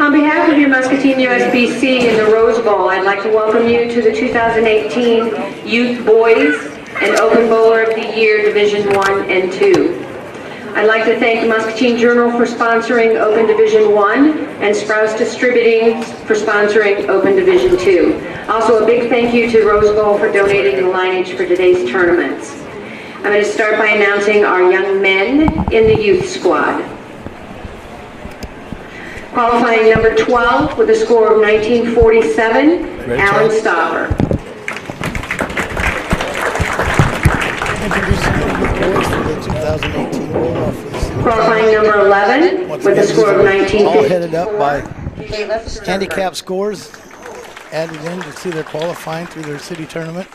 On behalf of your Muscatine USBC and the Rose Bowl, I'd like to welcome you to the 2018 Youth Boys and Open Bowler of the Year Division 1 and 2. I'd like to thank the Muscatine Journal for sponsoring Open Division 1 and Sprouse Distributing for sponsoring Open Division 2. Also a big thank you to Rose Bowl for donating the lineage for today's tournaments. I'm going to start by announcing our young men in the youth squad. Qualifying number 12 with a score of 1947, Alan Stopper. Qualifying number 11 with a score of 1950. All headed up by handicap scores added in to see their qualifying through their city tournament.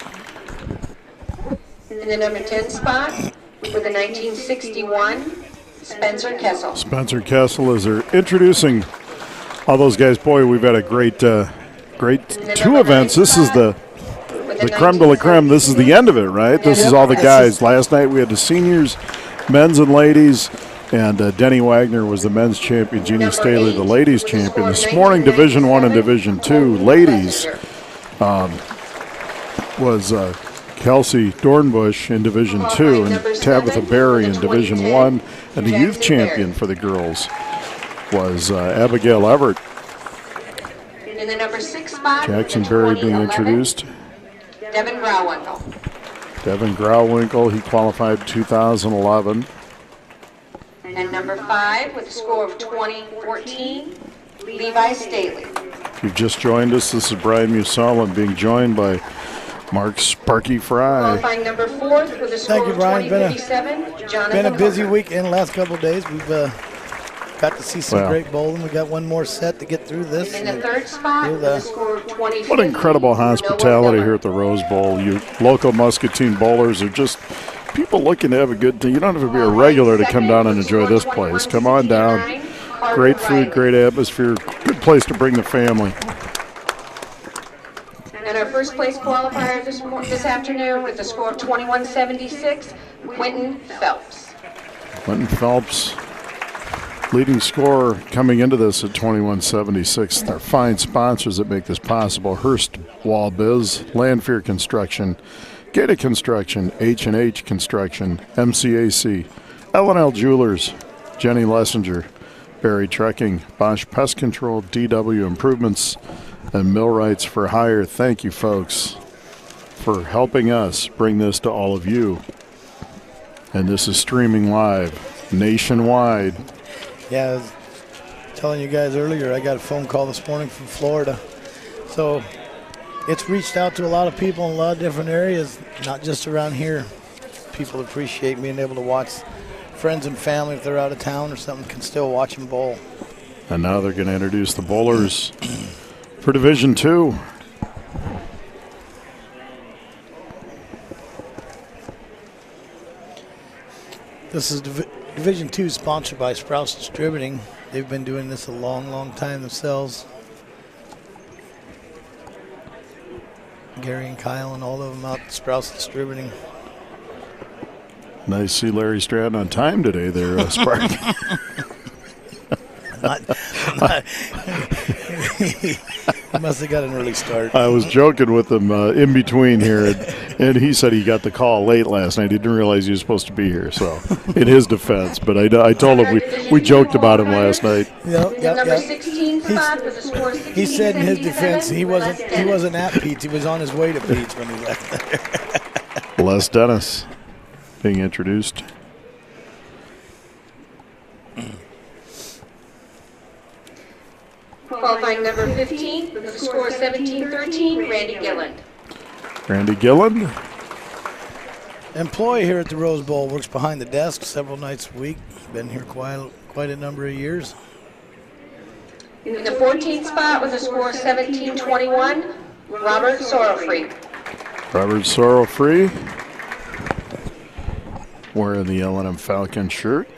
In the number 10 spot with a 1961, Spencer Kessel. Spencer Kessel, as they're introducing all those guys. Boy, we've had a great two events. This is the creme de la creme. This is the end of it, right? This is all the guys. Last night we had the seniors, men's and ladies, and Denny Wagner was the men's champion, Jeannie Staley the ladies champion. This morning, Division 1 and Division 2 ladies was Kelsey Dornbush in Division 2 and Tabitha Berry in Division 1. And the youth champion for the girls was Abigail Everett. In the number 6 spot, Jackson Berry being introduced. Devin Grauwinkle. Devin Grauwinkle, he qualified 2011. And number 5 with a score of 2014, Levi Staley. If you've just joined us, this is Brian Musella being joined by Mark Sparky Fry. Qualifying number 4th with a score of 2057, Jonathan Been a busy Hooker. week in the last couple of days. We've got to see some great bowling. We got one more set to get through this. In the 3rd spot with a score of 20. What incredible hospitality here at the Rose Bowl. You local Muscatine bowlers are just people looking to have a good day. You don't have to be a regular to come down and enjoy this place. Come on down. Great food, great atmosphere, good place to bring the family. And our first place qualifier this afternoon with a score of 2176, Quentin Phelps. Quentin Phelps, leading scorer coming into this at 2176. They're fine sponsors that make this possible. Hearst Wall Biz, Landfear Construction, Gata Construction, H&H Construction, MCAC, L&L Jewelers, Jenny Lessinger, Barry Trekking, Bosch Pest Control, DW Improvements, and Millwrights for Hire. Thank you, folks, for helping us bring this to all of you. And this is streaming live nationwide. Yeah, I was telling you guys earlier, I got a phone call this morning from Florida. So it's reached out to a lot of people in a lot of different areas, not just around here. People appreciate being able to watch friends and family, if they're out of town or something, can still watch them bowl. And now they're going to introduce the bowlers for Division 2. This is Division 2, sponsored by Sprouse Distributing. They've been doing this a long, long time themselves. Gary and Kyle and all of them out at Sprouse Distributing. Nice to see Larry Stratton on time today there, Sparky. He must have got an early start. I was joking with him in between here, and he said he got the call late last night. He didn't realize he was supposed to be here, so in his defense. But I told him we joked about him last night. Number 16 spot with a score of 16, he said in his defense he wasn't at Pete's. He was on his way to Pete's when he left there. Les Dennis being introduced. Qualifying number 15 with a score of 1713, Randy Gilland. Randy Gilland. Employee here at the Rose Bowl, works behind the desk several nights a week. Been here quite a number of years. In the 14th spot with a score of 1721, Robert Sorrowfree. Robert Sorrowfree wearing the L&M Falcon shirt.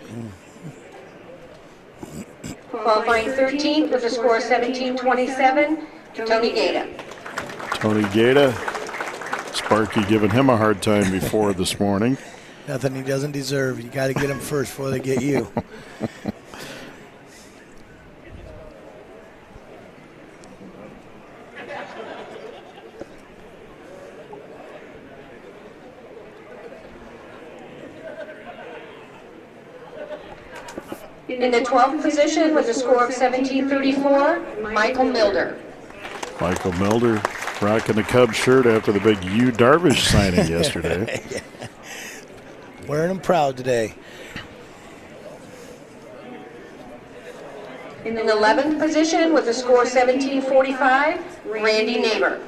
Qualifying 13th with a score of 1727, Tony Gata. Tony Gata. Sparky giving him a hard time before this morning. Nothing he doesn't deserve. You got to get him first before they get you. In the 12th position with a score of 1734, Michael Milder. Michael Milder rocking the Cubs shirt after the big Yu Darvish signing yesterday. Wearing them proud today. In the 11th position with a score of 1745, Randy Neighbor.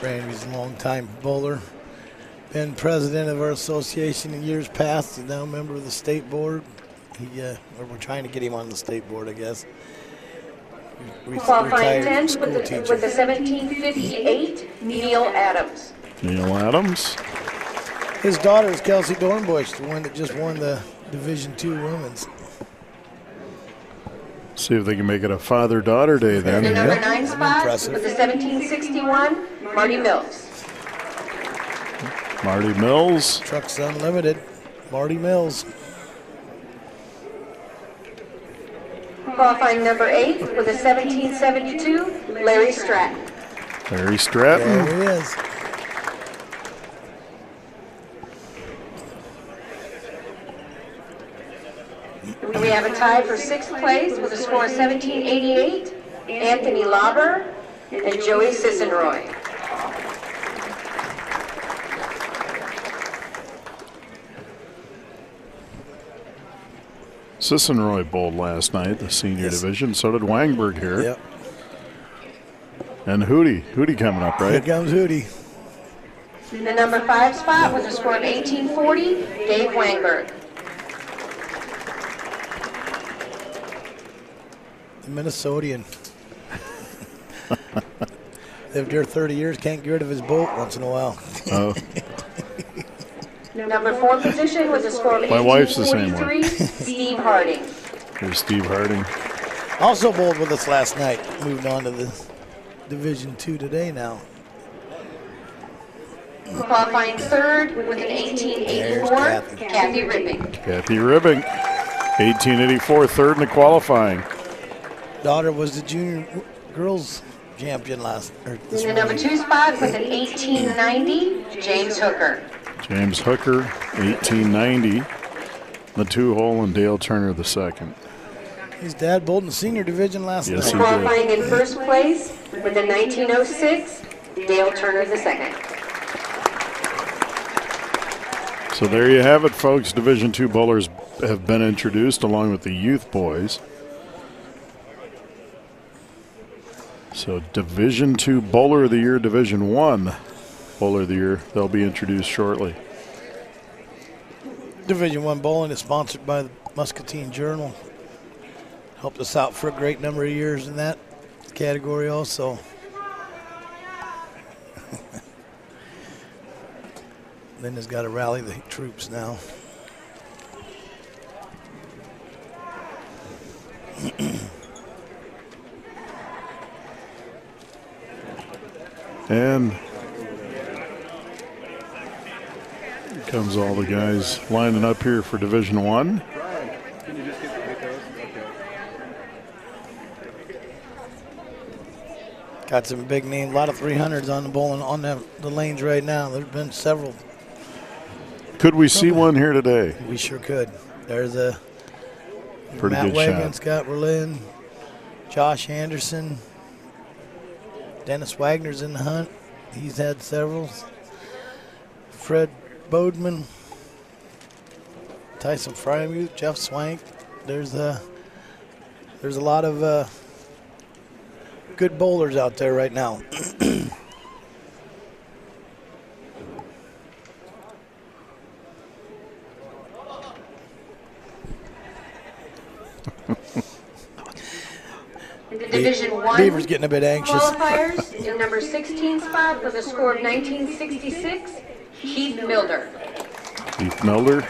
Randy's a long-time bowler. Been president of our association in years past. He's now a member of the state board. We're trying to get him on the state board, I guess. Qualifying Retired 10th school with teacher. the 1758, Neil Adams. Neil Adams. His daughter is Kelsey Dornbush, the one that just won the Division II Women's. See if they can make it a father-daughter day then. The number Yep. 9 spot Impressive. with the 1761, Marty Mills. Marty Mills. Trucks Unlimited, Marty Mills. Qualifying number 8 with a 1772, Larry Stratton. Larry Stratton. There he is. We have a tie for 6th place with a score of 1788, Anthony Lauber and Joey Sissenroy. Sissenroy bowled last night, the senior Yes. division. So did Wangberg here. Yep. And Hootie. Hootie coming up, Here right? comes Hootie. The number 5 spot with a score of 1840, Dave Wangberg. The Minnesotan. Lived here 30 years, can't get rid of his boat once in a while. Oh, Number 4 position with a score of My wife's the same way. 1843, Steve Harding. here's Steve Harding. Also bowled with us last night. Moved on to the Division II today now. Qualifying 3rd with an 1884, There's Kathy. Kathy Ripping. Kathy Ribbing. 1884, third in the qualifying. Daughter was the junior girls champion this In the number morning. 2 spot with an 1890, James Hooker. James Hooker, 1890. The 2-hole and Dale Turner the second. His dad bowled in the senior division last Yes, night. he did. Qualifying in 1st place with a 1906, Dale Turner the second. So there you have it, folks. Division II bowlers have been introduced along with the youth boys. So Division II Bowler of the Year, Division I Bowler of the Year, they'll be introduced shortly. Division I bowling is sponsored by the Muscatine Journal. Helped us out for a great number of years in that category also. Linda's got to rally the troops now. And here comes all the guys lining up here for Division I. Got some big names, a lot of 300s on the bowling on the lanes right now. There's been several. Could we see one here today? We sure could. There's a Pretty Matt good Wagon, shot. Scott Berlin, Josh Anderson, Dennis Wagner's in the hunt. He's had several. Fred Bodeman, Tyson Frymuth, Jeff Swank. There's a lot of good bowlers out there right now. In the Division I Beaver's getting a bit anxious. qualifiers, in number 16 spot with a score of 1966, Keith Milder. Keith Milder.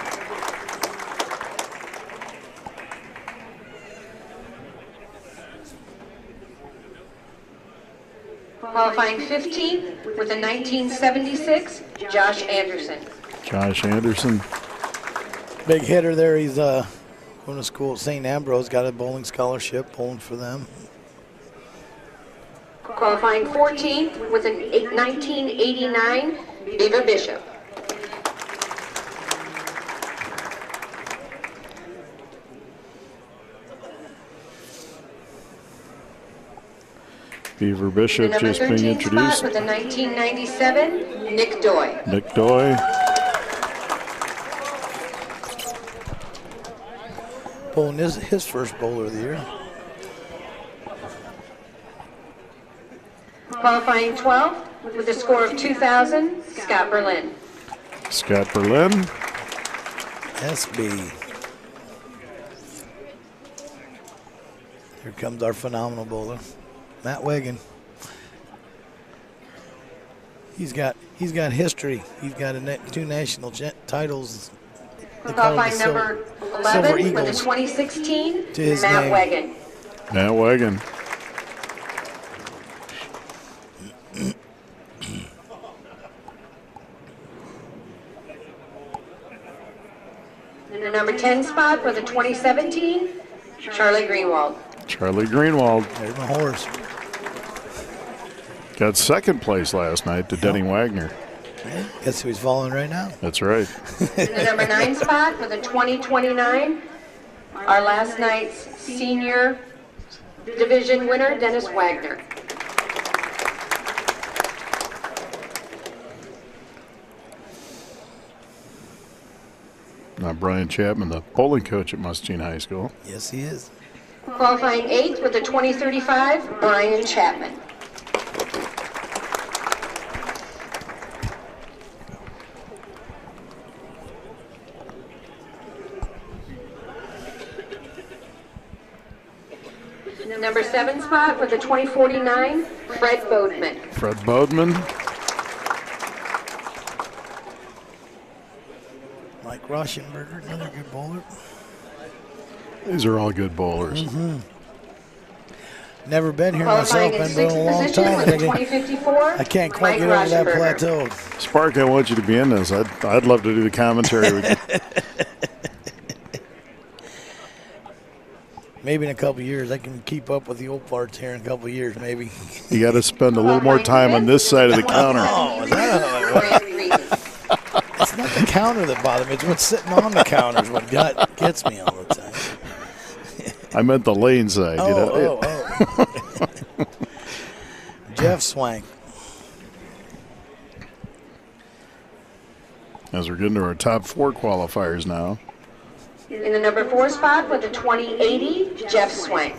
Qualifying 15th with a 1976, Josh Anderson. Josh Anderson. Big hitter there. He's going to school at St. Ambrose, got a bowling scholarship, bowling for them. Qualifying 14th with a 1989, Beaver Bishop. Beaver The Bishop number just being 13 introduced. spot with the 1997, Nick Doy. Nick Doy. Bowling is his first bowler of the year. Qualifying 12 with a score of 2,000, Scott Berlin. Scott Berlin. SB. Here comes our phenomenal bowler, Matt Wagon. He's got history. He's got two national titles. They call him Qualifying the number Silver 11 with the Eagles 2016, to his Matt name. Wagon. Matt Wagon. In the number 10 spot for the 2017, Charlie Greenwald. Charlie Greenwald There's my horse. got second place last night to Denny Wagner. Guess who he's following right now? That's right. In the number 9 spot for the 2029, our last night's senior division winner, Dennis Wagner. Now Brian Chapman, the bowling coach at Mustine High School. Yes, he is. Qualifying 8th with the 2035, Brian Chapman. Number 7 spot for the 2049, Fred Bodeman. Fred Bodeman. Mike Rauschenberger, another good bowler. These are all good bowlers. Never been here Qualifying myself. in Been 6th doing a long position time. with the 2054, I can't quite Mike get over that Rauschenberger. plateau. Spark, I want you to be in this. I'd love to do the commentary with you. Maybe in a couple of years, I can keep up with the old parts here in a couple of years, maybe. You got to spend a little more time on this side of the counter. Oh, is that how it works? It's not the counter that bothers me. It's what's sitting on the counter is what gets me all the time. I meant the lane side. You know? Oh. Jeff Swank. As we're getting to our top 4 qualifiers now. In the number 4 spot with the 2080, Jeff Swank.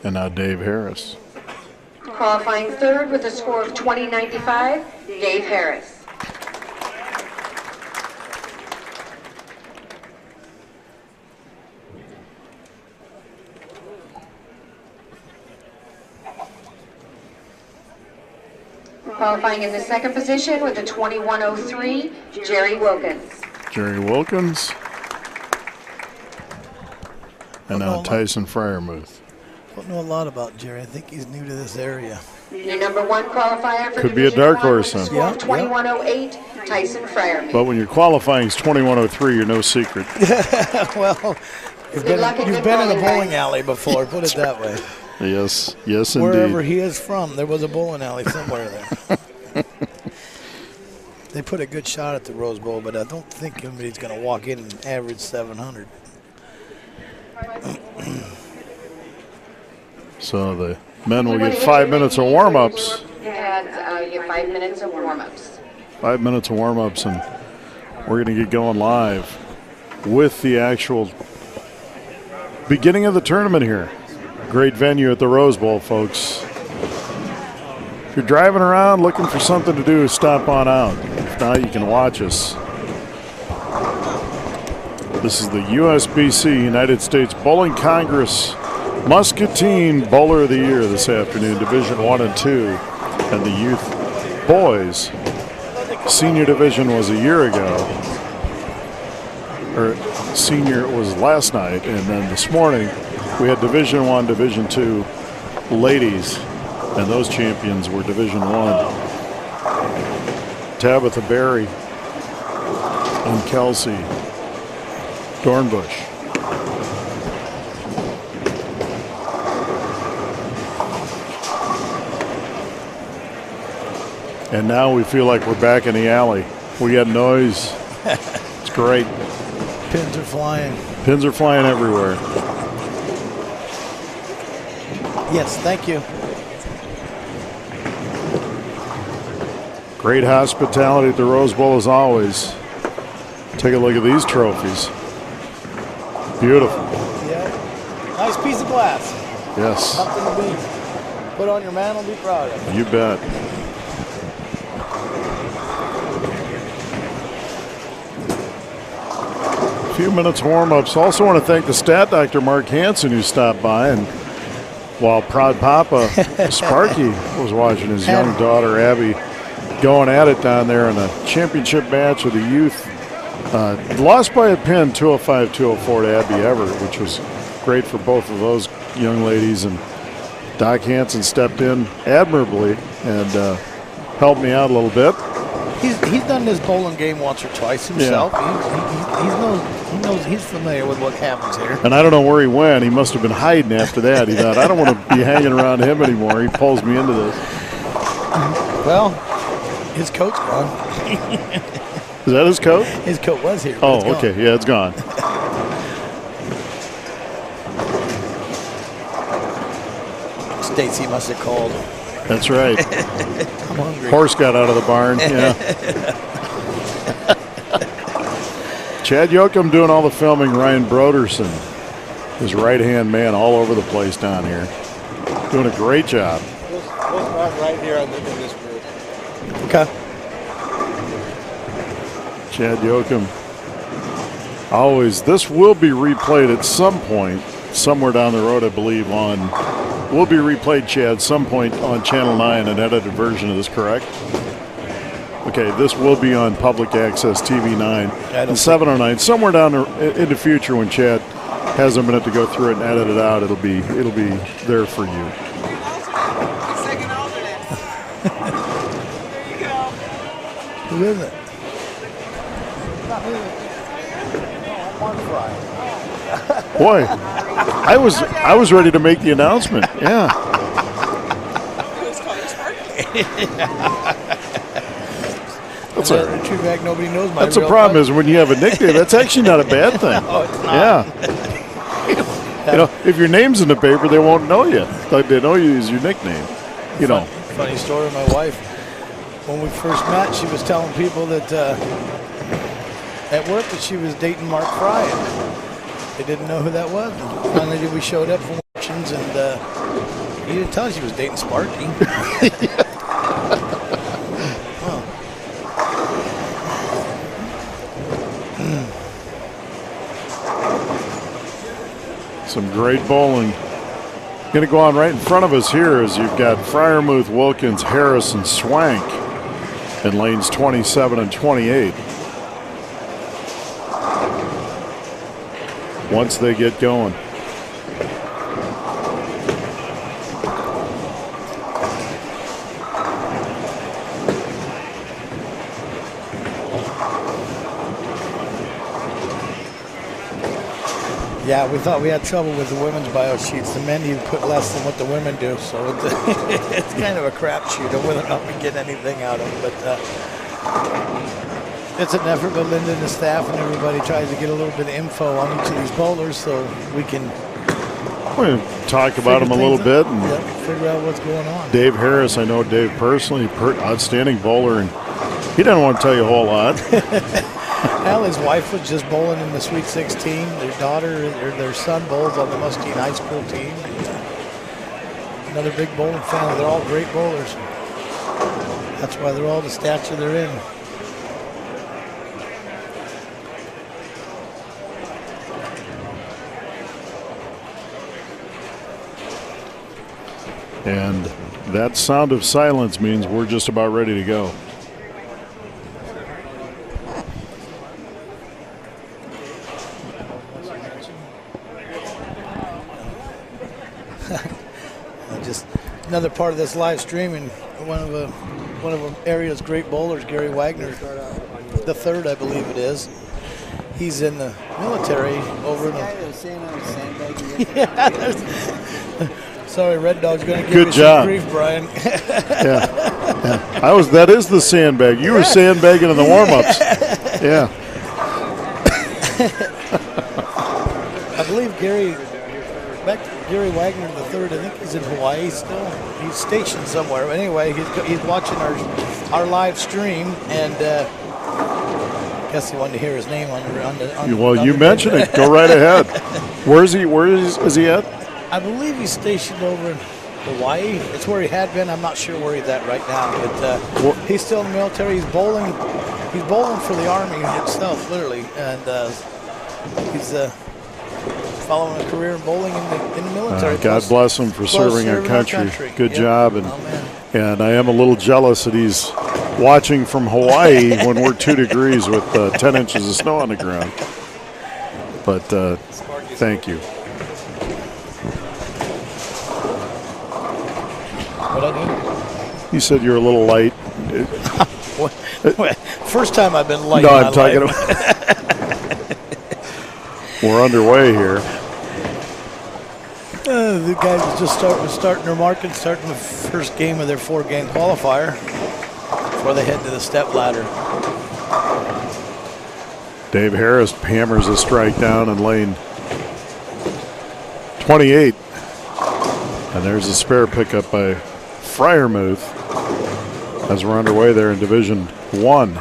And now Dave Harris. Qualifying 3rd with a score of 2095, Dave Harris. Qualifying in the 2nd position with the 2103, Jerry Wilkins. Jerry Wilkins. And now Tyson Fryermuth. Don't know a lot about Jerry. I think he's new to this area. Your number 1 qualifier for Could be a Division dark 1 horse with a then. score of Yeah, 2108, Tyson Fryermuth. But when your qualifying is 2103, you're no secret. Well, you've Good luck and been good in a bowling, bowling guys. alley before, put it that way. Yes, yes, Wherever indeed. he is from, there was a bowling alley somewhere there. They put a good shot at the Rose Bowl, but I don't think anybody's going to walk in and average 700. So the men will get 5 minutes of warm-ups. And you get 5 minutes of warm-ups. 5 minutes of warm-ups, and we're going to get going live with the actual beginning of the tournament here. Great venue at the Rose Bowl, folks. If you're driving around looking for something to do, stop on out. If not, you can watch us. This is the USBC, United States Bowling Congress Muscatine Bowler of the Year this afternoon, Division 1 and 2. And the youth boys senior division was a year ago. Or senior was last night, and then this morning we had Division 1, Division 2 ladies, and those champions were Division 1. Tabitha Berry and Kelsey Dornbush. And now we feel like we're back in the alley. We got noise great. Pins are flying. Pins are flying everywhere. Yes, thank you. Great hospitality at the Rose Bowl as always. Take a look at these trophies. Beautiful. Yeah. Nice piece of glass. Yes, Something to be put on your mantle, be proud of. you bet. A few minutes warm-ups. Also want to thank the stat doctor, Mark Hansen, who stopped by. And while proud Papa Sparky was watching his young daughter, Abby, going at it down there in a championship match with the youth. Lost by a pin, 205-204 to Abby Everett, which was great for both of those young ladies. And Doc Hansen stepped in admirably and helped me out a little bit. He's done this bowling game once or twice himself. He's familiar with what happens here. And I don't know where he went. He must have been hiding after that. He thought, I don't want to be hanging around him anymore. He pulls me into this. Well, his coat's gone. Is that his coat? His coat was here. Oh, okay. Yeah, it's gone. Stacy must have called. That's right. I'm hungry. Horse got out of the barn. Yeah. Chad Yoakum doing all the filming. Ryan Broderson, his right-hand man, all over the place down here. Doing a great job. We'll start right here in this group. Okay. Chad Yoakum. Always. This will be replayed at some point, somewhere down the road, I believe, will be replayed, Chad, some point on Channel 9, an edited version of this, correct? Okay, this will be on Public Access TV 9 and 709. Somewhere down in the future when Chad has a minute to go through it and edit it out, it'll be there for you. Second alternate. There you go. Who is it? Boy, I was ready to make the announcement. Yeah. That's all right. True fact, nobody knows my That's the real problem name. is when you have a nickname, that's actually not a bad thing. No, it's not. Yeah. You know, if your name's in the paper, they won't know you. Like they know you as your nickname. You know. Funny story. My wife, when we first met, she was telling people that at work that she was dating Mark Fry. They didn't know who that was. And finally, we showed up for auctions, and he didn't tell us she was dating Sparky. Some great bowling. Going to go on right in front of us here as you've got Fryermuth, Wilkins, Harris, and Swank in lanes 27 and 28. Once they get going. Yeah, we thought we had trouble with the women's bio sheets. The men even put less than what the women do, so it's kind of a crapshoot of whether or not we get anything out of it. But it's an effort, but Linda and the staff and everybody tries to get a little bit of info on each of these bowlers so we can We're going to talk about him a little bit and figure out what's going on. Dave Harris, I know Dave personally, outstanding bowler, and he doesn't want to tell you a whole lot. Well, his wife was just bowling in the Sweet 16. Their daughter, or their son, bowls on the Muskegon High School team. Another big bowling family. They're all great bowlers. That's why they're all the stature they're in. And that sound of silence means we're just about ready to go. Just another part of this live streaming. One of area's great bowlers, Gary Wagner, the third, I believe it is. He's in the military over in the. Sorry, Red Dog's going to give you some grief, Brian. Yeah. That is the sandbag. You were sandbagging in the warm-ups. Yeah. I believe Gary Wagner III, I think he's in Hawaii still. He's stationed somewhere. But anyway, he's watching our live stream, and I guess he wanted to hear his name on the. Well, you mentioned it. Go right ahead. Where is he? Where is he at? I believe he's stationed over in Hawaii. It's where he had been. I'm not sure where he's at right now, but he's still in the military. He's bowling. He's bowling for the Army itself, literally, and he's following a career in bowling in the military. God bless him for serving our country. Good job, and I am a little jealous that he's watching from Hawaii when we're 2 degrees with 10 inches of snow on the ground. But thank you. What I do? You said you're a little light. First time I've been light. No, in I'm my talking life. about. We're underway here. The guys are just starting their market, starting the first game of their 4-game qualifier before they head to the step ladder. Dave Harris hammers a strike down in lane 28. And there's a spare pickup by Fryermuth as we're underway there in Division 1.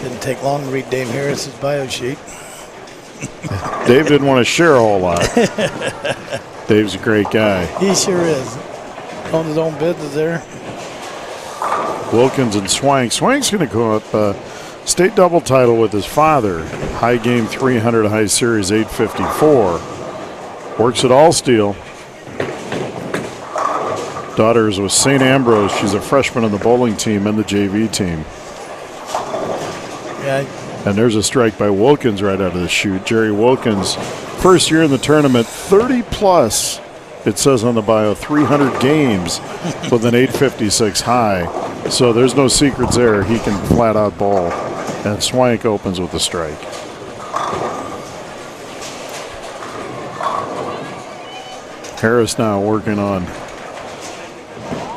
Didn't take long to read Dave Harris's bio sheet. Dave didn't want to share a whole lot. Dave's a great guy. He sure is. Owns his own business there. Wilkins and Swank. Swank's going to go up state double title with his father. High game 300, high series 854. Works at All Steel. Daughter is with St. Ambrose. She's a freshman on the bowling team and the JV team. Yeah. And there's a strike by Wilkins right out of the chute. Jerry Wilkins, first year in the tournament, 30 plus. It says on the bio, 300 games with an 856 high. So there's no secrets there. He can flat out bowl. And Swank opens with a strike. Harris now working on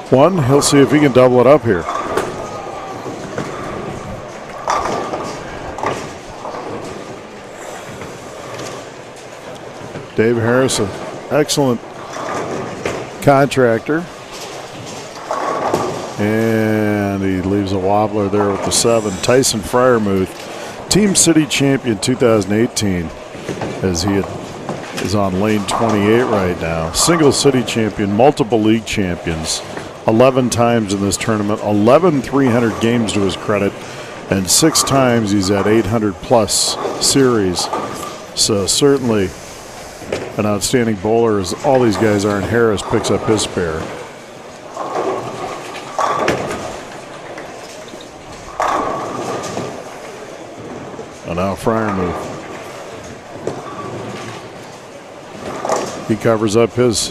one. He'll see if he can double it up here. Dave Harris, an excellent contractor. And he leaves a wobbler there with the 7. Tyson Fryermuth, Team City Champion 2018, as he is on lane 28 right now. Single city champion, multiple league champions, 11 times in this tournament, 11 300 games to his credit, and 6 times he's at 800 plus series. So certainly an outstanding bowler, as all these guys are, and Harris picks up his spare. And now Fryermuth. He covers up his.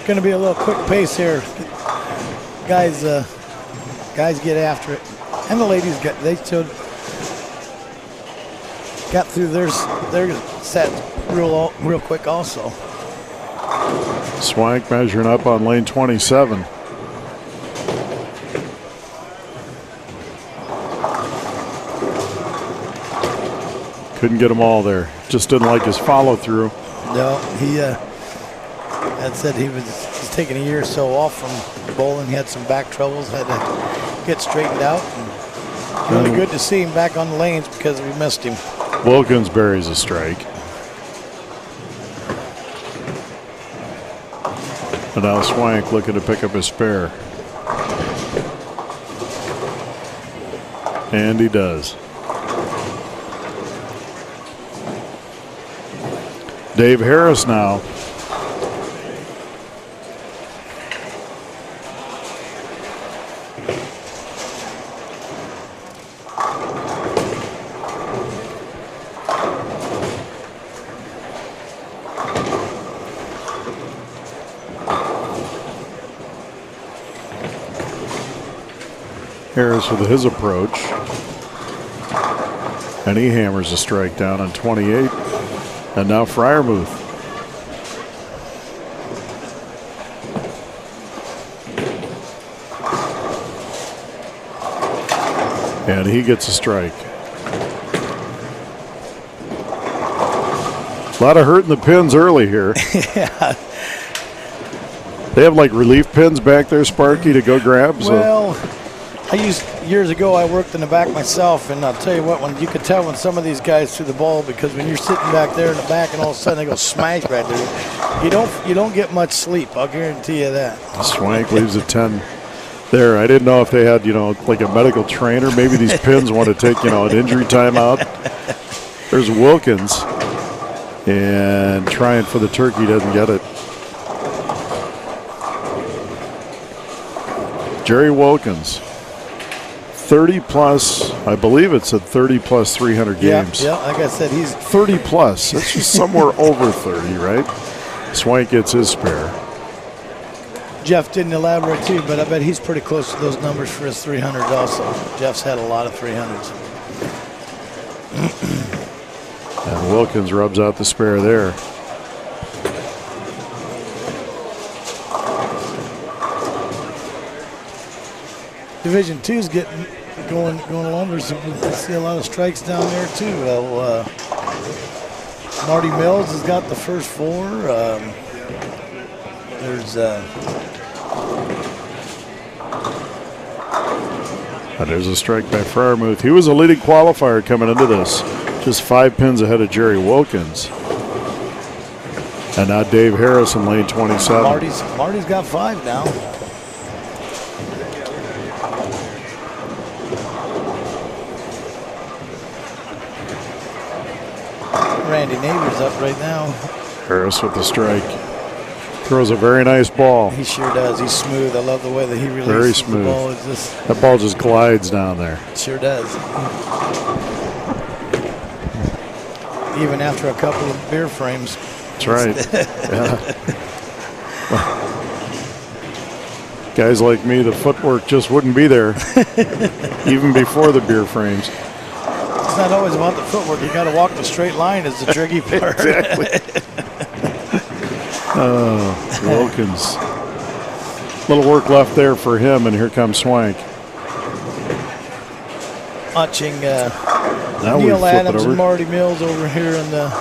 Going to be a little quick pace here. Guys get after it. And the ladies got through their set real quick also. Swank measuring up on lane 27. Couldn't get them all there. Just didn't like his follow through. No, he had said he's taking a year or so off from bowling. He had some back troubles, had to get straightened out. And really good to see him back on the lanes because we missed him. Wilkins buries a strike. And now Swank looking to pick up his spare. And he does. Dave Harris now. Harris with his approach. And he hammers a strike down on 28. And now Fryermuth. And he gets a strike. A lot of hurt in the pins early here. Yeah. They have like relief pins back there, Sparky, to go grab. So. Well, years ago I worked in the back myself, and I'll tell you what, when you could tell when some of these guys threw the ball, because when you're sitting back there in the back and all of a sudden they go smash right there, you don't get much sleep. I'll guarantee you that. Swank leaves a 10 there. I didn't know if they had, like a medical trainer. Maybe these pins want to take, an injury timeout. There's Wilkins, and trying for the turkey, doesn't get it. Jerry Wilkins, 30 plus, I believe it's at 30 plus 300 games. Yeah, like I said, he's 30 plus. That's just somewhere over 30, right? Swank gets his spare. Jeff didn't elaborate too, but I bet he's pretty close to those numbers for his 300s also. Jeff's had a lot of 300s. And Wilkins rubs out the spare there. Division II's getting going along. I see a lot of strikes down there too. Marty Mills has got the first 4. There's a strike by Friermuth. He was a leading qualifier coming into this, just 5 pins ahead of Jerry Wilkins. And now Dave Harris in lane 27. Marty's got 5 now. Randy Neighbors up right now. Harris with the strike. Throws a very nice ball. He sure does. He's smooth. I love the way that he releases very smooth. the ball. That ball just glides down there. Sure does. Even after a couple of beer frames. That's right. Yeah. Guys like me, the footwork just wouldn't be there, even before the beer frames. It's not always about the footwork. You got to walk the straight line is the tricky part. Exactly. Wilkins. Little work left there for him, and here comes Swank. Watching Now we Neil flip it Adams over. and Marty Mills over here in the.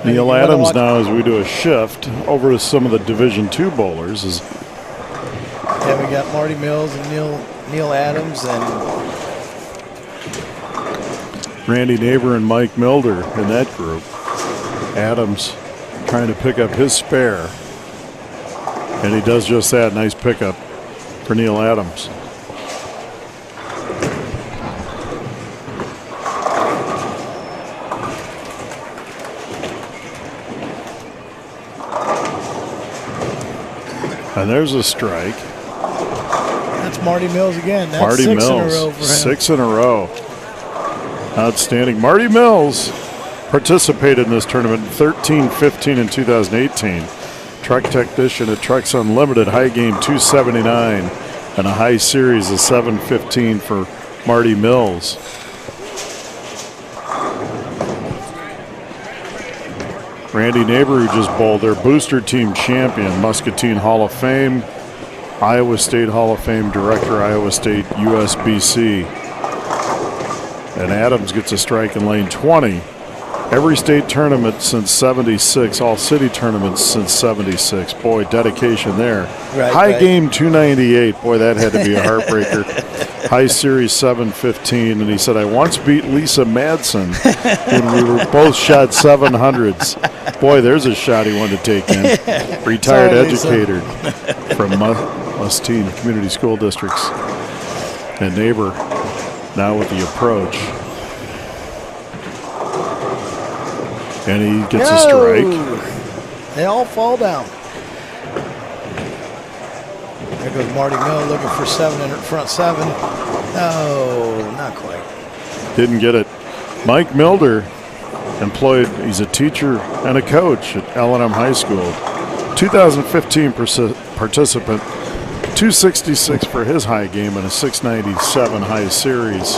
Neil Adams now, as we do a shift over to some of the Division II bowlers. Yeah, we got Marty Mills and Neil Adams and Randy Neighbor and Mike Milder in that group. Adams trying to pick up his spare. And he does just that. Nice pickup for Neil Adams. And there's a strike. that's Marty Mills again. That's Marty 6 Mills, in a row for him. 6 in a row. Outstanding. Marty Mills participated in this tournament in 13, 15, and 2018. Truck technician at Trucks Unlimited, high game 279, and a high series of 715 for Marty Mills. Randy Neighbor, who just bowled their booster team champion, Muscatine Hall of Fame, Iowa State Hall of Fame director, Iowa State USBC. And Adams gets a strike in lane 20. Every state tournament since 76, all city tournaments since 76. Boy, dedication there. High game 298. Boy, that had to be a heartbreaker. High series 715. And he said, I once beat Lisa Madsen when we were both shot 700s. Boy, there's a shot he wanted to take in. Retired educator from Muscatine Community School Districts. And Neighbor now with the approach. And he gets a strike. They all fall down. There goes Marty Mill looking for 7 in front 7. No, not quite. Didn't get it. Mike Milder, employed, he's a teacher and a coach at L&M High School. 2015 participant, 266 for his high game and a 697 high series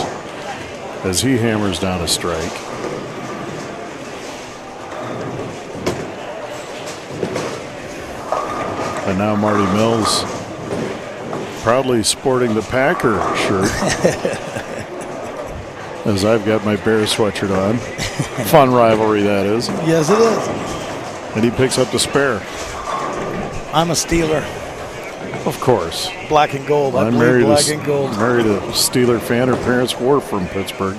as he hammers down a strike. And now Marty Mills proudly sporting the Packer shirt. As I've got my Bear sweatshirt on. Fun rivalry, that is. Yes, it is. And he picks up the spare. I'm a Steeler. Of course. Black and gold. I I'm believe black and gold. married a Steeler fan. Her parents were from Pittsburgh.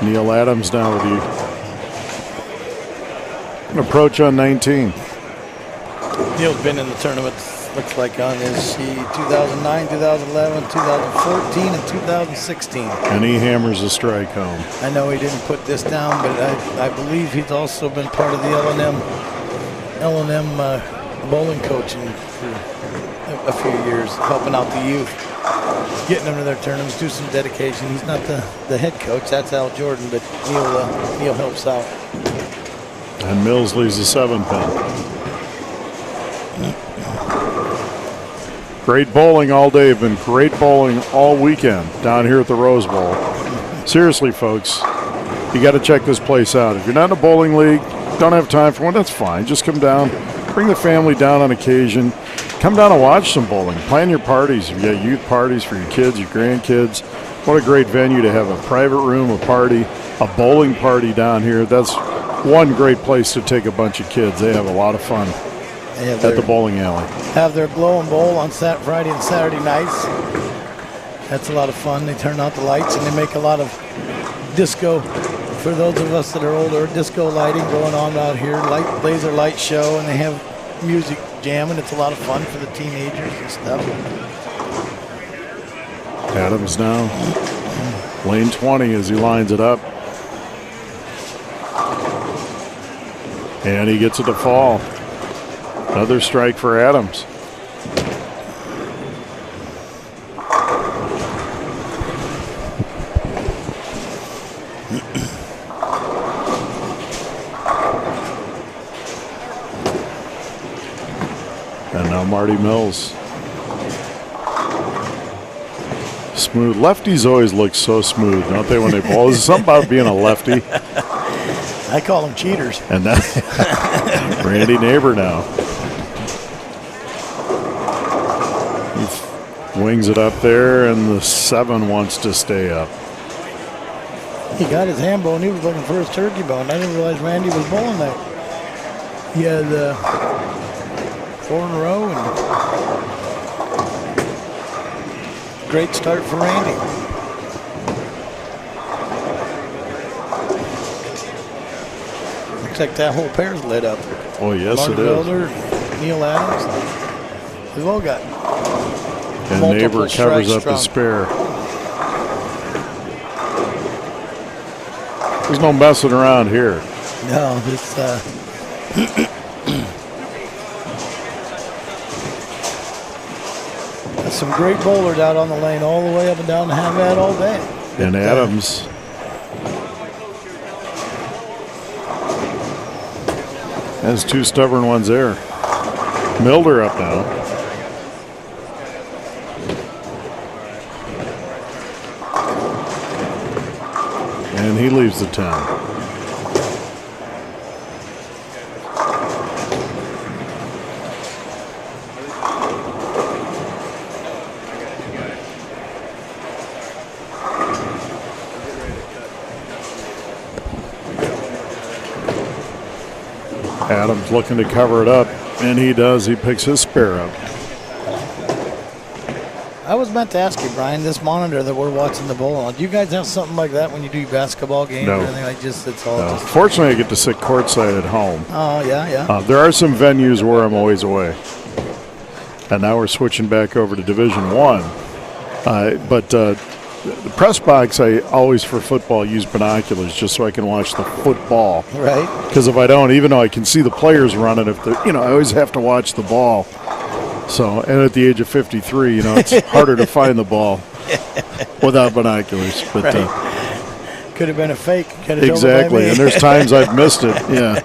Neil Adams now with you. An approach on 19. Neil's been in the tournament, looks like on his sheet, 2009, 2011, 2014, and 2016. And he hammers a strike home. I know he didn't put this down, but I believe he's also been part of the L&M bowling coaching for a few years, helping out the youth, getting them to their tournaments, do some dedication. He's not the head coach, that's Al Jordan, but Neil helps out. And Mills leaves the 7-pin. Great bowling all day. Been great bowling all weekend down here at the Rose Bowl. Seriously, folks, you got to check this place out. If you're not in a bowling league, don't have time for one, that's fine. Just come down, bring the family down on occasion. Come down and watch some bowling. Plan your parties. If you got youth parties for your kids, your grandkids, what a great venue to have a private room, a party, a bowling party down here. That's one great place to take a bunch of kids. They have a lot of fun at the bowling alley. Have their glow and bowl on Friday and Saturday nights. That's a lot of fun. They turn out the lights and they make a lot of disco. For those of us that are older, disco lighting going on out here, laser light show, and they have music jamming. It's a lot of fun for the teenagers and stuff. Adams now, lane 20 as he lines it up. And he gets it to fall. Another strike for Adams. And now Marty Mills. Smooth. Lefties always look so smooth, don't they, when they bowl? There's something about being a lefty. I call them cheaters. And that Randy Neighbor now. He wings it up there, and the 7 wants to stay up. He got his hand bone. He was looking for his turkey bone. I didn't realize Randy was bowling that. He had 4 in a row, and great start for Randy. Looks like that whole pair's lit up. Oh, yes, Marty it is. Milder, Neil Adams. They've all got And multiple Neighbor covers up strong. the spare. There's no messing around here. No, this that's some great bowlers out on the lane all the way up and down the Hamad all day. And Adams has 2 stubborn ones there. Milder up now. And he leaves the 10. Adams looking to cover it up, and he does. He picks his spare up. I was meant to ask you, Brian, this monitor that we're watching the bowl on, do you guys have something like that when you do basketball games No. or anything like just it's all No. just Fortunately, I get to sit courtside at home. oh yeah. There are some venues where I'm always away. And now we're switching back over to Division One. But the press box, I always, for football, use binoculars just so I can watch the football. Right. Because if I don't, even though I can see the players running, I always have to watch the ball. So, and at the age of 53, it's harder to find the ball without binoculars. But Right. Could have been a fake. Could have exactly, and there's times I've missed it. Yeah.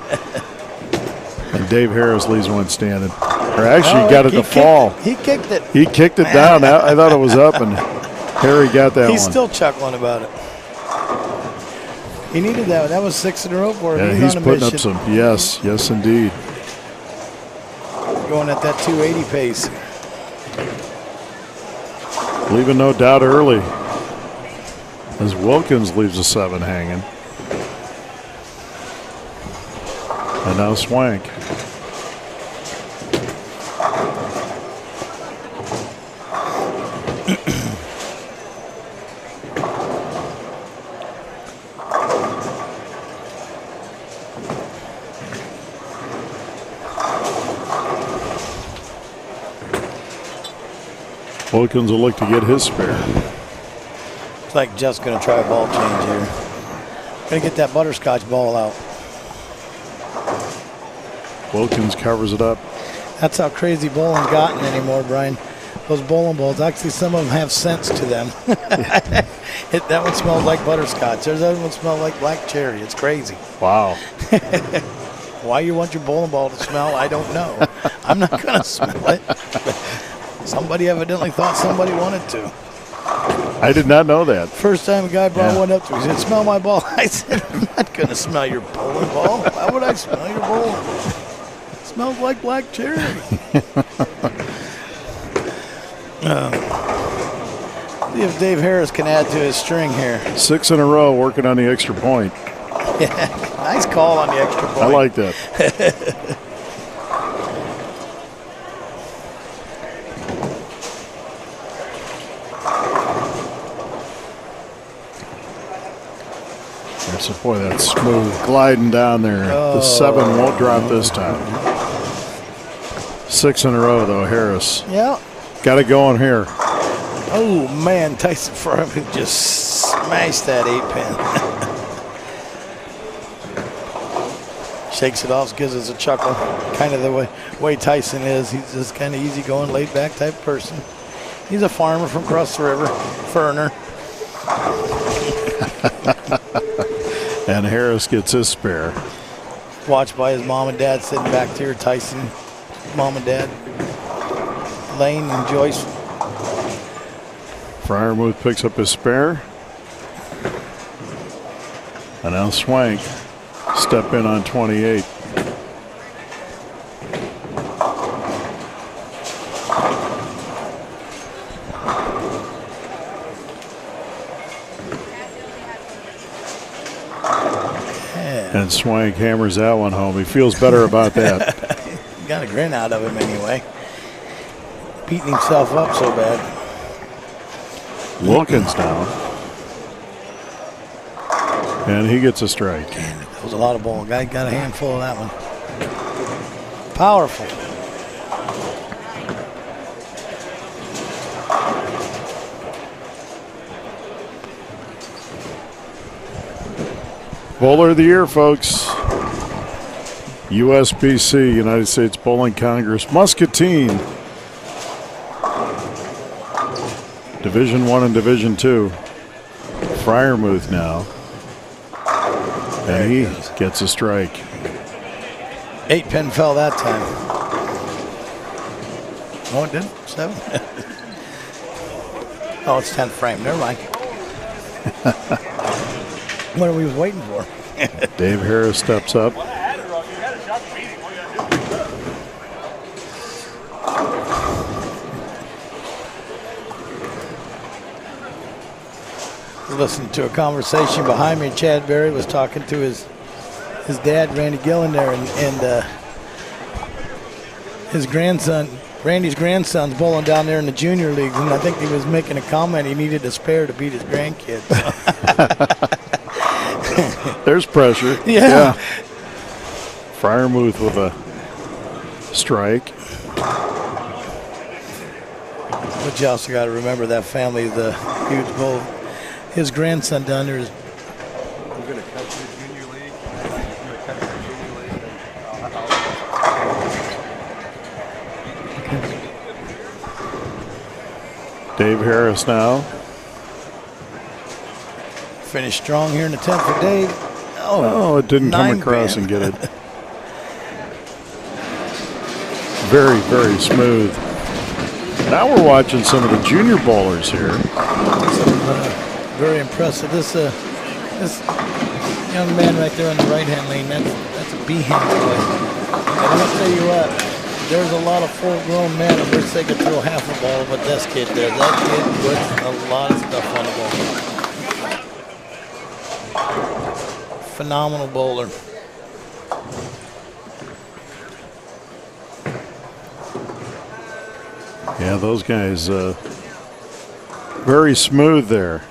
And Dave Harris leaves one standing. Or actually, got it to fall. He kicked it. He kicked it down. I thought it was up, and Harry got that He's one. still chuckling about it. He needed that. That was 6 in a row for him. Yeah, he's putting up some. Yes, indeed. Going at that 280 pace. Leaving no doubt early. As Wilkins leaves a 7 hanging. And now Swank. Wilkins will look to get his spare. Looks like Jeff's going to try a ball change here. Going to get that butterscotch ball out. Wilkins covers it up. That's how crazy bowling gotten anymore, Brian. Those bowling balls, actually some of them have sense to them. That one smells like butterscotch. There's that one smells like black cherry. It's crazy. Wow. Why you want your bowling ball to smell, I don't know. I'm not going to smell it. Somebody evidently thought somebody wanted to. I did not know that. First time a guy brought one up to me, he said, smell my ball. I said, I'm not going to smell your bowling ball. Why would I smell your bowling ball? It smells like black cherry. See if Dave Harris can add to his string here. 6 in a row working on the extra point. Yeah, nice call on the extra point. I like that. So boy, that's smooth gliding down there. The 7 won't drop this time. 6 in a row though, Harris. Yeah. Got it going here. Oh man, Tyson Fryermuth just smashed that 8-pin. Shakes it off, gives us a chuckle. Kind of the way Tyson is. He's just kind of easygoing, laid back type person. He's a farmer from across the river, Ferner. And Harris gets his spare. Watched by his mom and dad sitting back here. Tyson, mom and dad, Lane and Joyce. Fryermuth picks up his spare. And now Swank step in on 28. And Swank hammers that one home. He feels better about that. Got a grin out of him anyway. Beating himself up so bad. Wilkins down. And he gets a strike. That was a lot of ball. Guy got a handful of that one. Powerful. Bowler of the Year, folks. USBC, United States Bowling Congress, Muscatine. Division I and Division II. Fryermuth now. And he gets a strike. 8-pin fell that time. Oh, it didn't? 7? Oh, it's 10th frame. Never mind. What are we waiting for? Dave Harris steps up. Listened to a conversation behind me. Chad Berry was talking to his dad, Randy Gillen, there, and his grandson, Randy's grandson's bowling down there in the junior leagues, and I think he was making a comment he needed a spare to beat his grandkids. There's pressure. Yeah. Fryermuth with a strike. But you also got to remember that family, the huge bowl. His grandson down there is. We're going to cut to the junior league. Dave Harris now. Finished strong here in the 10th for Dave. Oh, it didn't come 9-pin. across and get it. Very, very smooth. Now we're watching some of the junior bowlers here. Very impressive. This This young man right there in the right-hand lane, that's a B-hand boy. And I'll tell you what, there's a lot of full-grown men I wish they could throw half a ball, but this kid does. That kid puts a lot of stuff on the ball. Phenomenal bowler. Yeah, those guys very smooth there.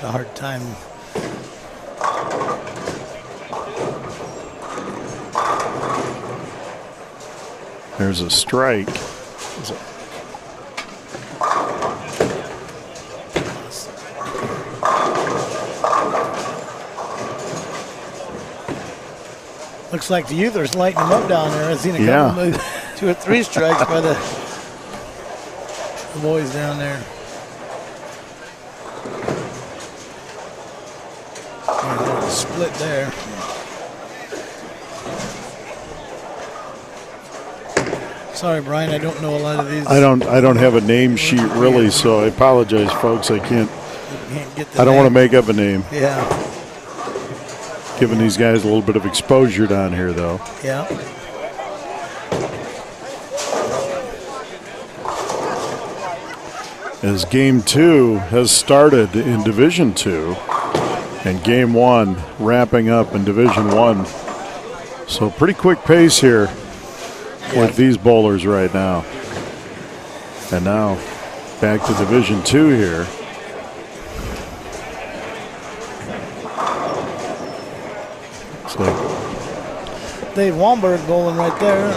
A hard time. There's a strike. Looks like the youthers lighting them up down there. I've seen a couple of 2 or 3 strikes by the boys down there. Split there. Sorry, Brian, I don't know a lot of these. I don't have a name sheet really, so I apologize, folks. I can't get the I don't name. want to make up a name. Yeah. Giving these guys a little bit of exposure down here, though. Yeah. As game 2 has started in Division 2, and game 1 wrapping up in Division 1. So pretty quick pace here with these bowlers right now. And now back to Division 2 here. Looks like Dave Wamberg bowling right there.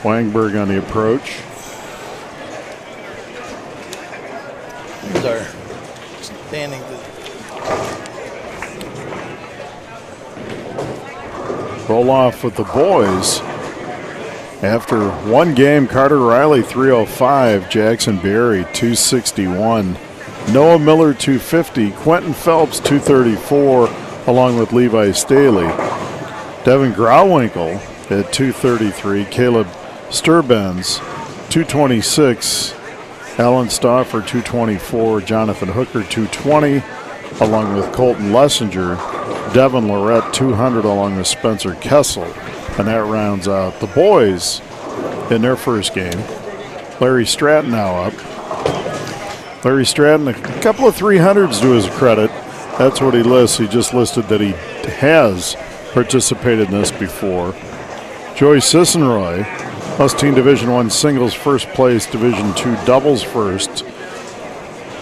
Wangberg on the approach. Here's our standing. Roll off with the boys. After one game, Carter Riley 305, Jackson Berry 261, Noah Miller 250, Quentin Phelps 234, along with Levi Staley. Devin Grauwinkle at 233, Caleb Sturbenz 226, Alan Stauffer 224, Jonathan Hooker 220, along with Colton Lessinger, Devin Lorette 200, along with Spencer Kessel. And that rounds out the boys in their first game. Larry Stratton now up. Larry Stratton, a couple of 300s to his credit. That's what he lists. He just listed that he has participated in this before. Joey Sissenroy, Teen Division I singles first place, Division II doubles first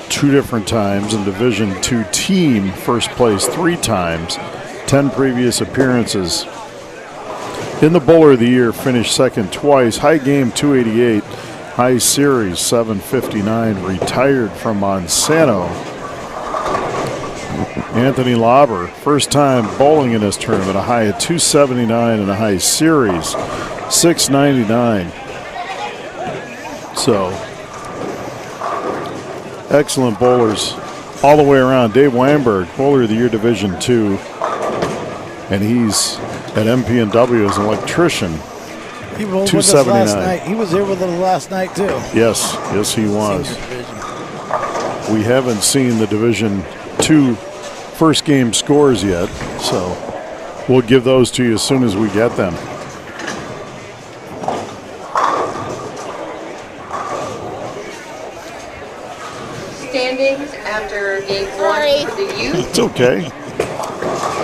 2 different times, and Division II team first place 3 times, 10 previous appearances. In the Bowler of the Year, finished second twice. High game 288, high series 759, retired from Monsanto. Anthony Lauber, first time bowling in this tournament, a high of 279 and a high series 699. So, excellent bowlers all the way around. Dave Wamberg, Bowler of the Year Division II, and he's at MP&W as an electrician. He rolled with us last 279. night. He was here with us last night too. Yes, yes he was. Senior division. We haven't seen the Division II first game scores yet, so we'll give those to you as soon as we get them. Standings after game 1 for the youth. It's okay.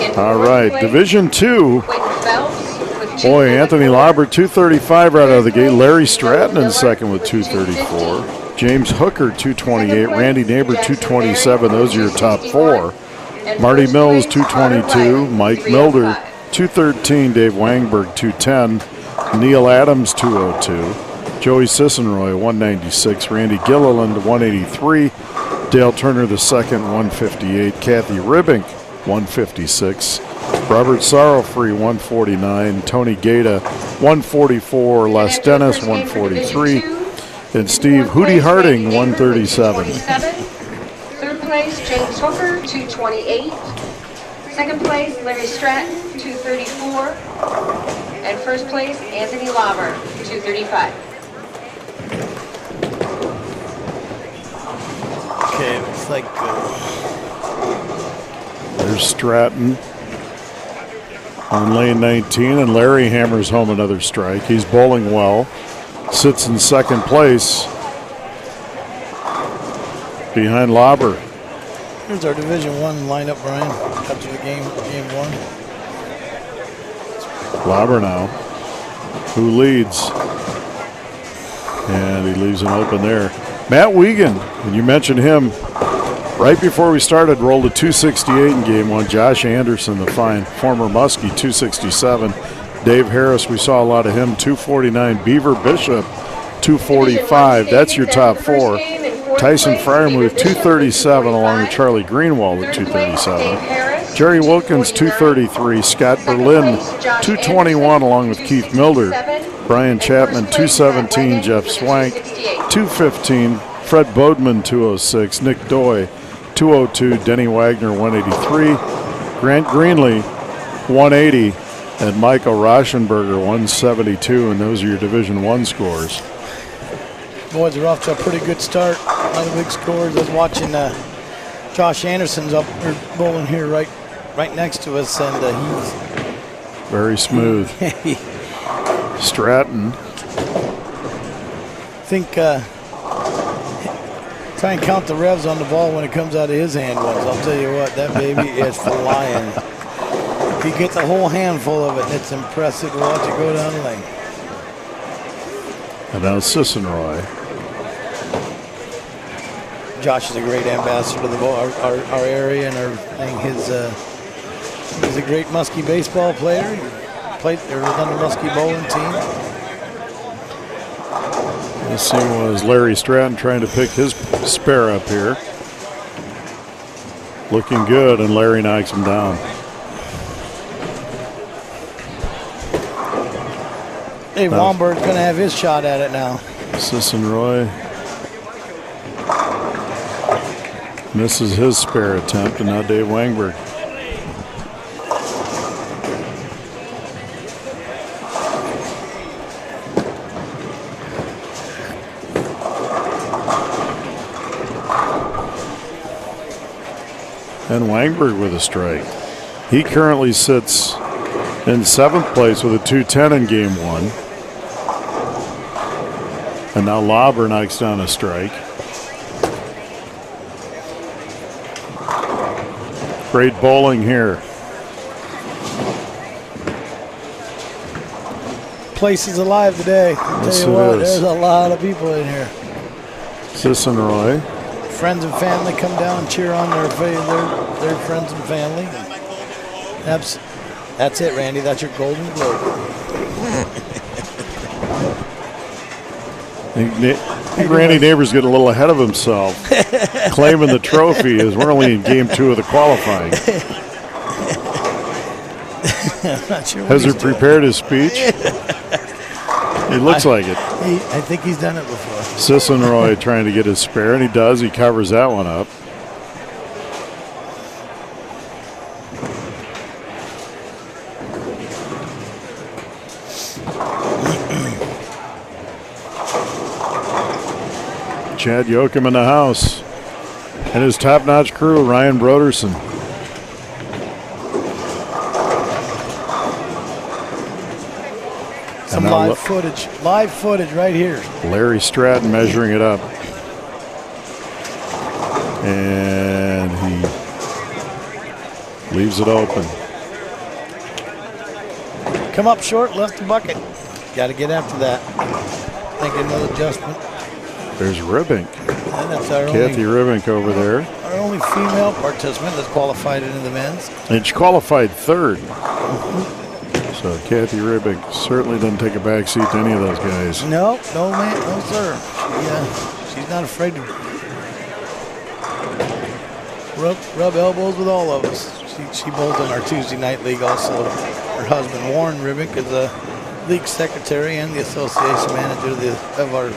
In All fourth right, place, Division II. Quentin Phelps with Boy, 234. Anthony Lauber, 235 right out of the gate. Larry Stratton in second with 234. James Hooker, 228. Randy Neighbor, 227. Those are your top 4. And Marty first Mills, place, Carter 222. Riley, Mike Milder, 305. 213. Dave Wangberg, 210. Neil Adams, 202. Joey Sissenroy, 196. Randy Gilliland, 183. Dale Turner II, 158. Kathy Ribbink, 156. Robert Sorrowfree, 149. Tony Gaeta, 144. Les Dennis, 143. And Steve Hootie Harding, 137. Third place, James Hooker, 228. Second place, Larry Stratton, 234. And first place, Anthony Lauber, 235. Okay, it's like There's Stratton on lane 19, and Larry hammers home another strike. He's bowling well. Sits in second place behind Lauber. here's our Division I lineup, Brian. Up to the game one. Lauber now, who leads. And he leaves an open there. Matt Wiegand, and you mentioned him, right before we started, rolled a 268 in game one. Josh Anderson, the fine former Muskie, 267. Dave Harris, we saw a lot of him, 249. Beaver Bishop, 245. That's your top four. Tyson Fryermuth, 237, along with Charlie Greenwald at 237. Jerry Wilkins, 233. Scott Berlin, 221, along with Keith Milder. Brian Chapman, 217. Jeff Swank, 215. Fred Bodeman, 206. Nick Doy, 202. Denny Wagner, 183. Grant Greenlee, 180. And Michael Rauschenberger, 172. And those are your Division I scores. Boys are off to a pretty good start. A lot of big scores. I was watching Josh Anderson's up there bowling here right next to us, and he's Very smooth. Stratton. I think try and count the revs on the ball when it comes out of his hand once. I'll tell you what, that baby is flying. If he gets a whole handful of it, it's impressive to watch it go down the lane. And now Sissenroy. Josh is a great ambassador to the ball, our area and everything. He's a great Muskie baseball player. He played or was on the Muskie bowling team. This scene was Larry Stratton trying to pick his spare up here. Looking good, and Larry knocks him down. Dave Womberg's going to have his shot at it now. Sissenroy misses his spare attempt, and now Dave Wangberg. And Wangberg with a strike. He currently sits in seventh place with a 210 in game one. And now Lauber knocks down a strike. Great bowling here. Place is alive today. I'll Yes, tell you it what, is. there's a lot of people in here. Sissenroy. Friends and family come down and cheer on their friends and family. That's it, Randy. That's your Golden Globe. I think Randy Neighbors getting a little ahead of himself, claiming the trophy as we're only in game two of the qualifying. I'm not sure what Has he he's doing. prepared his speech? It looks like it. I think he's done it before. Sissenroy trying to get his spare, and he does. He covers that one up. Chad Yoakum in the house. And his top-notch crew, Ryan Broderson. Some And now live footage right here. Larry Stratton measuring it up. And he leaves it open. Come up short, left the bucket. Got to get after that. Think another adjustment. There's Ribbink. And that's our Kathy Ribbink over there. only female participant that's qualified into the men's. And she qualified third. So Kathy Ribbink certainly doesn't take a back seat to any of those guys. No, man, no sir. She's not afraid to rub elbows with all of us. She bowls in our Tuesday night league also. Her husband, Warren Ribick, is a league secretary and the association manager of our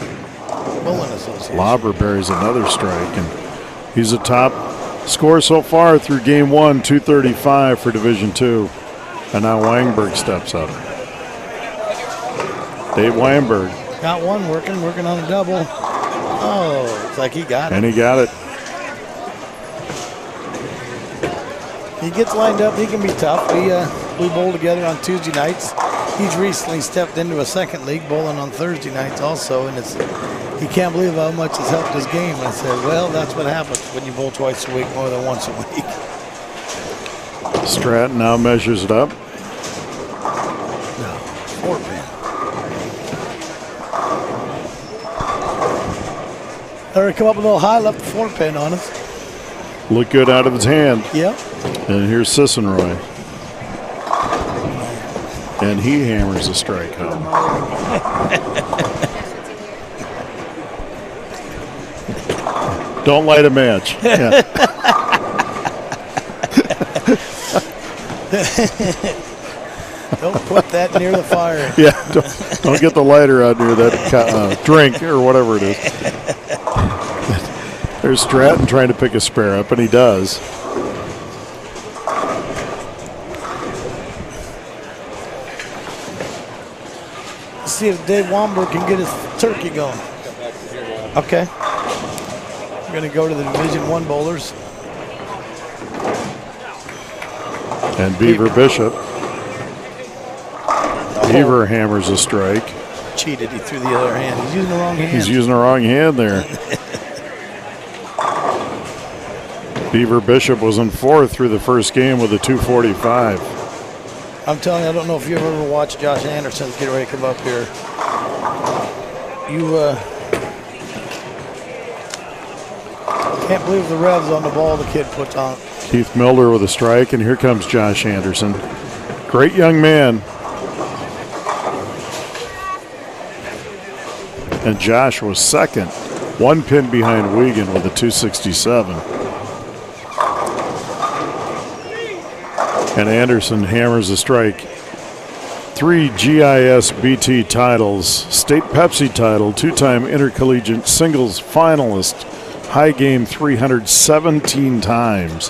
bowling association. Lauber buries another strike, and he's a top scorer so far through game one, 235 for Division II. And now Wangberg steps up. Dave Wangberg. Got one working on a double. Oh, it's like he got it. And he got it. He gets lined up. He can be tough. We bowl together on Tuesday nights. He's recently stepped into a second league bowling on Thursday nights also, and he can't believe how much it's helped his game. And I said, well, that's what happens when you bowl twice a week more than once a week. Stratton now measures it up. No, 4-pin. There, come up a little high, left the 4-pin on us. Look good out of his hand. Yep. And here's Sissenroy. And he hammers a strike home. Don't light a match. Yeah. Don't put that near the fire. Yeah, don't get the lighter out near that drink or whatever it is. There's Stratton trying to pick a spare up, and he does. Let's see if Dave Wamberg can get his turkey going. Okay. We're going to go to the Division I bowlers. And Beaver Bishop. Beaver hammers a strike. Cheated. He threw the other hand. He's using the wrong hand. He's using the wrong hand there. Beaver Bishop was in fourth through the first game with a 245. I'm telling you, I don't know if you've ever watched Josh Anderson get ready to come up here. You can't believe the revs on the ball the kid puts on. Keith Milder with a strike, and here comes Josh Anderson. Great young man. And Josh was second, 1 pin behind Wiegand with a 267. And Anderson hammers a strike. 3 GIS BT titles, state Pepsi title, 2-time intercollegiate singles finalist, high game 317 times.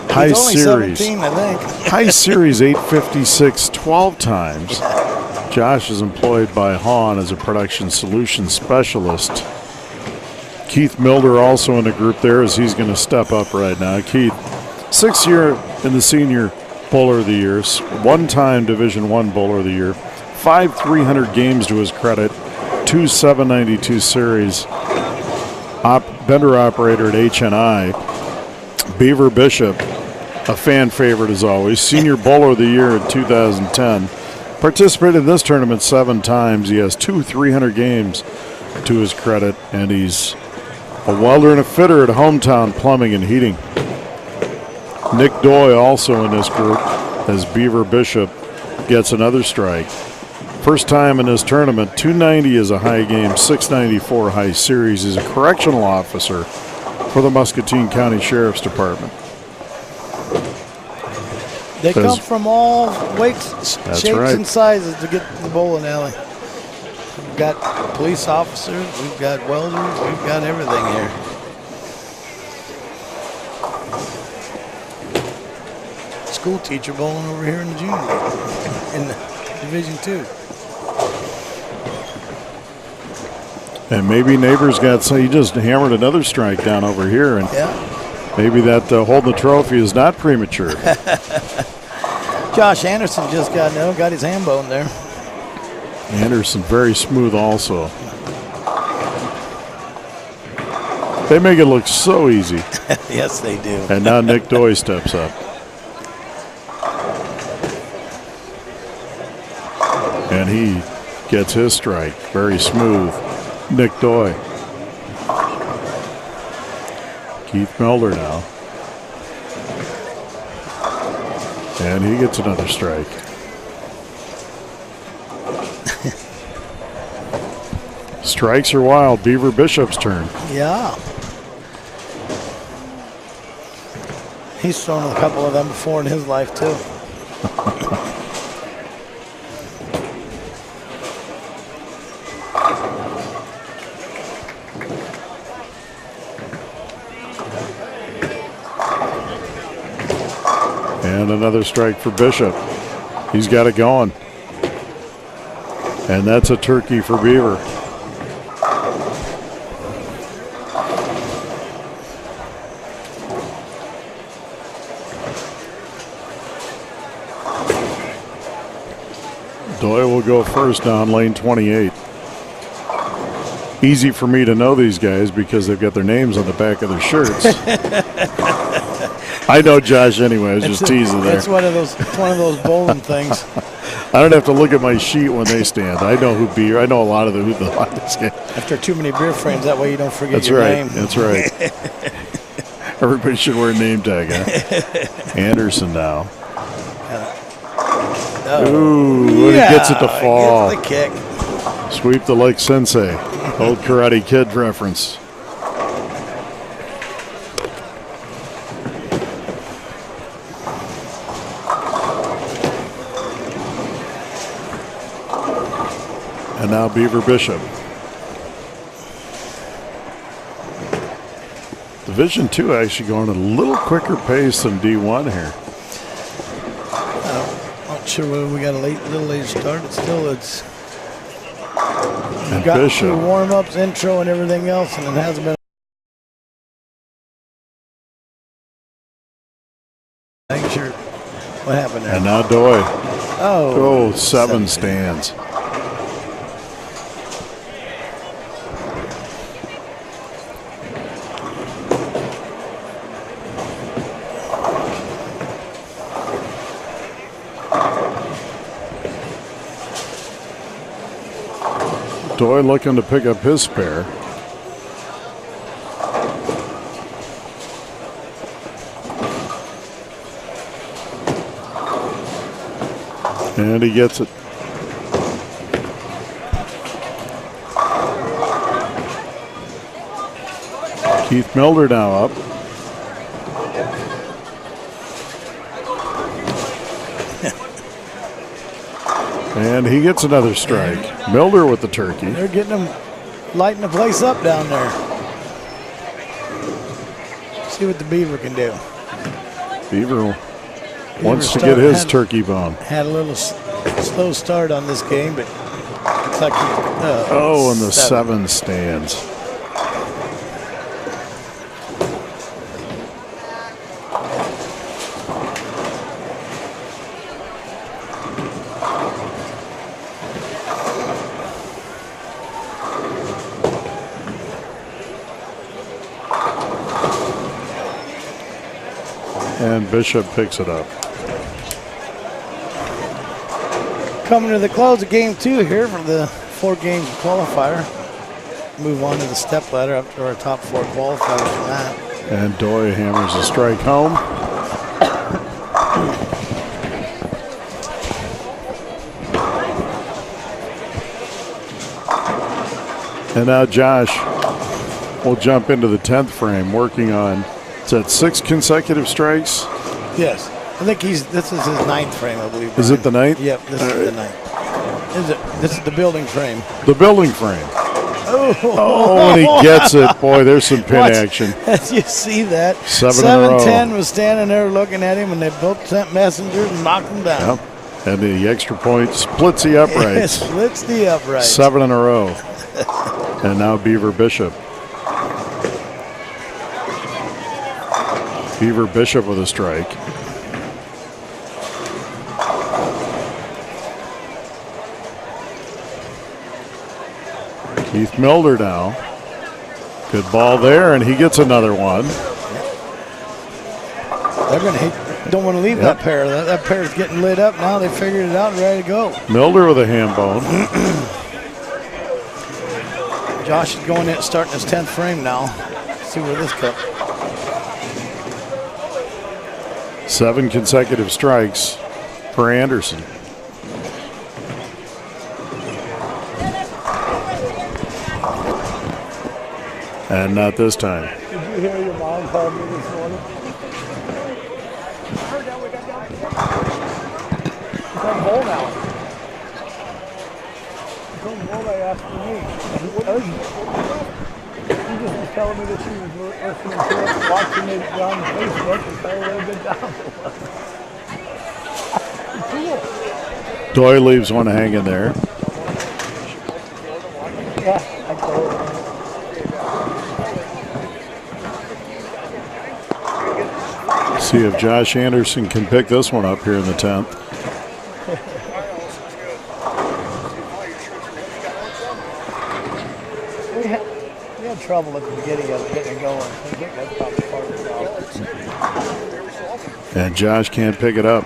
High He's only series. 17, I think. High series 856 12 times. Josh is employed by Hahn as a production solutions specialist. Keith Milder also in the group there as he's going to step up right now. Keith, 6th year in the senior bowler of the year, 1-time Division I bowler of the year, 5 300 games to his credit, 2 792 series, bender operator at HNI. Beaver Bishop, a fan favorite as always, senior bowler of the year in 2010. Participated in this tournament 7 times. He has 2 300 games to his credit, and he's a welder and a fitter at Hometown Plumbing and Heating. Nick Doy also in this group as Beaver Bishop gets another strike. First time in this tournament, 290 is a high game, 694 high series. He's a correctional officer for the Muscatine County Sheriff's Department. They come from all weights, shapes, right. and sizes to get to the bowling alley. We've got police officers, we've got welders, we've got everything here. School teacher bowling over here in the junior league, in the Division II. And maybe Neighbors got, so he just hammered another strike down over here, and Yeah. maybe that holding the trophy is not premature. Josh Anderson just got his hand bone there. Anderson very smooth also. They make it look so easy. Yes, they do. And now Nick Doy steps up. And he gets his strike. Very smooth. Nick Doy. Keith Milder now. And he gets another strike. Strikes are wild. Beaver Bishop's turn. Yeah. He's thrown a couple of them before in his life, too. And another strike for Bishop. He's got it going. And that's a turkey for Beaver. Doyle will go first down lane 28. Easy for me to know these guys because they've got their names on the back of their shirts. I know Josh anyway. I was just teasing there. It's one of those bowling things. I don't have to look at my sheet when they stand. I know who Beaver. I know a lot of who the line stand. After too many beer frames, that way you don't forget That's your right. name. That's right. Everybody should wear a name tag, huh? Anderson now. Ooh, when he gets it to fall. Gets the kick. Sweep the like sensei. Old Karate Kid reference. And now Beaver Bishop. Division II actually going at a little quicker pace than D1 here. Not sure whether we got a little later start. It's And got Bishop. through warm-ups, intro, and everything else, and it hasn't been. I ain't sure what happened there. And now Doy. Oh, 7 stands. Doy looking to pick up his spare. And he gets it. Keith Milder now up. And he gets another strike. Milder with the turkey. they're getting them, lighting the place up down there. See what the Beaver can do. Beaver wants to get his turkey bone. Had a little slow start on this game, but looks like And the 7 stands. And Bishop picks it up. Coming to the close of game 2 here for the 4-game qualifier. Move on to the step ladder up to our top 4 qualifiers from that. And Doy hammers a strike home. And now Josh will jump into the 10th frame, working on, is that 6 consecutive strikes? Yes. I think this is his 9th frame, I believe. Is it the 9th? Yep, this is the 9th. This is the building frame. The building frame. Oh, when he gets it, boy, there's some pin action. You see that? 7 in a row. 7-10 was standing there looking at him, and they both sent messengers and knocked him down. Yep. And the extra point splits the uprights. Splits the uprights. 7 in a row. And now Beaver Bishop. Beaver Bishop with a strike. Keith Milder now. Good ball there, and he gets another one. They're going to don't want to leave that pair. That pair is getting lit up now. They figured it out and ready to go. Milder with a ham bone. Josh is going in, starting his 10th frame now. Let's see where this goes. 7 consecutive strikes for Anderson. And not this time. Did you hear your mom call me this morning? Craig Bull now. Craig Bull, I asked for me. She just was telling me that she was listening to it, watching it on Facebook, and telling her what a good job it was. Cool. Doy leaves one hanging there. Yeah, I told her. See if Josh Anderson can pick this one up here in the 10th. We had trouble at the beginning of it, getting it going. I think that's probably part of the problem. And Josh can't pick it up.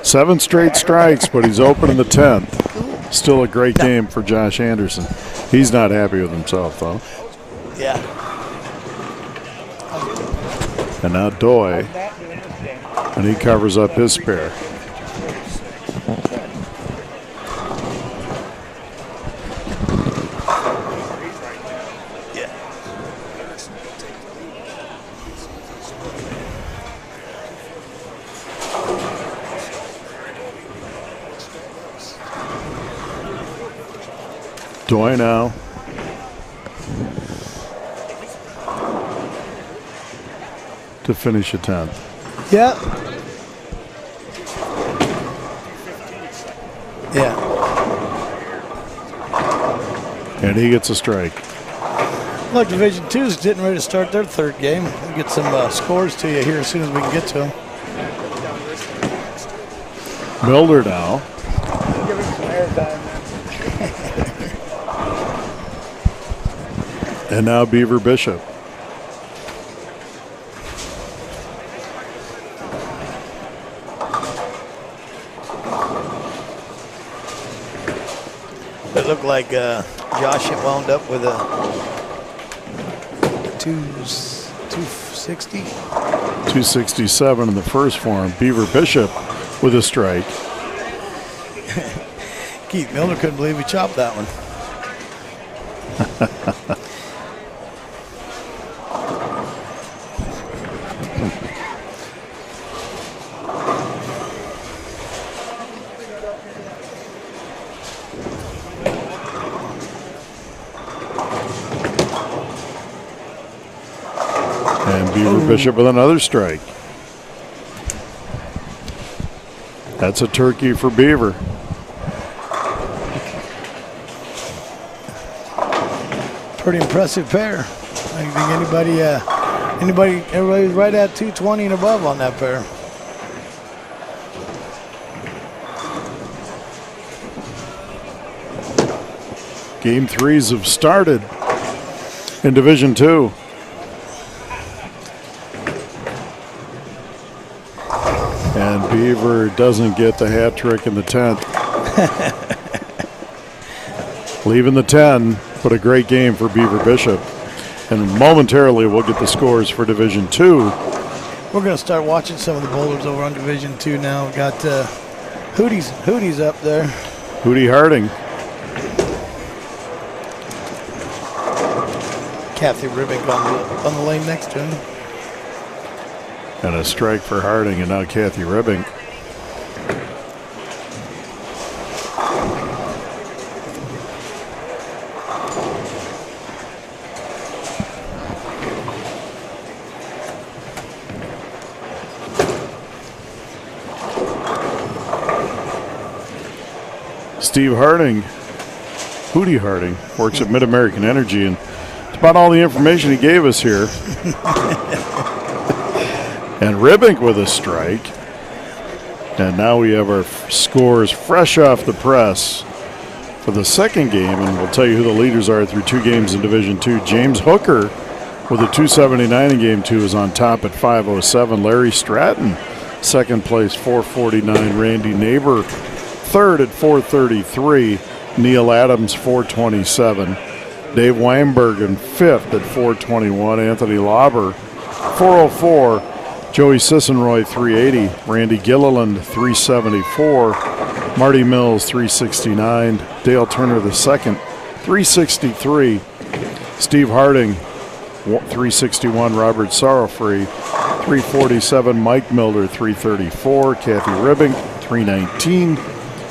7 straight strikes, but he's open in the 10th. Still a great game for Josh Anderson. He's not happy with himself, though. Yeah. And now Doy, and he covers up his spare. Doy now. To finish a 10th. Yeah. Yeah. And he gets a strike. Look, Division II's getting ready to start their third game. We'll get some scores to you here as soon as we can get to them. Milder now. Give him some airtime. And now Beaver Bishop. It looked like Josh had wound up with a 260. 267 in the first form. Beaver Bishop with a strike. Keith Miller couldn't believe he chopped that one. And Beaver Bishop with another strike. That's a turkey for Beaver. Pretty impressive pair. I think everybody's right at 220 and above on that pair. Game 3s have started in Division II. And Beaver doesn't get the hat trick in the 10th. Leaving the 10, but a great game for Beaver Bishop. And momentarily we'll get the scores for Division II. We're going to start watching some of the bowlers over on Division II now. We've got Hootie's up there. Hootie Harding. Kathy Ribbick on the lane next to him. And a strike for Harding, and now Kathy Ribbing. Steve Harding, Hootie Harding, works at Mid-American Energy, and it's about all the information he gave us here. And Ribbink with a strike. And now we have our scores fresh off the press for the second game, and we'll tell you who the leaders are through 2 games in Division II. James Hooker with a 279 in Game 2 is on top at 507. Larry Stratton, second place, 449. Randy Neighbor, third at 433. Neil Adams, 427. Dave Weinberg in fifth at 421. Anthony Lauber, 404. Joey Sissenroy, 380. Randy Gilliland, 374. Marty Mills, 369. Dale Turner II, 363. Steve Harding, 361. Robert Sorrowfree, 347. Mike Milder, 334. Kathy Ribbing, 319.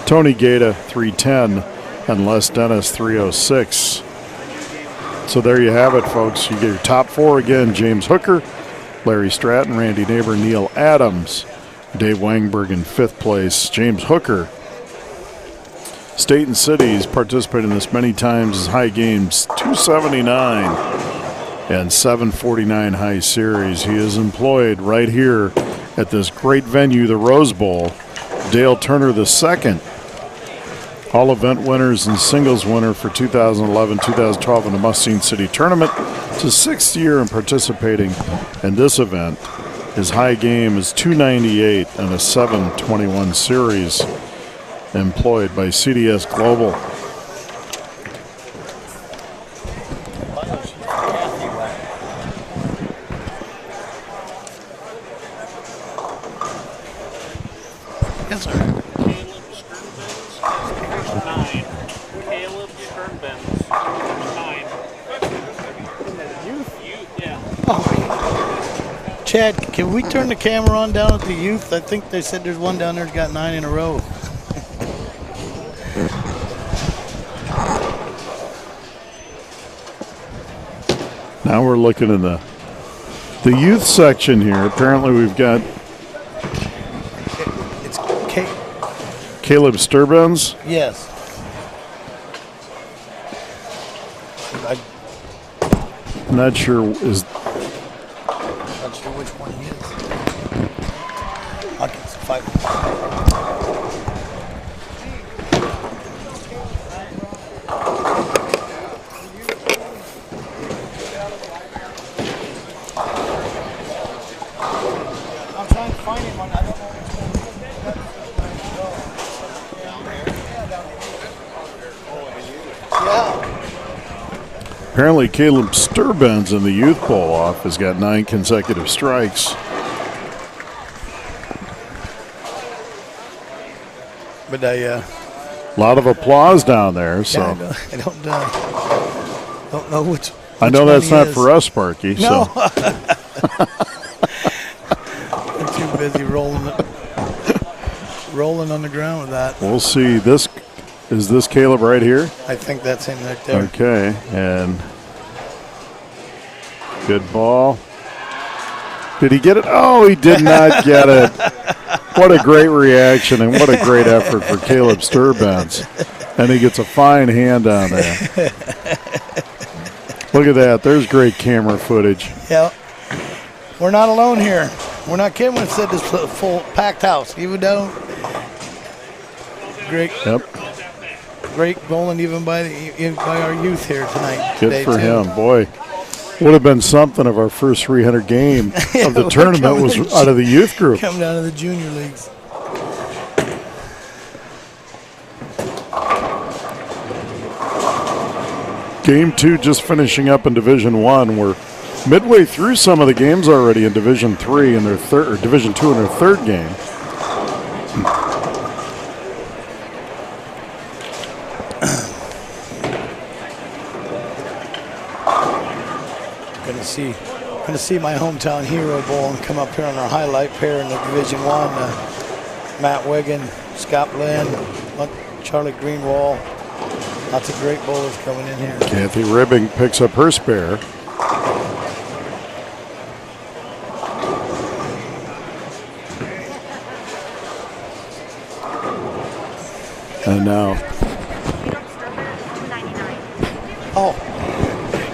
Tony Gaeta, 310. And Les Dennis, 306. So there you have it, folks. You get your top 4 again. James Hooker, Larry Stratton, Randy Neighbor, Neil Adams, Dave Wangberg in 5th place. James Hooker. State and Cities participated in this many times as high games, 279 and 749 high series. He is employed right here at this great venue, the Rose Bowl. Dale Turner II, all event winners and singles winner for 2011-2012 in the Mustang City Tournament. It's his 6th year in participating in this event. His high game is 298 and a 721 series. Employed by CDS Global. Yes, sir. Caleb Sternbenz, 9. Youth, yeah. Chad, can we turn the camera on down at the youth? I think they said there's one down there that's got 9 in a row. Now we're looking in the youth section here. Apparently we've got It's Caleb Sternbenz. yes. I'm Not sure is not sure which one he is. I'll get some 5. I'm trying to find him on. I don't know which one. Yeah. apparently Caleb Sternbenz in the youth bowl off has got 9 consecutive strikes. But I A lot of applause down there. So yeah, I don't know which. I know which that's one he not is. for us, Sparky. No. So I'm too busy rolling on the ground with that. we'll see. Is this Caleb right here? I think that's him right there. Okay, and good ball. Did he get it? Oh, he did not get it. What a great reaction and what a great effort for Caleb Sternbenz. And he gets a fine hand on there. Look at that. There's great camera footage. Yeah. We're not alone here. We're not kidding when it said this full packed house. Even though Yep, great bowling even by our youth here tonight. good today, for too. him. Boy, would have been something if our first 300 game of the we're tournament was coming- out of the youth group. Coming down to the junior leagues. Game 2 just finishing up in Division 1. We're midway through some of the games already in Division 3 and their third, or Division 2 in their 3rd game. Gonna see my hometown hero bowl and come up here on our highlight pair in the Division 1. Matt Wiggin, Scott Lynn, Charlie Greenwald. Lots of great bowlers coming in here. Kathy Ribbing picks up her spare. And now Oh,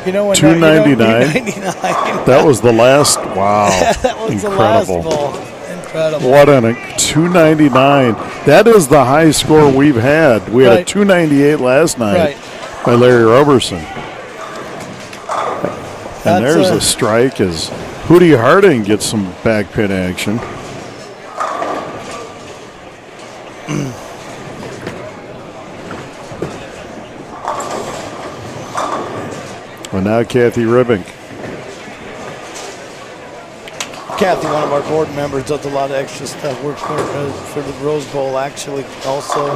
you know when $2.99. $2.99. that was the last. Wow, That was incredible. the last ball. Incredible. What an $2.99. That is the high score we've had. We had a Right. $2.98 last night Right. by Larry Roberson. And That's there's a strike as Hootie Harding gets some back pin action. And now Kathy Ribbing. Kathy, one of our board members, does a lot of extra stuff. Works for the Rose Bowl, actually. Also,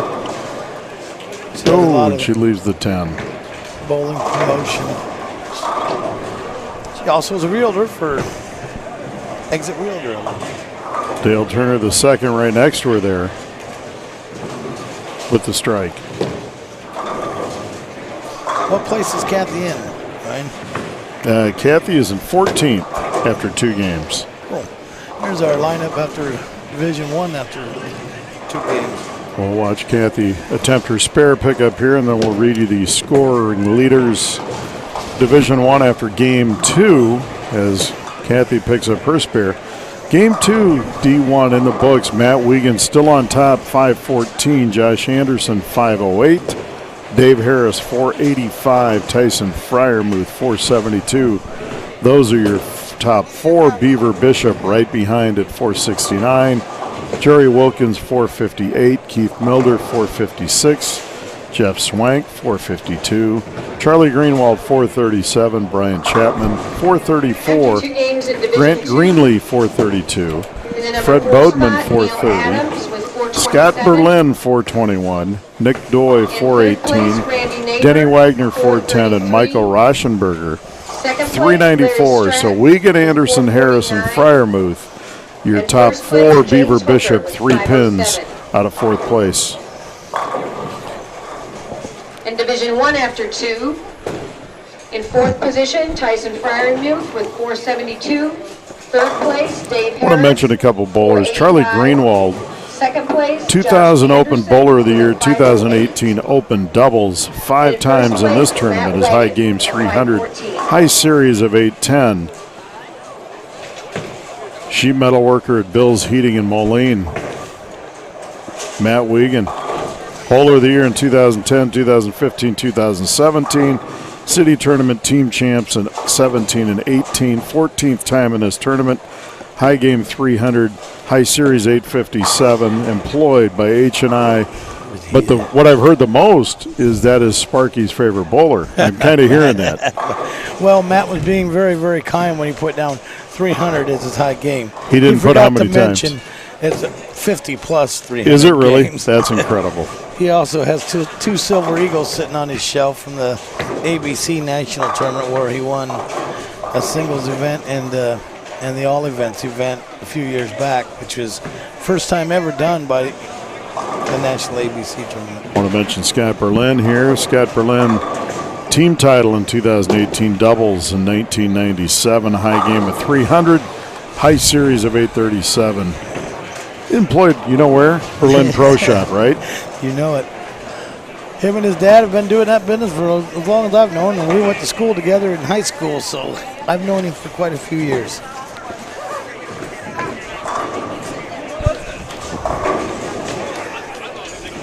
she does a Oh, lot and of she leaves the 10. bowling promotion. She also was a realtor for Exit Realtor. Dale Turner the second right next to her there. with the strike. What place is Kathy in, Ryan? Kathy is in 14th after 2 games. Cool. Here's our lineup after Division One after 2 games. We'll watch Kathy attempt her spare pickup here, and then we'll read you the scoring leaders. Division One after Game 2 as Kathy picks up her spare. Game 2, D1 in the books. Matt Wiegand still on top, 514. Josh Anderson, 508. Dave Harris, 485. Tyson Fryermuth, 472. Those are your top 4. Beaver Bishop right behind at 469. Jerry Wilkins, 458. Keith Milder, 456. Jeff Swank, 452. Charlie Greenwald, 437. Brian Chapman, 434. Grant Greenlee, 432. Fred Bodeman, 430. Scott Berlin, 421. Nick Doy, 418. Denny Wagner, 410. And Michael Rauschenberger, 394. So Wiegand, Anderson, Harris, and Fryermuth, your top 4. Beaver Bishop, 3 pins out of 4th place. In Division One after 2, in 4th position, Tyson Fryermuth with 472. 3rd place, Dave Harris. I want to mention a couple bowlers. Charlie Greenwald, 2nd place, 2000 Open Bowler of the Year, 2018 Open Doubles, 5 times in this tournament as High Games 300, High Series of 810. Sheet metal worker at Bill's Heating in Moline. Matt Wiegand, Bowler of the Year in 2010, 2015, 2017. City Tournament Team Champs in 17 and 18. 14th time in this tournament. High Game 300, High Series 857. Employed by H&I. But what I've heard the most is that is Sparky's favorite bowler. I'm kind of hearing that. Well, Matt was being very, very kind when he put down 300 as his high game. He didn't put how many times. times? It's 50 plus 300. Is it really? Games. That's incredible. He also has two Silver Eagles sitting on his shelf from the ABC National Tournament where he won a singles event and the all events event a few years back, which was first time ever done by the National ABC Tournament. I want to mention Scott Berlin here. Scott Berlin, team title in 2018, doubles in 1997, high game of 300, high series of 837. Employed, you know where? Berlin Pro Shop, right? You know it. Him and his dad have been doing that business for as long as I've known him. We went to school together in high school, so I've known him for quite a few years.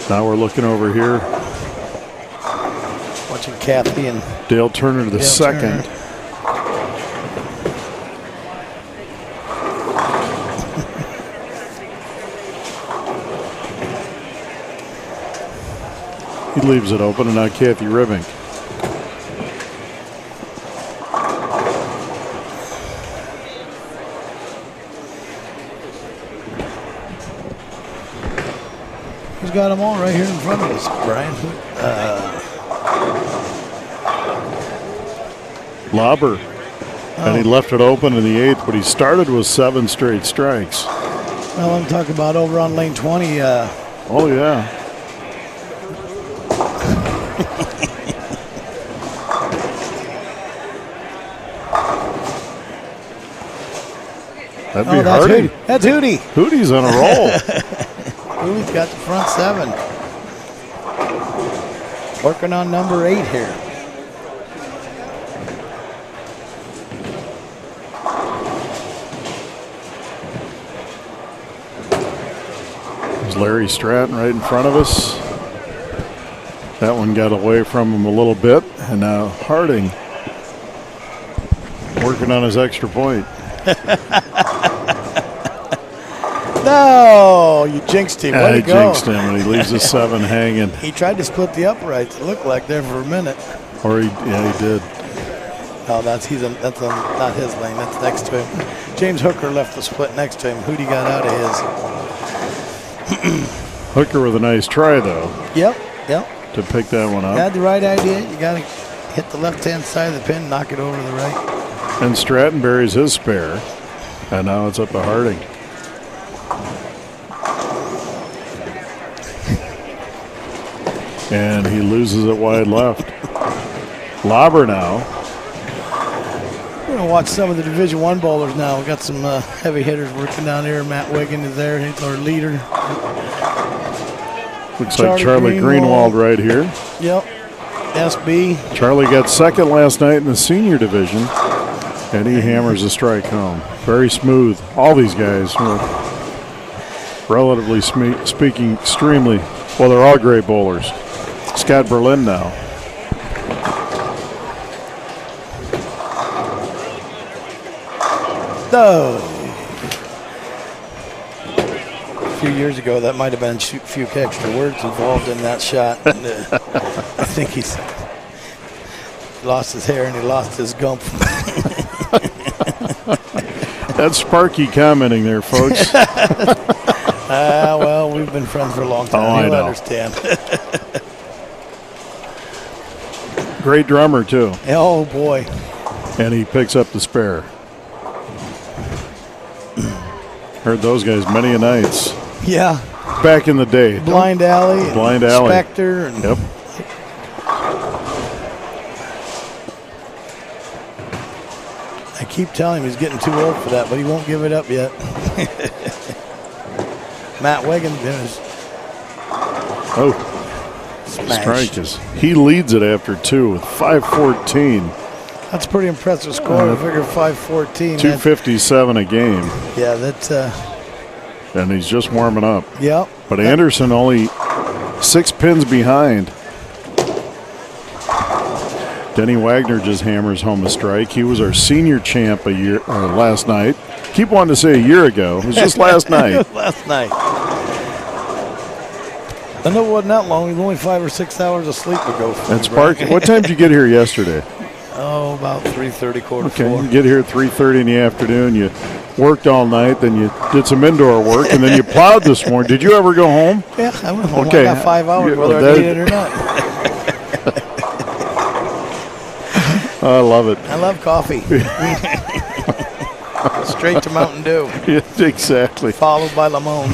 Now we're looking over here. Watching Kathy and Dale Turner the second. He leaves it open, and now Kathy Ribbink. He's got them all right here in front of us, Brian. Lauber. And he left it open in the 8th, but he started with 7 straight strikes. Well, I'm talking about over on lane 20. Oh, yeah. That'd be Hardy. That's Hootie. Hootie's on a roll. Hootie's got the front 7. Working on number 8 here. There's Larry Stratton right in front of us. That one got away from him a little bit. And now Harding working on his extra point. No, you jinxed him. Way to I go. jinxed him, and he leaves the 7 hanging. He tried to split the uprights. It looked like there for a minute. Or he did. No, that's not his lane. That's next to him. James Hooker left the split next to him. Hootie got out of his. Hooker with a nice try, though, Yep. to pick that one up. Had the right idea. You got to hit the left-hand side of the pin, knock it over to the right. And Stratton buries his spare. And now it's up to Harding. And he loses it wide left. Lauber now. We're going to watch some of the Division I bowlers now. We've got some heavy hitters working down here. Matt Wiggin is there. He's our leader. Looks like Charlie Greenwald right here. Yep. SB. Charlie got second last night in the senior division, and he hammers a strike home. Very smooth. All these guys, relatively speaking, extremely, well, they're all great bowlers. Scott Berlin now. No. A few years ago, that might have been a few extra words involved in that shot. And, I think he's lost his hair and he lost his gump. That's Sparky commenting there, folks. Well, we've been friends for a long time. I You'll know. understand. Great drummer, too. Oh, boy. And he picks up the spare. Heard those guys many a nights. Yeah. Back in the day. Blind Alley. Blind Alley. Spectre. And Yep. I keep telling him he's getting too old for that, but he won't give it up yet. Matt Wiggins is Oh, smashed. strike is. He leads it after two with 5:14. That's a pretty impressive score. I figure 5:14. 257 a game, Yeah, that's and he's just warming up. yep. But Anderson only 6 pins behind. Denny Wagner just hammers home a strike. He was our senior champ last night. Keep wanting to say a year ago. It was just last night. Last night. I know it wasn't that long. It was only 5 or 6 hours of sleep ago. And Sparky, what time did you get here yesterday? Oh, about 3:30, quarter Okay, 4. you get here at 3:30 in the afternoon. You worked all night, then you did some indoor work, and then you plowed this morning. Did you ever go home? Yeah, I went home. Okay. I got 5 hours, Yeah, whether that- I need it or not. I love it. I love coffee. Straight to Mountain Dew, Yeah, exactly. followed by Limon.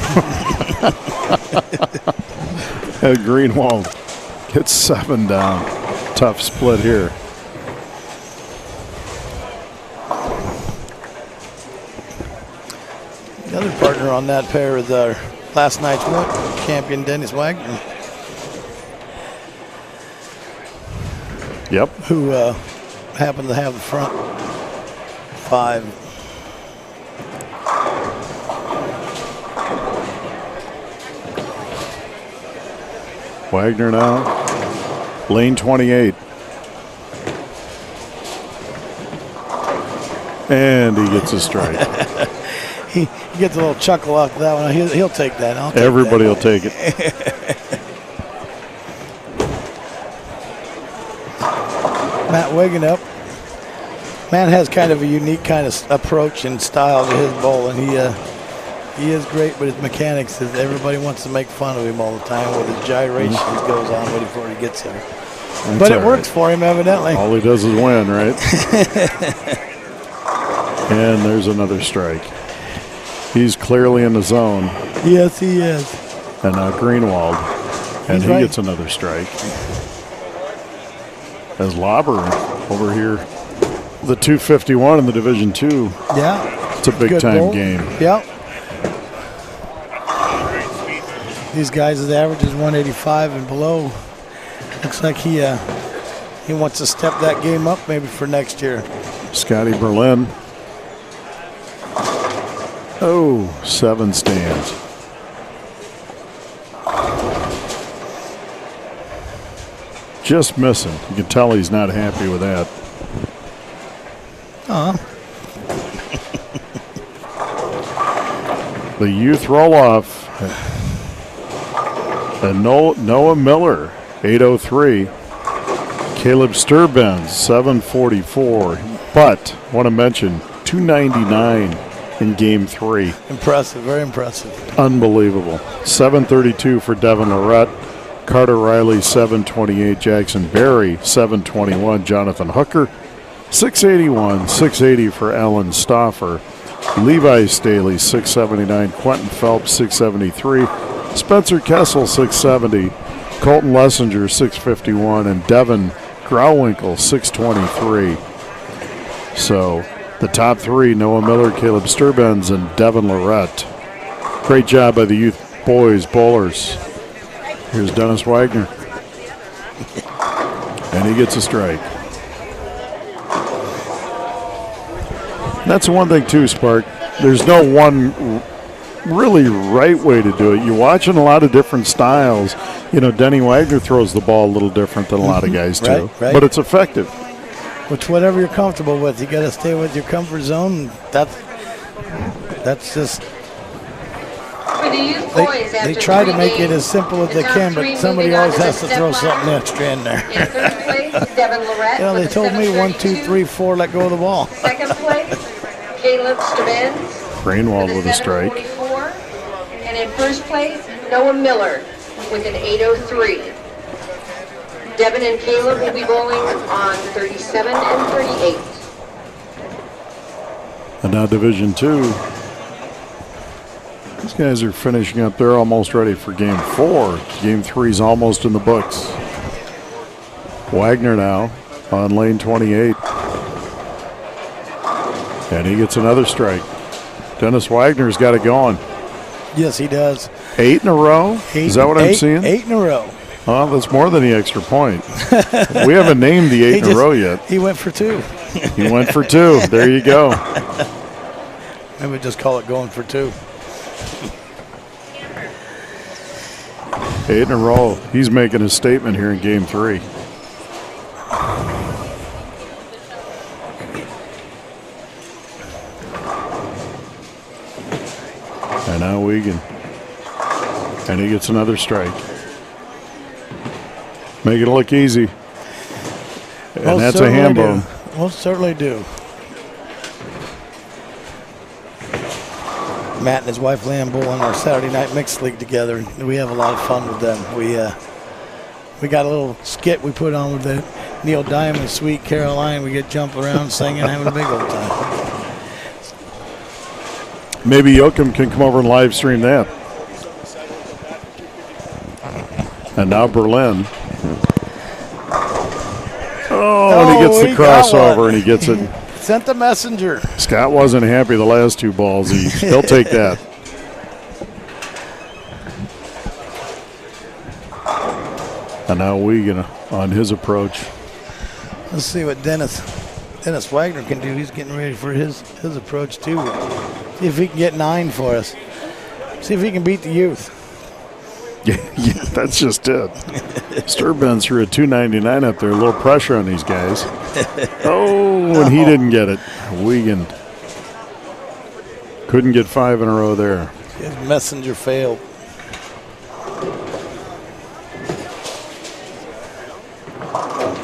Greenwald gets 7 down. Tough split here. The other partner on that pair is our last night's champion, Dennis Wagner, Yep. who happened to have the front 5. Wagner now. Lane 28. And he gets a strike. He gets a little chuckle out of that one. He'll take that. I'll take Everybody that. will take it. Matt Wiggin up. Matt has kind of a unique kind of approach and style to his bowl, and he is great, but his mechanics is everybody wants to make fun of him all the time with his gyrations goes on right before he gets there. But it all works for him evidently. All he does is win, right? And there's another strike. He's clearly in the zone. Yes, he is. And now Greenwald. And He's he right. gets another strike. As Lauber over here, the 251 in the Division II. Yeah. It's a big Good time bowl. game. Yep. These guys, his average is 185 and below. Looks like he wants to step that game up maybe for next year. Scotty Berlin. Oh, 7 stands. Just missing. You can tell he's not happy with that. The youth roll-off. And Noah Miller, 803. Caleb Sturbenz, 744. But, want to mention, 299 in Game 3. Impressive, very impressive. Unbelievable. 732 for Devin Lorette. Carter Riley, 728. Jackson Berry, 721. Jonathan Hooker, 681. 680 for Alan Stauffer. Levi Staley, 679. Quentin Phelps, 673. Spencer Kessel, 670. Colton Lessinger, 651, and Devin Grauwinkle, 623. So the top three, Noah Miller, Caleb Sturbens, and Devin Lorette. Great job by the youth boys bowlers. Here's Dennis Wagner. And he gets a strike. That's the one thing too, Spark. There's no one really right way to do it. You're watching a lot of different styles. You know, Denny Wagner throws the ball a little different than a lot of guys too. Right. But it's effective. Which whatever you're comfortable with, you got to stay with your comfort zone. That's just. For the youth boys, They after try to 3 make it games, as simple as the they top can, three but somebody moving on always to the has to step throw ladder. something extra in there. In third place, Devin Lorette. You know, they with a told me 1, 2, 732. 3, 4, let go of the ball. Second place, Caleb Stubbins. Greenwald with a strike. 744. And in first place, Noah Miller with an 803. Devin and Caleb will be bowling on 37 and 38. And now Division II. These guys are finishing up. They're almost ready for Game 4. Game 3 is almost in the books. Wagner now on lane 28. And he gets another strike. Dennis Wagner's got it going. Yes, he does. 8 in a row? Is that what I'm seeing? 8 in a row. Well, that's more than the extra point. We haven't named the 8 in a row yet. He went for 2. He went for 2. There you go. Maybe just call it going for 2. 8 in a row. He's making a statement here in Game 3. And now Wiegand. And he gets another strike. Make it look easy. And Most that's a certainly ham do. bone. Most certainly do. Matt and his wife Lamb bowl in our Saturday night mixed league together. We have a lot of fun with them. We got a little skit we put on with the Neil Diamond Sweet Caroline. We get jumping around singing, having a big old time. Maybe Yoakum can come over and live stream that. And now Berlin. Oh, and he gets the he got crossover one. and he gets it. Sent the messenger. Scott wasn't happy the last 2 balls. He'll take that. And now Wiegand on his approach. Let's see what Dennis Wagner can do. He's getting ready for his approach too. See if he can get 9 for us. See if he can beat the youth. Yeah, that's just it. Sturbens threw a 299 up there. A little pressure on these guys. Oh, and he didn't get it. Wiegand couldn't get 5 in a row there. His messenger failed.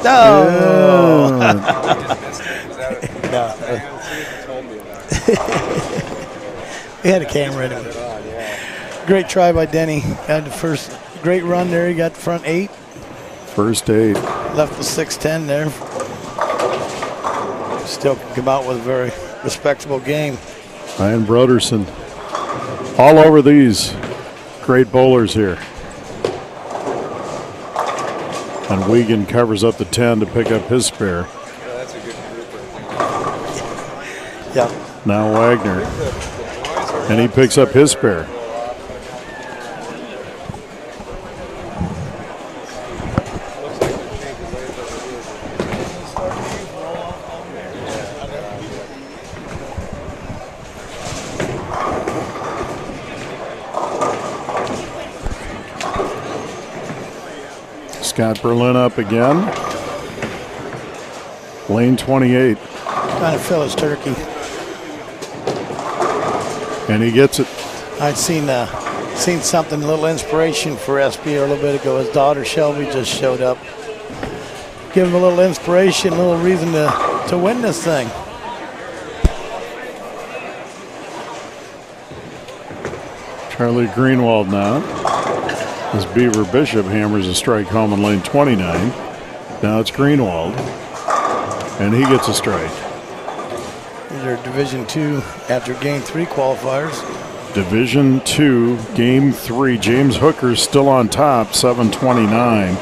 Oh! No. We had a camera in it. Great try by Denny. Had the first great run there. He got the front 8. First 8. Left the 6-10 there. Still can come out with a very respectable game. Ryan Broderson all over these great bowlers here. And Wiegand covers up the 10 to pick up his spare. That's a good group right Yeah. Now Wagner. And he picks up his spare. Scott Berlin up again. Lane 28. Trying to fill his turkey. And he gets it. I'd seen something, a little inspiration for SB a little bit ago. His daughter Shelby just showed up. Give him a little inspiration, a little reason to win this thing. Charlie Greenwald now. As Beaver Bishop hammers a strike home in lane 29. Now it's Greenwald. And he gets a strike. These are Division II after Game 3 qualifiers. Division II, Game 3. James Hooker's still on top, 729.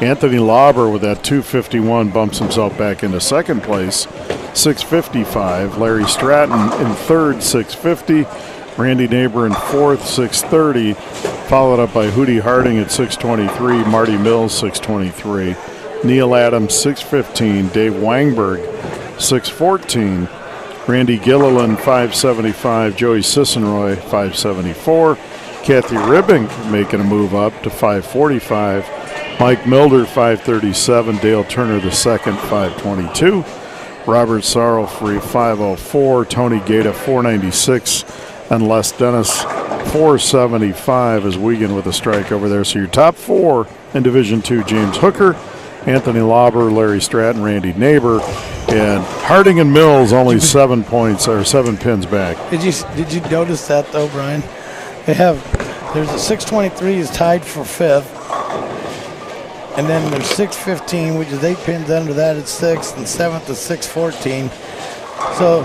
Anthony Lauber with that 251 bumps himself back into second place, 655. Larry Stratton in third, 650. Randy Neighbor in fourth, 630. Followed up by Hootie Harding at 623. Marty Mills, 623. Neil Adams, 615. Dave Wangberg, 614. Randy Gilliland, 575. Joey Sissenroy, 574. Kathy Ribbing making a move up to 545. Mike Milder, 537. Dale Turner II, 522. Robert Sorrelfree, 504. Tony Gaeta, 496. And Les Dennis, 475 as Wiegand with a strike over there. So your top four in Division II, James Hooker, Anthony Lauber, Larry Stratton, Randy Neighbor, and Harding and Mills only 7 points or 7 pins back. Did you notice that though, Brian? There's a 623 is tied for fifth, and then there's 615, which is 8 pins under that at sixth, and seventh is 614. So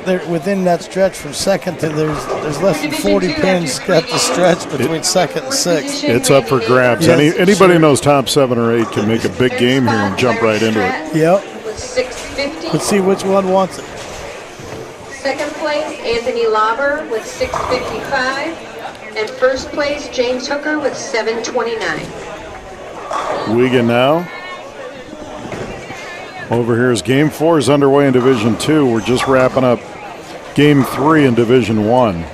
they're within that stretch from second to there's less than 40 pins got the stretch between second and sixth. It's up for grabs. Yes, Anybody knows top 7 or 8 can make a big game here and jump right into it. Yep. With 650. Let's see which one wants it. Second place, Anthony Lauber with 655. And first place, James Hooker with 729. Wiegand now. Over here is Game 4 is underway in Division 2. We're just wrapping up Game 3 in Division 1.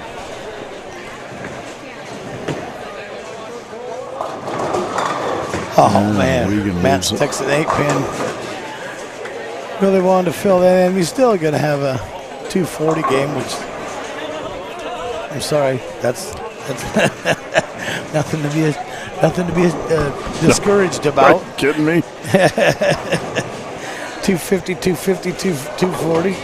Oh man, Wiegand Matt leaves it. sticks an 8-pin. Really wanted to fill that in. He's still going to have a 240 game, which I'm sorry, that's nothing to be discouraged about. Are you kidding me? 250, 250, 240.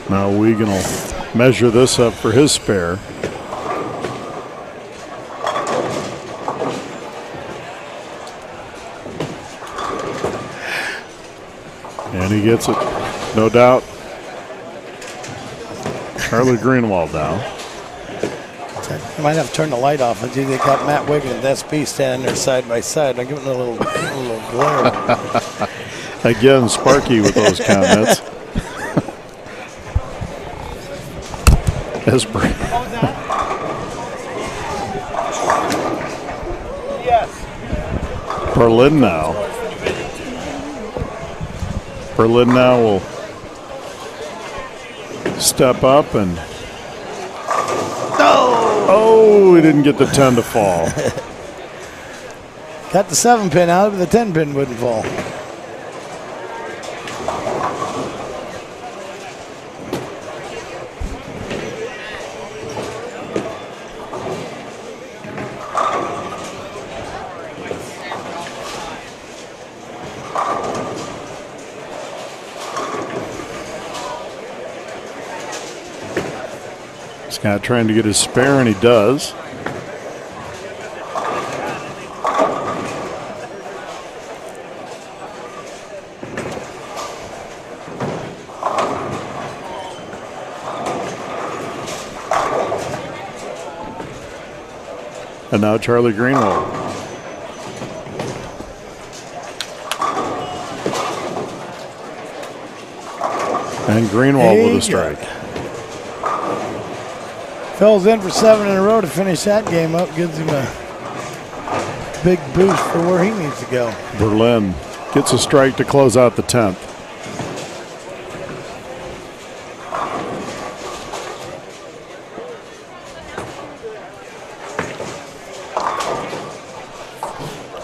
Now Wiegand will measure this up for his spare. And he gets it, no doubt. Charlie Greenwald now. You might have to turn the light off. I think they got Matt Wiggins and SB standing there side by side. I'm giving it a little glare. Again, Sparky with those comments. As Berlin now. Berlin now will step up and oh, he didn't get the 10 to fall. Got the 7-pin out, but the 10-pin wouldn't fall. Scott trying to get his spare, and he does. And now Charlie Greenwald. And Greenwald with a strike. Phil's in for 7 in a row to finish that game up. Gives him a big boost for where he needs to go. Berlin gets a strike to close out the 10th.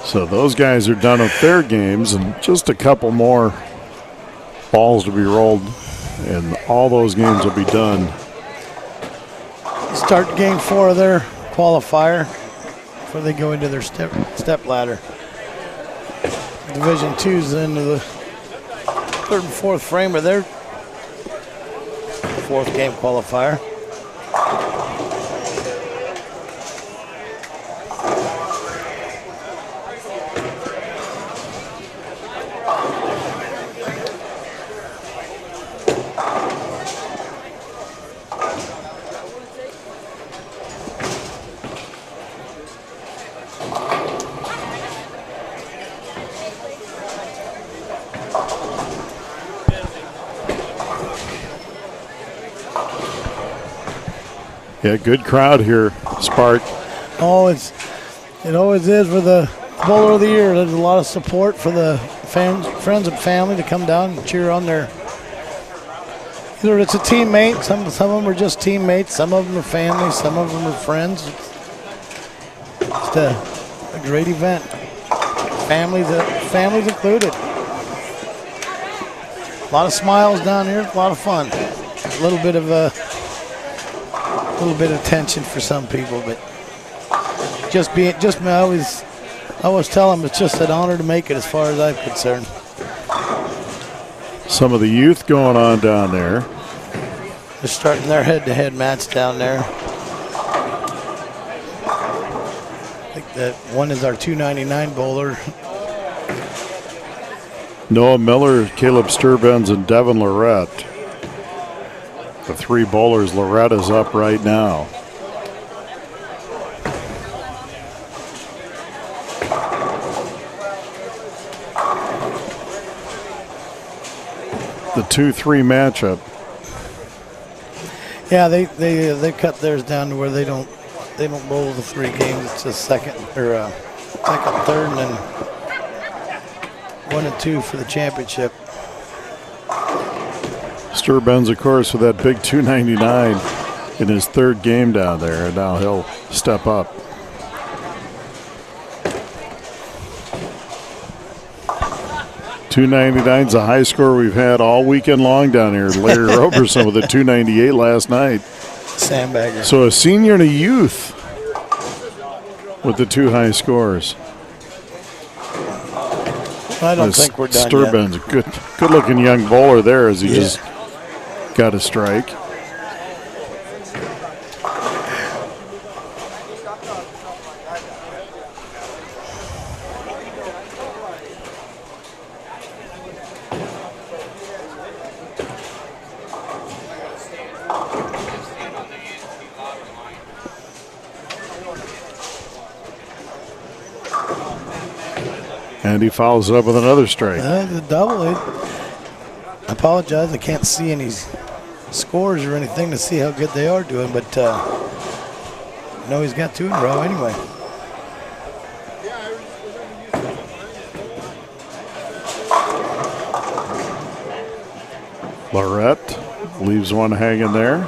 So those guys are done with their games, and just a couple more balls to be rolled, and all those games will be done. Start game 4 of their qualifier before they go into their step ladder. Division 2's into the 3rd and 4th frame of their 4th game qualifier. Yeah, good crowd here, Spark. Oh, it always is for the Bowler of the Year. There's a lot of support for the fans, friends and family to come down and cheer on their. Either it's a teammate, some of them are just teammates, some of them are family, some of them are friends. It's a great event. Families included. A lot of smiles down here, a lot of fun. A little bit of tension for some people, but I always tell them it's just an honor to make it as far as I'm concerned. Some of the youth going on down there. They're starting their head-to-head match down there. I think that one is our 299 bowler. Noah Miller, Caleb Sturbenz, and Devin Lorette. The three bowlers, Lorette is up right now. The 2-3 matchup. Yeah, they cut theirs down to where they don't bowl the 3 games. It's just second, third, and then 1 and 2 for the championship. Sturbenz, of course, with that big 299 in his 3rd game down there, and now he'll step up. $299's the high score we've had all weekend long down here. Larry Roberson with a 298 last night. Sandbagger. So a senior and a youth with the 2 high scores. I don't think we're done Sturbenz, yet. good-looking young bowler there as he just got a strike. And he follows it up with another strike. The double. I apologize. I can't see any scores or anything to see how good they are doing, but no, he's got 2 in a row anyway. Lorette leaves one hanging there.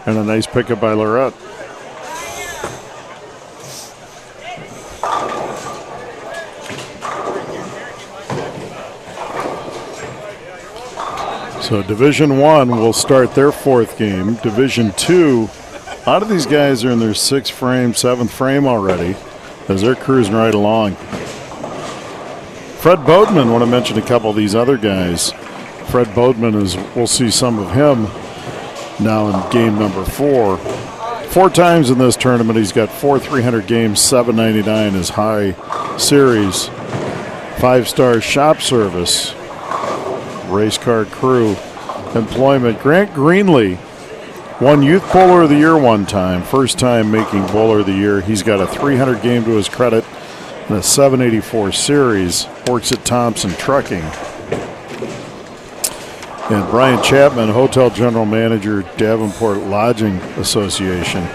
And a nice pickup by Lorette. So Division 1 will start their 4th game. Division 2, a lot of these guys are in their 6th frame, 7th frame already as they're cruising right along. Fred Bodeman, want to mention a couple of these other guys. Fred Bodeman, we'll see some of him now in game number 4. 4 times in this tournament, he's got 4 300 games, 799 is high series. 5-star shop service, race car crew, employment. Grant Greenlee won Youth Bowler of the Year one time, first time making Bowler of the Year. He's got a 300 game to his credit and a 784 series, works at Thompson Trucking. And Brian Chapman, Hotel General Manager, Davenport Lodging Association.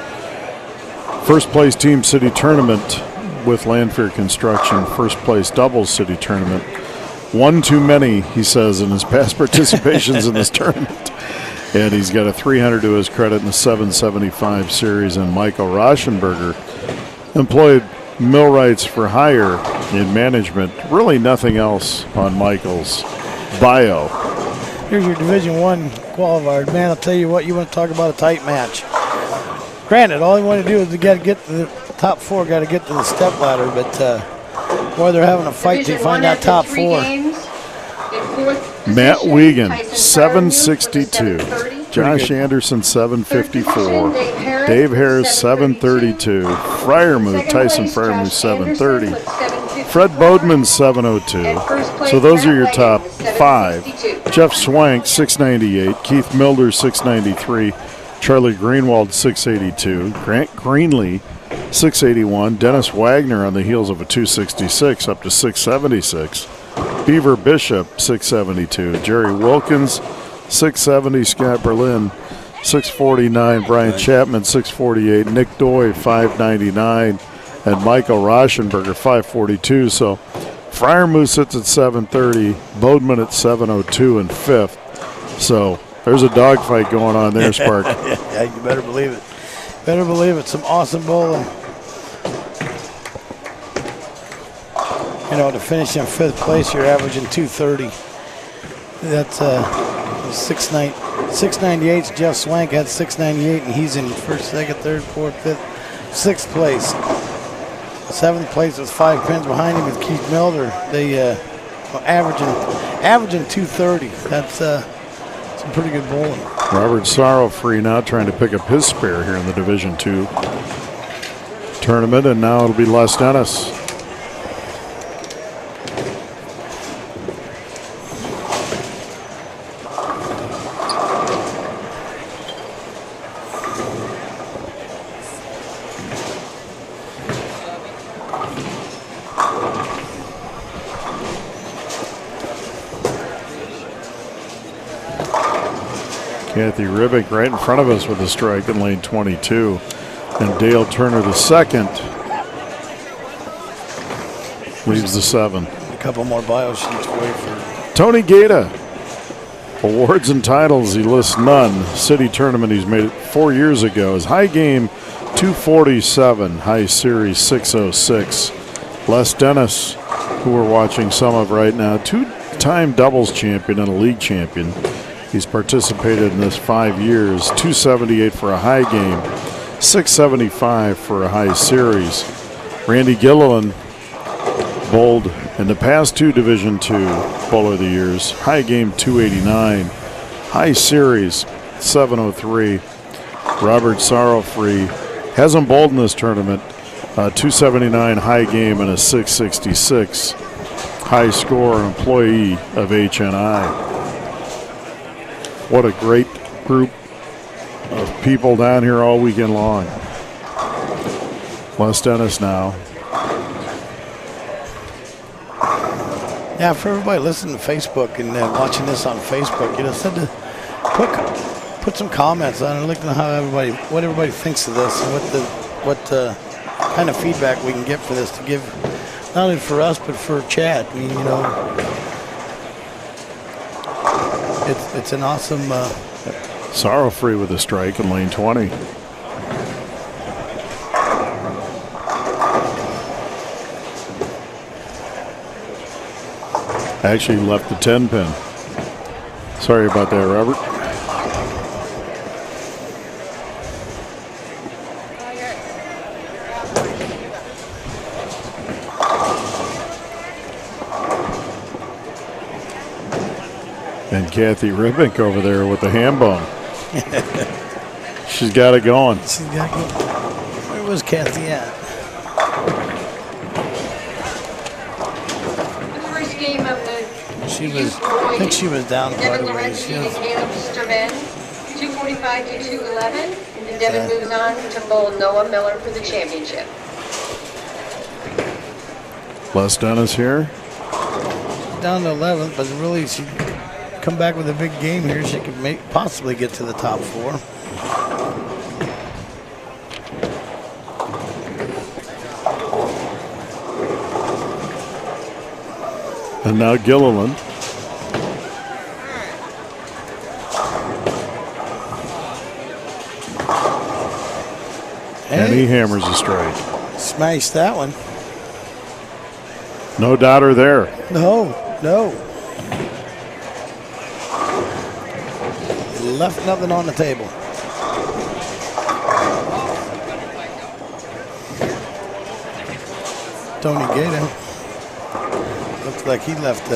First place Team City Tournament with Landfair Construction. First place Doubles City Tournament. One too many, he says, in his past participations in this tournament. And he's got a 300 to his credit in the 775 series. And Michael Rauschenberger employed millwrights for hire in management. Really nothing else on Michael's bio. Here's your Division 1 qualifier. Man, I'll tell you what, you want to talk about a tight match. Granted, all you want to do is get to the top 4, got to get to the step ladder, but boy, they're having a fight to find that top 4. Matt Wiegand, 762. Josh Anderson, 754. Dave Harris, 732. Tyson Fryermuth, 730. Fred Bodeman, 702. And first place, So those are your Matt top Wagon, 5. 762. Jeff Swank, 698. Keith Milder, 693. Charlie Greenwald, 682. Grant Greenlee, 681. Dennis Wagner on the heels of a 266 up to 676. Beaver Bishop, 672. Jerry Wilkins, 670. Scott Berlin, 649. Brian Chapman, 648. Nick Doy, 599. And Michael Rauschenberger, 542. So Friarmoose sits at 730. Bodeman at 702 in 5th. So there's a dogfight going on there, Spark. Yeah, you better believe it. Better believe it. Some awesome bowling. You know, to finish in 5th place, you're averaging 230. That's 698. Jeff Swank had 698, and he's in 1st, 2nd, 3rd, 4th, 5th, 6th place. 7th place with 5 pins behind him with Keith Milder. They averaging 230. That's some pretty good bowling. Robert Sorrowfree now trying to pick up his spare here in the Division II tournament, and now it'll be Les Dennis. Kathy Ribbick right in front of us with a strike in lane 22. And Dale Turner the second leaves the 7. A couple more bio sheets away for Tony Gaeta. Awards and titles, he lists none. City tournament he's made it 4 years ago. His high game 247, high series 606. Les Dennis, who we're watching some of right now, 2-time doubles champion and a league champion. He's participated in this 5 years. 278 for a high game, 675 for a high series. Randy Gilliland bowled in the past 2 Division II Bowler of the Years. High game 289, high series 703. Robert Sorrowfree hasn't bowled in this tournament. 279 high game and a 666 high score, employee of HNI. What a great group of people down here all weekend long. Les Dennis now. Yeah, for everybody listening to Facebook and watching this on Facebook, you know, send a put some comments on it. Look at what everybody thinks of this, and what kind of feedback we can get for this to give, not only for us but for Chad. I mean, you know, it's an awesome. Sorrowfree with a strike in lane 20. Actually left the 10 pin. Sorry about that, Robert. And Kathy Ribbick over there with the ham bone. She's got it going. She's got to go. Where was Kathy at? First game of the I think she was down quite Devin a ways. Lorenzi and Caleb Sterven, 245 to 211. And then Devin moves on to bowl Noah Miller for the championship. Les Dennis here. Down to 11th, but really she come back with a big game here. She could possibly get to the top 4. And now Gilliland. And he hammers a strike. Smashed that one. No doubter there. No. Left nothing on the table. Tony Gaeta. Looks like he left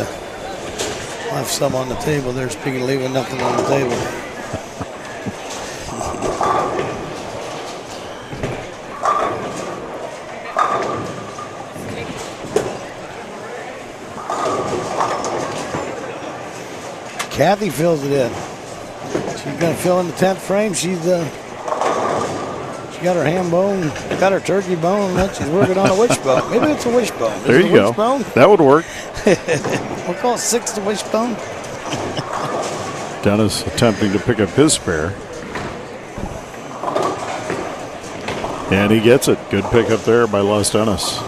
some on the table there, speaking of leaving nothing on the table. Kathy fills it in. She's going to fill in the 10th frame. She got her ham bone, got her turkey bone, and then she's working on a wishbone. Maybe it's a wishbone. There you go. Wishbone? That would work. We'll call it 6 the wishbone. Dennis attempting to pick up his spare. And he gets it. Good pick up there by Les Dennis.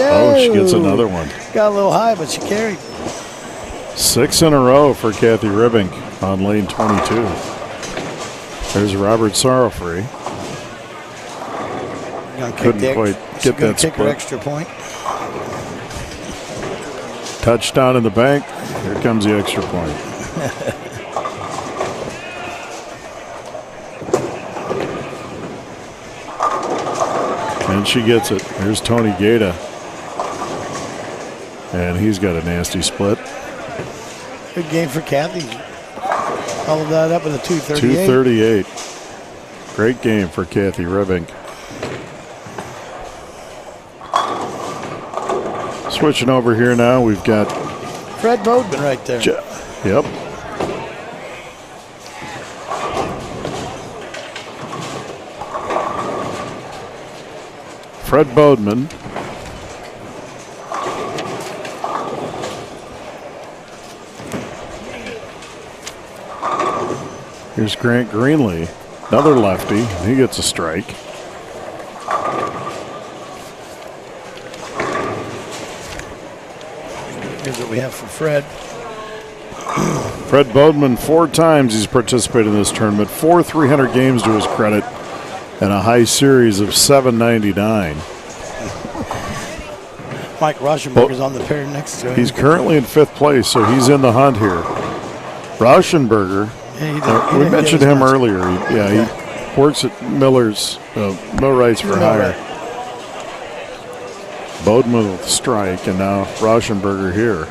Oh, she gets another one. Got a little high, but she carried. 6 in a row for Kathy Ribbink on lane 22. There's Robert Sorrowfree. Couldn't quite get that kick her split. extra point. Touchdown in the bank. Here comes the extra point. And she gets it. Here's Tony Gaeta. And he's got a nasty split. Good game for Kathy. Followed that up with a 238. 238. Great game for Kathy Ribbink. Switching over here now, we've got Fred Bodman right there. Yep. Fred Bodman. Here's Grant Greenlee, another lefty. He gets a strike. Here's what we have for Fred. Fred Bodman, 4 times he's participated in this tournament, 4 300 games to his credit, and a high series of 799. Mike Rauschenberger's on the pair next to him. He's currently in 5th place, so he's in the hunt here. Rauschenberger, Yeah, he we didn't mentioned get as him much. earlier. He works at Miller's, Millwrights for Hire. Bodman with a strike, and now Rauschenberger here.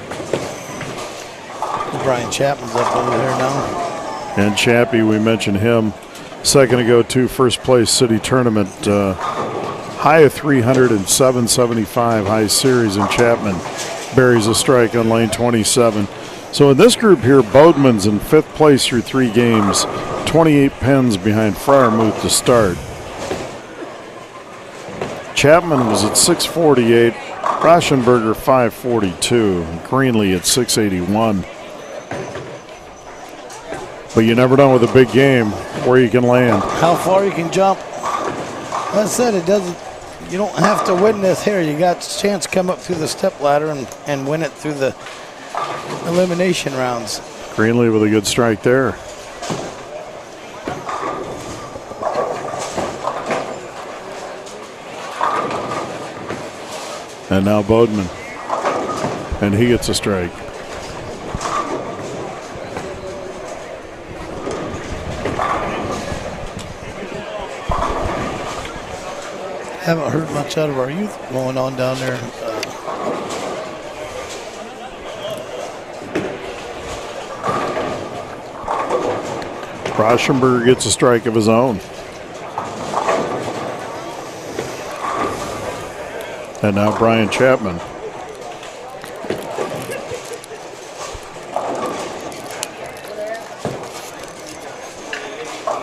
Brian Chapman's up over there now. And Chappie, we mentioned him a second ago too. First place city tournament, high of 300 and 775 high series, and Chapman buries a strike on lane 27. So in this group here, Bodman's in 5th place through 3 games, 28 pens behind Friarmouth to start. Chapman was at 648, Rauschenberger 542, and Greenlee at 681. But you never know with a big game where you can land. How far you can jump. Like I said, it doesn't. You don't have to win this here. You got a chance to come up through the step ladder and win it through the elimination rounds. Greenlee with a good strike there. And now Bodman. And he gets a strike. Haven't heard much out of our youth going on down there. Rauschenberger gets a strike of his own. And now Brian Chapman.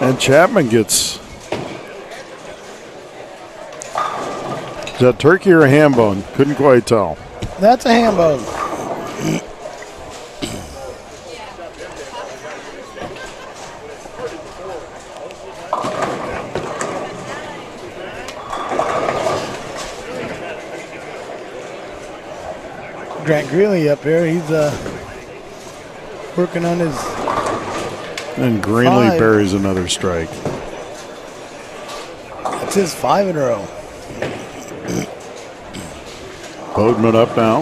And Chapman gets. Is that turkey or a ham bone? Couldn't quite tell. That's a ham bone. Grant Greeley up here, he's working on his. And Greenlee 5. buries another strike. That's his 5 in a row. Bodman up now.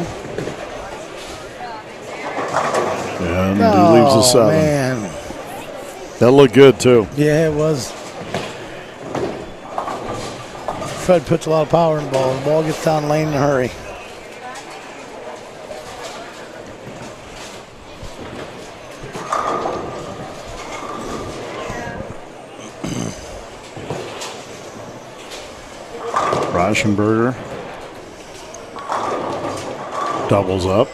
And he leaves a 7. Man. That looked good too. Yeah, it was. Fred puts a lot of power in the ball. The ball gets down lane in a hurry. Rauschenberger. doubles up.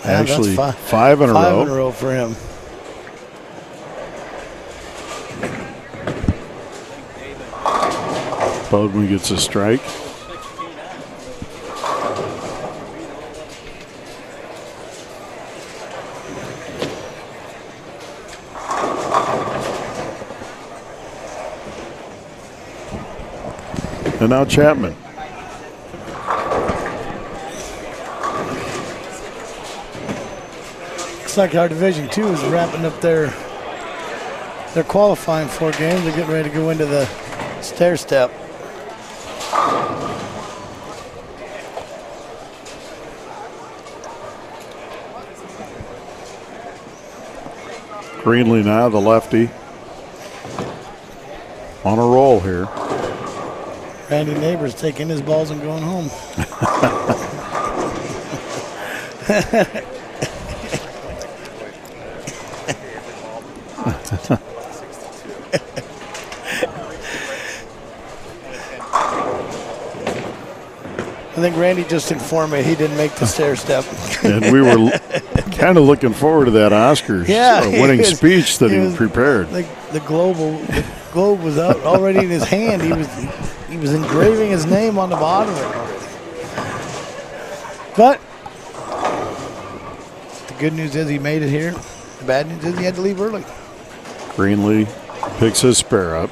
Yeah, that's Actually, fi- five in a Five row. in a row for him. Bodeman gets a strike. And now Chapman. Looks like our Division II is wrapping up their qualifying 4 games. They're getting ready to go into the stair step. Greenlee now, the lefty. On a roll here. Randy Neighbors taking his balls and going home. I think Randy just informed me he didn't make the stair step. And we were kind of looking forward to that Oscars winning he was- speech that he was- prepared. The globe was out already in his hand. He was engraving his name on the bottom of it already. But the good news is he made it here. The bad news is he had to leave early. Greenlee picks his spare up.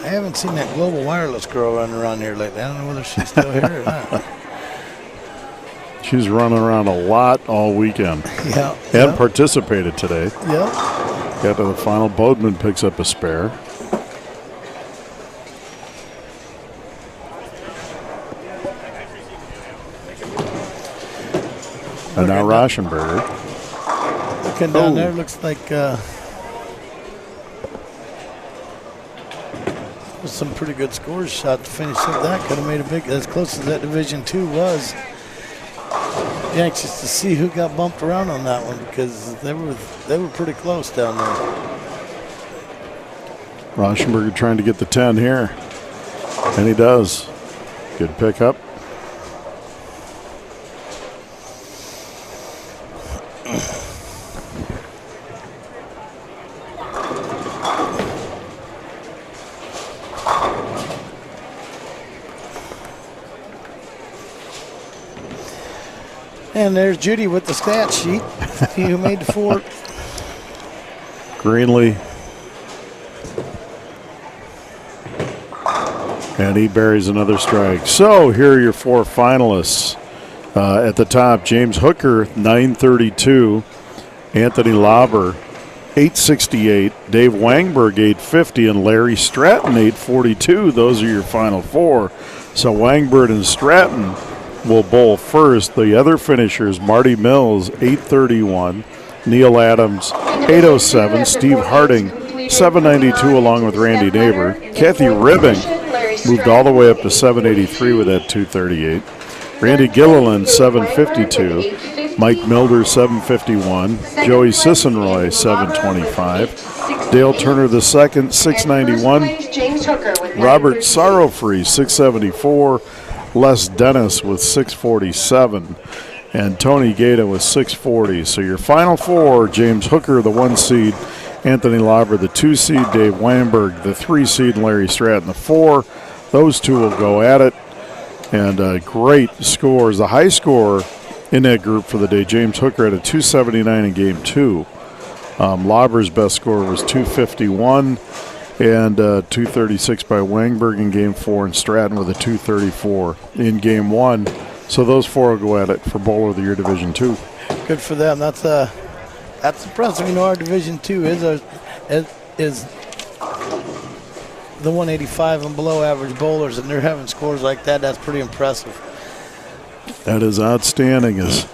I haven't seen that Global Wireless girl running around here lately. I don't know whether she's still here or not. She's running around a lot all weekend Yeah. and participated today. Yep. Got to the final. Bodeman picks up a spare. And now Rauschenberger. Looking down there, looks like was some pretty good scores shot to finish up that. Could have made a big, as close as that Division II was. Be anxious to see who got bumped around on that one because they were pretty close down there. Rauschenberger trying to get the 10 here. And he does. Good pickup. And there's Judy with the stat sheet. See who made the 4. Greenlee. And he buries another strike. So here are your 4 finalists. At the top, James Hooker, 932. Anthony Lauber, 868. Dave Wangberg, 850. And Larry Stratton, 842. Those are your final 4. So Wangberg and Stratton will bowl first. The other finishers, Marty Mills, 831. Neil Adams, 807. Steve Harding, 792, along with Randy Neighbor. Kathy Ribbing moved all the way up to 783 with that 238. Randy Gilliland, 752. Mike Milder, 751. Joey Sissenroy, 725. Dale Turner II, 691. Robert Sorrowfree, 674. Les Dennis with 647. And Tony Gaeta with 640. So your final 4, James Hooker, the 1 seed. Anthony Lauber, the 2 seed. Dave Weinberg, the 3 seed. And Larry Stratton, the 4. Those 2 will go at it. And great scores. The high score in that group for the day, James Hooker had a 279 in game 2. Lauber's best score was 251 and 236 by Wangberg in game 4, and Stratton with a 234 in game 1. So those 4 will go at it for Bowler of the Year Division 2. Good for them. That's impressive. You know, our Division II is the 185 and below average bowlers, and they're having scores like that. That's pretty impressive. That is outstanding. As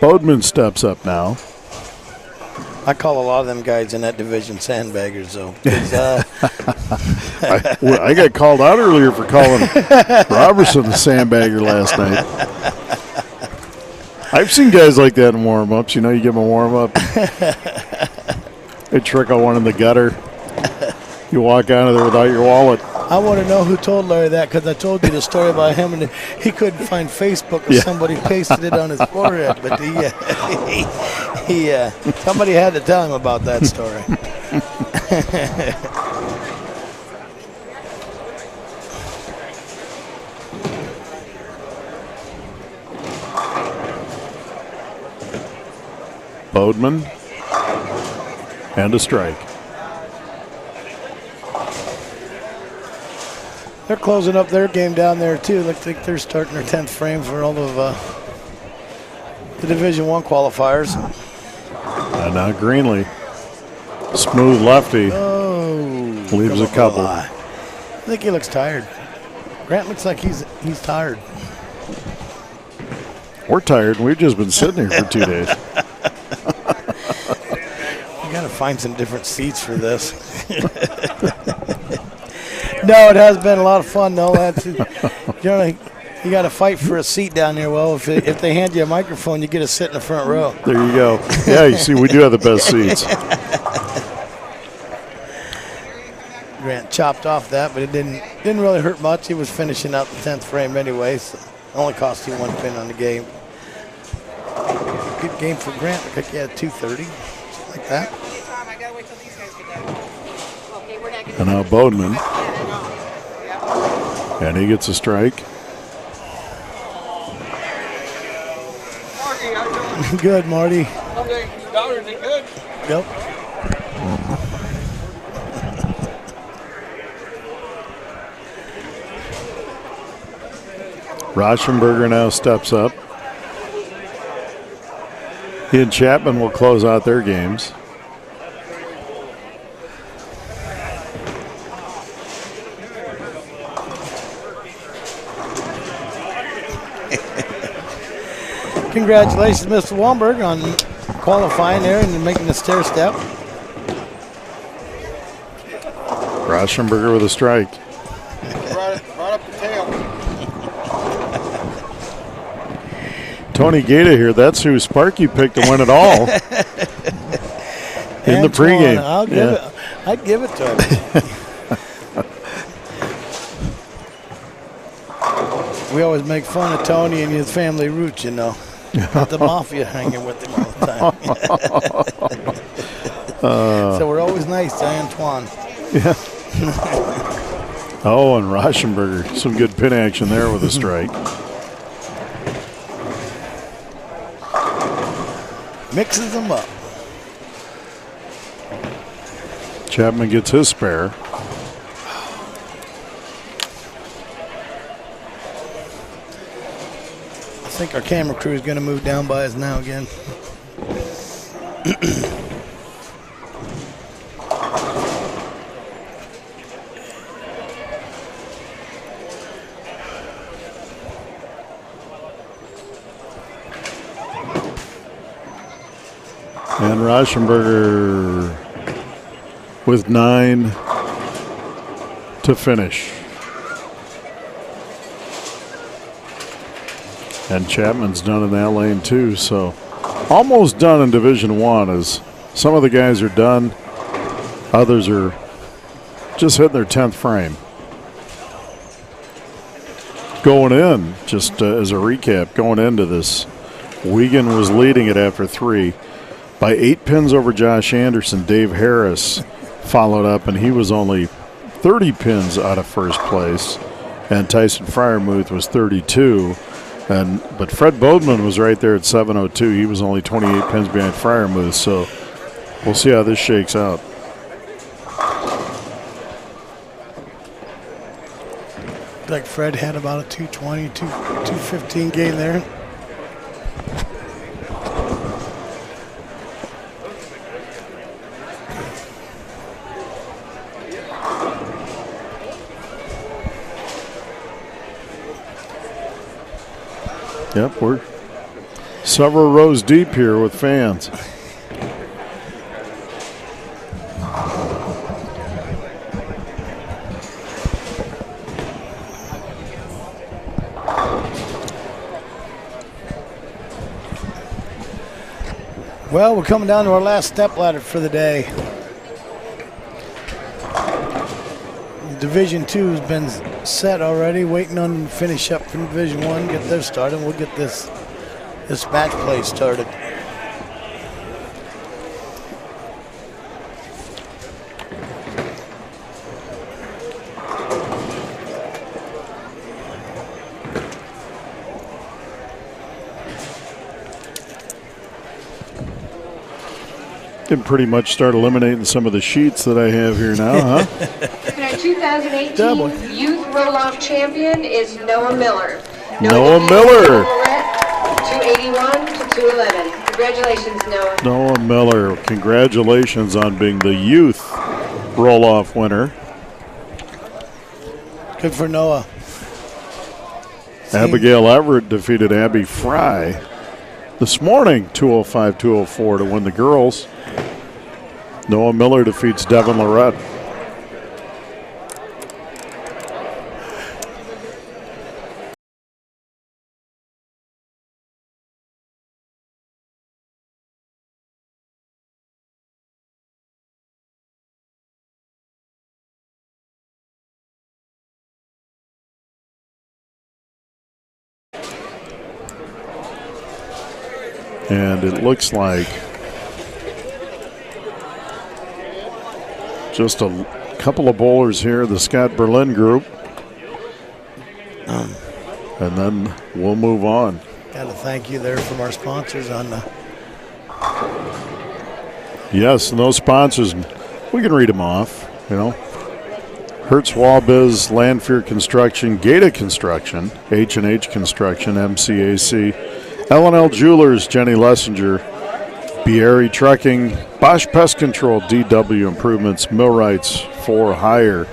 Bodeman steps up now. I call a lot of them guys in that division sandbaggers, though. 'Cause, I got called out earlier for calling Robertson a sandbagger last night. I've seen guys like that in warm-ups. You know, you give them a warm-up. They trickle one in the gutter. You walk out of there without your wallet. I want to know who told Larry that, because I told you the story about him, and he couldn't find Facebook, or Yeah. somebody pasted it on his forehead. But somebody had to tell him about that story. Bodeman. And a strike. They're closing up their game down there too. Looks like they're starting their 10th frame for all of the Division I qualifiers. And now Greenlee. Smooth lefty. Oh, Leaves a couple. I think he looks tired. Grant looks like he's tired. We're tired. We've just been sitting here for 2 days. You got to find some different seats for this. No, it has been a lot of fun, though. Generally, you got to fight for a seat down there. Well, if they hand you a microphone, you get to sit in the front row. There you go. Yeah, you see, we do have the best seats. Grant chopped off that, but it didn't really hurt much. He was finishing out the 10th frame anyway, so it only cost you 1 pin on the game. Good game for Grant. Looked like he had 230, something like that. And now Bodeman. And he gets a strike. Good, Marty. Good. Yep. Rauschenberger now steps up. He and Chapman will close out their games. Congratulations, Mr. Wallberg, on qualifying there and making the stair step. Rauschenberger with a strike. Brought up the tail. Tony Gata here. That's who Sparky picked to win it all in the pregame. I'd give it to him. We always make fun of Tony and his family roots, you know. The mafia hanging with him all the time. So we're always nice to Antoine. Yeah. Oh, and Rauschenberger. Some good pin action there with a strike. Mixes them up. Chapman gets his spare. I think our camera crew is going to move down by us now again. And Rauschenberger with 9 to finish. And Chapman's done in that lane too, so almost done in Division One. As some of the guys are done, others are just hitting their 10th frame. Going in, just as a recap, going into this, Wiegand was leading it after 3 by 8 pins over Josh Anderson. Dave Harris followed up, and he was only 30 pins out of first place, and Tyson Fryermuth was 32. But Fred Bodeman was right there at 702. He was only 28 pins behind Fryermuth, so we'll see how this shakes out. Like Fred had about a 220, 215 game there. Yep, we're Several rows deep here with fans. Well, we're coming down to our last step ladder for the day. Division 2 has been set already, waiting on to finish up from Division 1, get theirs started. We'll get this match play started. Can pretty much start eliminating some of the sheets that I have here now, huh? And our 2018 Double. Youth Roll-Off Champion is Noah Miller. Noah Miller. 281 to 211. Congratulations, Noah. Noah Miller, congratulations on being the youth roll-off winner. Good for Noah. Abigail Everett defeated Abby Fry this morning, 205-204 to win the girls. Noah Miller defeats Devin Lorette. And it looks like just a couple of bowlers here, the Scott Berlin group. And then we'll move on. Got to thank you there from our sponsors on the. Yes, and those sponsors, we can read them off, you know. Hertz Walbiz, Landfear Construction, Gata Construction, H&H Construction, MCAC, L&L Jewelers, Jenny Lessinger, Bieri Trucking, Bosch Pest Control, DW Improvements, Millwrights for Hire.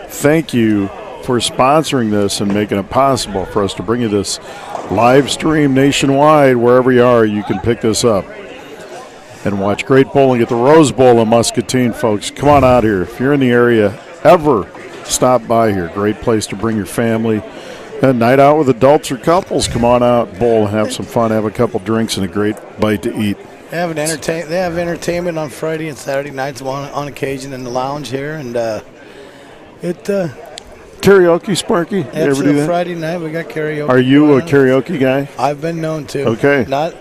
Thank you for sponsoring this and making it possible for us to bring you this live stream nationwide. Wherever you are, you can pick this up and watch great bowling at the Rose Bowl in Muscatine, folks. Come on out here. If you're in the area, ever stop by here. Great place to bring your family. A night out with adults or couples. Come on out, bowl, have some fun, have a couple drinks, and a great bite to eat. They have entertainment on Friday and Saturday nights on occasion in the lounge here, and Karaoke, Sparky? You ever do that? Friday night we got karaoke. Are you a karaoke guy? I've been known to. Okay. I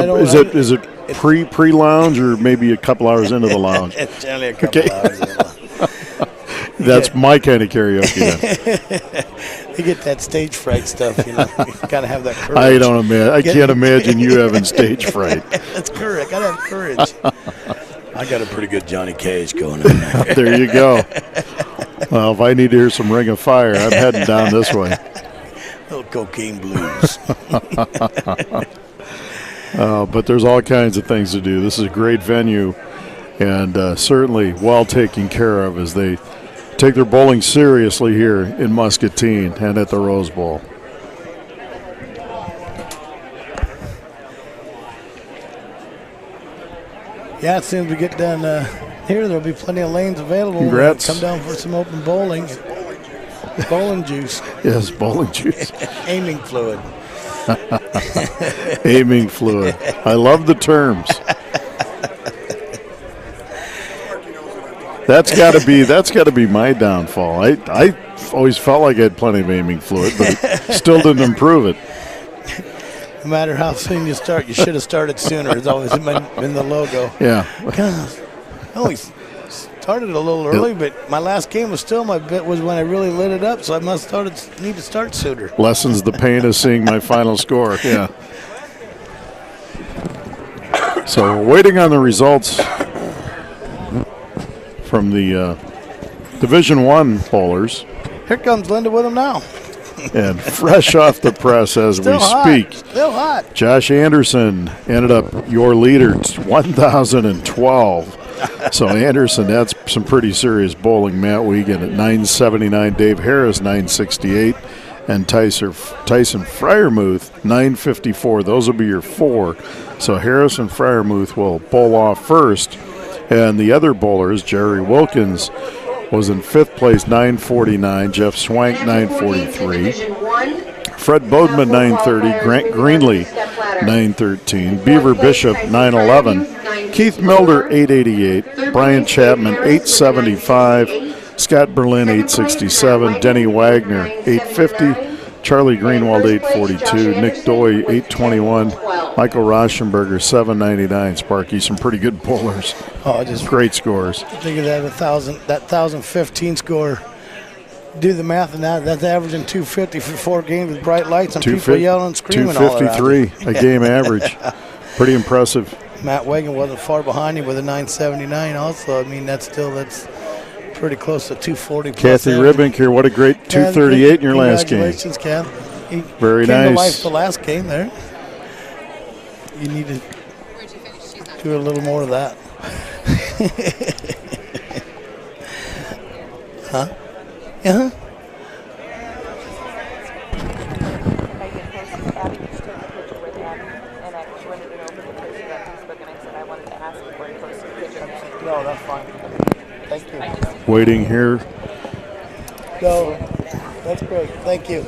don't. Is it pre lounge or maybe a couple hours into the lounge? It's generally a couple hours. That's my kind of karaoke then. You get that stage fright stuff, you know. You gotta have that courage. I can't imagine you having stage fright. That's correct. Gotta have courage. I got a pretty good Johnny Cage going on there. There you go. Well, if I need to hear some Ring of Fire, I'm heading down this way. Little cocaine blues. But there's all kinds of things to do. This is a great venue, and certainly well taken care of as they take their bowling seriously here in Muscatine and at the Rose Bowl. Yeah, as soon as we get done here, there'll be plenty of lanes available. Congrats. Come down for some open bowling. Bowling juice. Yes, bowling juice. Aiming fluid. Aiming fluid. I love the terms. That's got to be my downfall. I always felt like I had plenty of aiming fluid, but it still didn't improve it. No matter how soon you start, you should have started sooner. It's always been the logo. Yeah. God, I always started a little early, but my last game was still my bit was when I really lit it up, so I must need to start sooner. Lessens the pain of seeing my final score. Yeah. So we're waiting on the results from the Division I bowlers. Here comes Linda with them now. And fresh off the press as we speak. Still hot. Josh Anderson ended up your leader, 1,012. So Anderson, that's some pretty serious bowling. Matt Wiegand at 979, Dave Harris 968, and Tyson Fryermuth, 954. Those will be your 4. So Harris and Fryermuth will bowl off first. And the other bowlers, Jerry Wilkins was in 5th place, 949. Jeff Swank, 943. Fred Bodeman, 930. Grant Greenlee, 913. Beaver Bishop, 911. Keith Milder, 888. Brian Chapman, 875. Scott Berlin, 867. Denny Wagner, 850. Charlie Greenwald, 842. Nick Doy, 821. Michael Rauschenberger, 799. Sparky, some pretty good bowlers. Oh, just Great scores. think of that 1,015 score. Do the math on that. That's averaging 250 for 4 games with bright lights and people yelling and screaming all around. 253 a game average. Pretty impressive. Matt Wagon wasn't far behind him with a 979 also. I mean, that's pretty close to 240. Kathy Ribink here. What a great 238 in your last game. Congratulations, Kath. Very came nice. to life the last game there. You need to do a little more of that. Huh? Yeah. No, that's fine. Thank you. Waiting here. No, that's great. Thank you.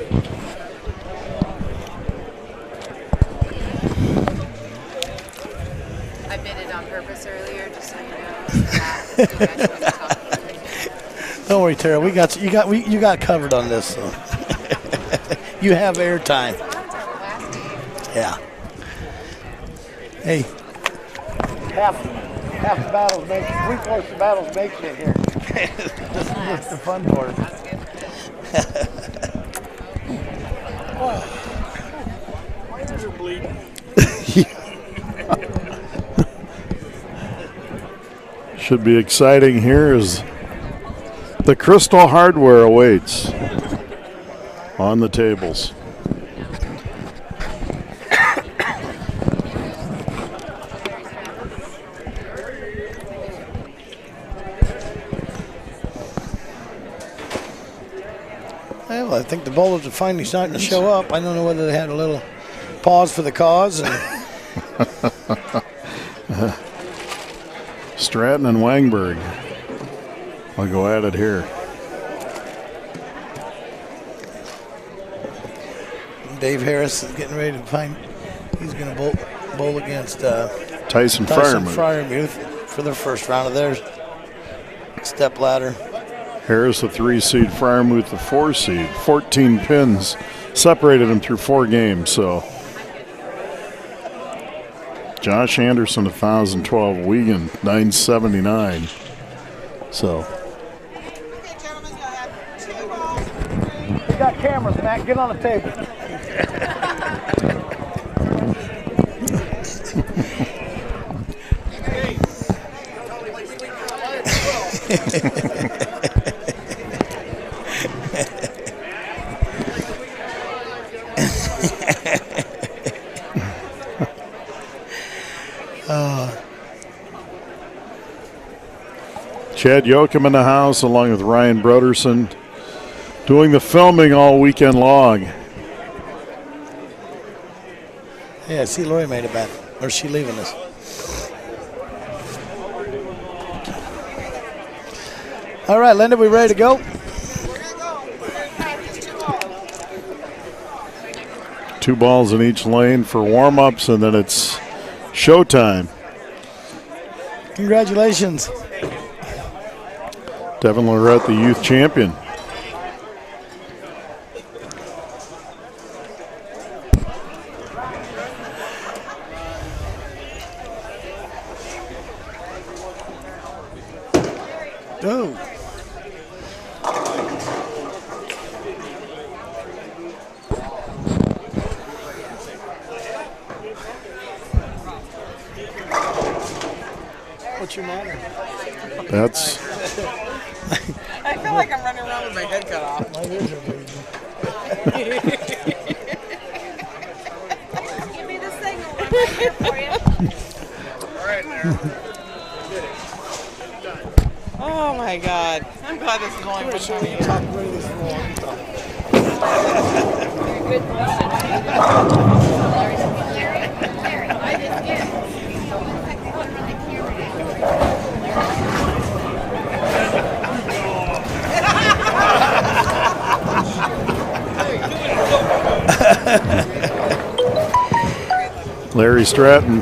I bid it on purpose earlier, just so you know. Don't worry, Tara. We got you. You got covered on this. So. You have airtime. Yeah. Hey. Half the battles make 3/4 the battles make it here. This is the fun part. My ears are bleeding. Should be exciting here as the Crystal Hardware awaits on the tables. Well, I think the bowlers are finally starting to show up. I don't know whether they had a little pause for the cause. And Stratton and Wangberg will go at it here. Dave Harris is getting ready to find. He's going to bowl against Tyson Fryermuth for their first round of their step ladder. Harris, the 3 seed, Fryermuth, the 4 seed. 14 pins separated them through 4 games. So Josh Anderson, 1,012. Wiegand, 979. So We got cameras, Matt. Get on the table. Chad Yoakum in the house along with Ryan Broderson doing the filming all weekend long. Yeah, I see Lori made it back. Or is she leaving us? All right, Linda, we ready to go? Two balls in each lane for warm-ups, and then it's showtime. Congratulations. Devin Lorette, the youth champion. Oh. What's your matter? That's I feel like I'm running around with my head cut off. My ears are bleeding. Give me the signal when I'm here for you. Oh my God. I'm glad this is only one time a year. Larry Stratton.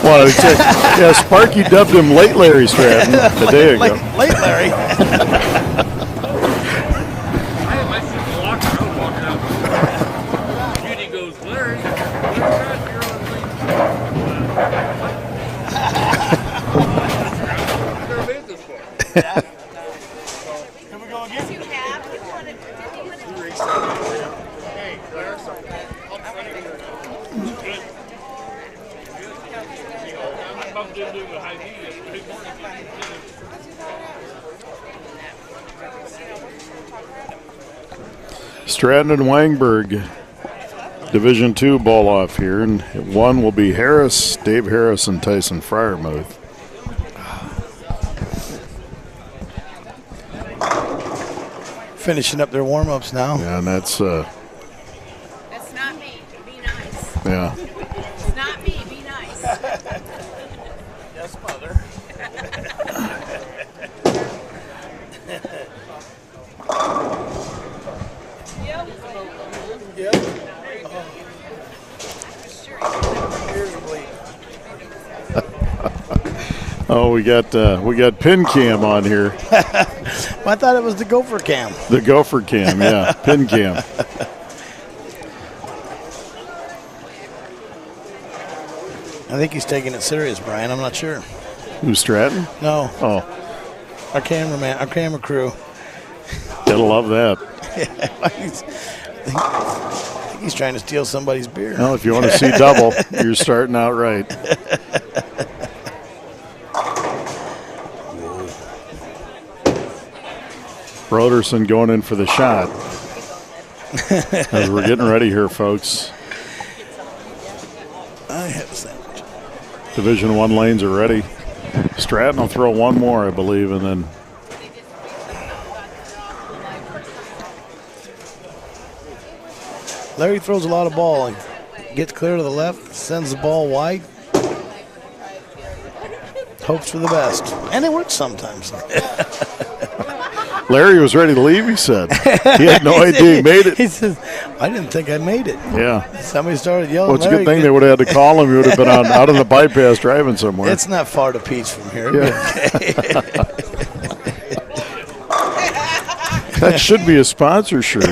Well, yeah, Sparky dubbed him Late Larry Stratton a day ago. Late Larry. I had my seat in the locker. I was walking out. Judy goes, Larry, I've never made this before. Here we go again. Hey, Claire, I bumped into him at Hy-Vee yesterday morning. Stratton and Wangberg, Division II ball off here, and one will be Harris, Dave Harris, and Tyson Fryermuth. Finishing up their warm-ups now. Yeah, and that's That's not me. Be nice. yeah. It's not me. Be nice. Yes, mother. Yep. Oh, we got pin cam on here. I thought it was the Gopher Cam. The Gopher cam, yeah, pin cam. I think he's taking it serious, Brian. I'm not sure. Who's Stratton? No, Oh, our cameraman, our camera crew. gotta love that. I think he's trying to steal somebody's beer. Well, if you want to see double, you're starting out right. Broderson going in for the shot. As we're getting ready here, folks. I have a sandwich. Division I lanes are ready. Stratton will throw one more, I believe, and then Larry throws a lot of ball and gets clear to the left, sends the ball wide. Hopes for the best. And it works sometimes. Larry was ready to leave, he said. He had no idea he made it. He says, I didn't think I made it. Yeah. Somebody started yelling. Well, it's a Larry, good thing they would have had to call him. He would have been out on the bypass driving somewhere. It's not far to Peach from here. That should be a sponsor shirt.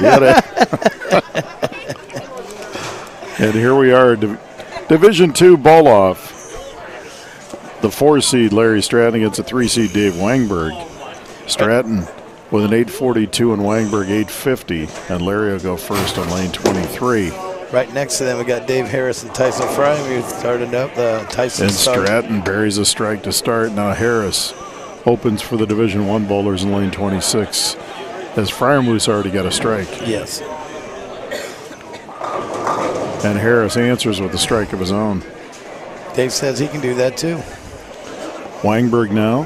And here we are, Division II ball off. The 4-seed Larry Stratton against the 3-seed Dave Wangberg. Stratton with an 8:42 and Wangberg 8:50, and Larry will go first on lane 23. Right next to them, we got Dave Harris and Tyson Fry. We started up the Tyson And start. Stratton buries a strike to start. Now Harris opens for the Division I bowlers in lane 26, as Fryermuth already got a strike. Yes. And Harris answers with a strike of his own. Dave says he can do that too. Wangberg now.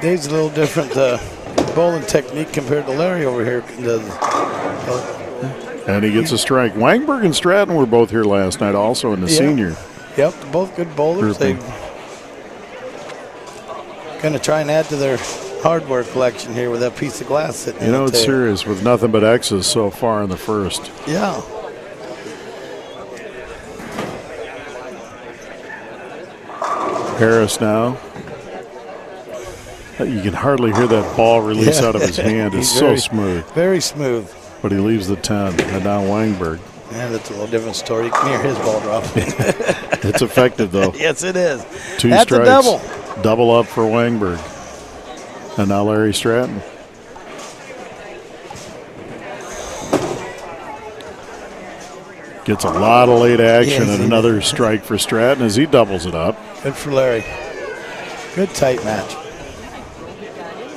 Dave's a little different bowling technique compared to Larry over here. And he gets a strike. Wangberg and Stratton were both here last night also in the Yeah. senior. Yep, both good bowlers. They're grouping. going to try and add to their hardware collection here with that piece of glass sitting You know, on the it's table. serious with nothing but X's so far in the first. Yeah. Harris now. You can hardly hear that ball release out of his hand. It's He's so very- smooth. Very smooth. But he leaves the 10. And now Wangberg. Yeah, that's a little different story. You can hear his ball drop. It's effective, though. Yes, it is. Two That's strikes. a double. Double up for Wangberg. And now Larry Stratton. Gets a lot of late action Yes, and he another strike for Stratton as he doubles it up. Good for Larry. Good tight match.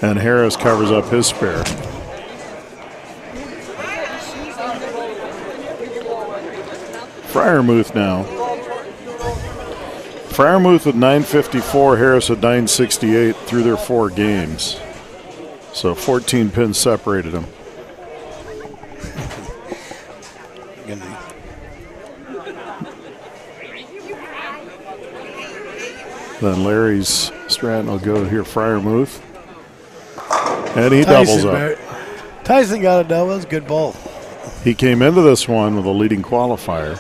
And Harris covers up his spare. Fryermuth now. Friarmouth with 954, Harris with 968 through their 4 games. So 14 pins separated them. Then Larry's Stratton will go here, Friarmouth. And he doubles up. Tyson got a double. That's a good ball. He came into this one with a leading qualifier.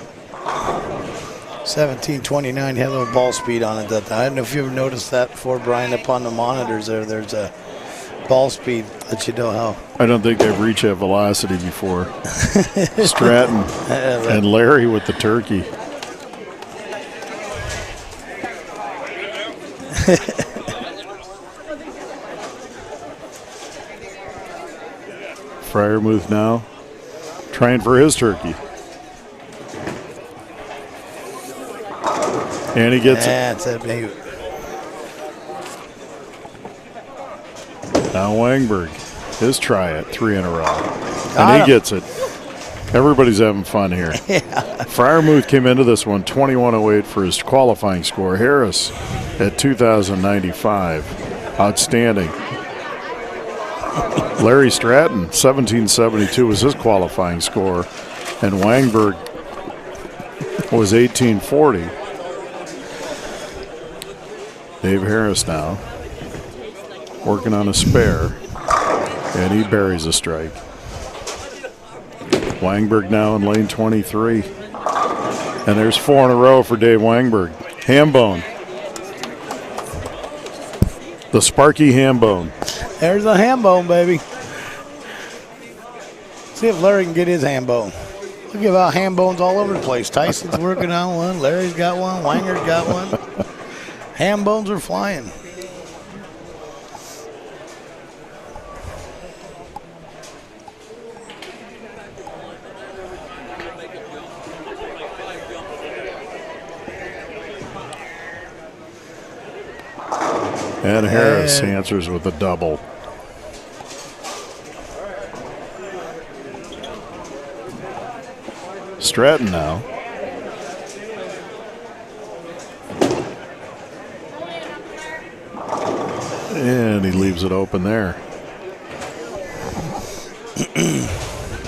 17:29 had a little ball speed on it. That I don't know if you ever noticed that before, Brian, up on the monitors there. There's a ball speed that you know how. I don't think they've reached that velocity before. Stratton and Larry with the turkey. Friarmouth now trying for his turkey. And he gets it. Now Wangberg, his try at 3 in a row. And he gets it. Everybody's having fun here. Friarmouth came into this one 21.08 for his qualifying score. Harris at 2,095. Outstanding. Larry Stratton, 1772 was his qualifying score. And Wangberg was 1840. Dave Harris now working on a spare, and he buries a strike. Wangberg now in lane 23. And there's 4 in a row for Dave Wangberg. Hambone. The Sparky Hambone. There's a Hambone, baby. See if Larry can get his Hambone. Look at how Hambones all over the place. Tyson's working on one. Larry's got one. Wanger's got one. Hambones are flying. And Harris answers with a double. Stratton now. And he leaves it open there.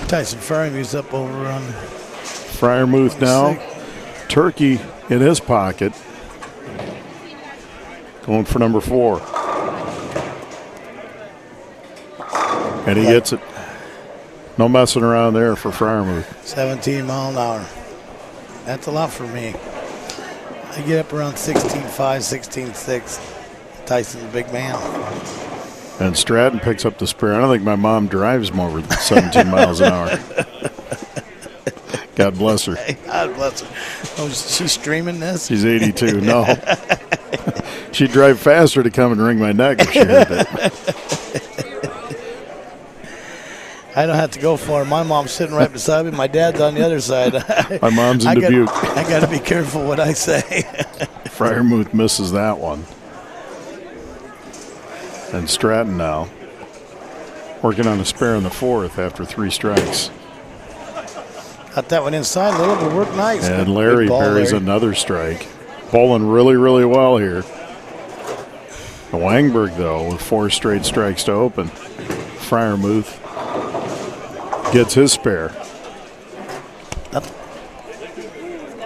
Tyson Friarmouth's up over on Friarmouth now. Turkey in his pocket. Going for number 4. And he gets it. No messing around there for Friarmouth. 17 mile an hour. That's a lot for me. I get up around 16.5, 16.6. Tyson's a big man. And Stratton picks up the spare. I don't think my mom drives more than 17 miles an hour. God bless her. God bless her. Oh, is she streaming this? She's 82. No. She'd drive faster to come and wring my neck if she heard that. I don't have to go far. My mom's sitting right beside me. My dad's on the other side. My mom's in Dubuque. I got to be careful what I say. Friarmouth misses that one. And Stratton now working on a spare in the 4th after 3 strikes. Got that one inside a little, but worked nice. And Larry buries another strike. Bowling really, really well here. Wangberg, though, with 4 straight strikes to open. Friarmouth gets his spare.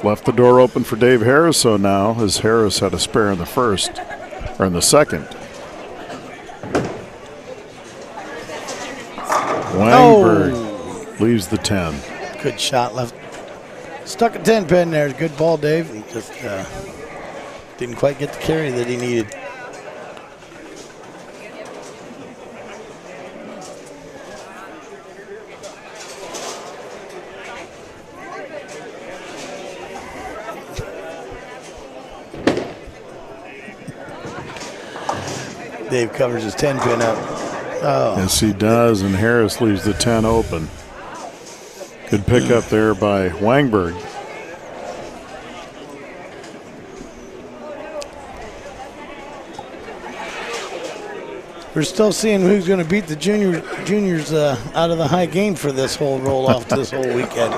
Left the door open for Dave Harris, so now, as Harris had a spare in the 1st, or in the 2nd. Wangberg leaves the 10. Good shot left. Stuck a 10 pin there. Good ball, Dave. He just didn't quite get the carry that he needed. Dave covers his 10 pin up. Oh. Yes, he does, and Harris leaves the 10 open. Good pick up there by Wangberg. We're still seeing who's going to beat the juniors out of the high game for this whole roll-off this whole weekend.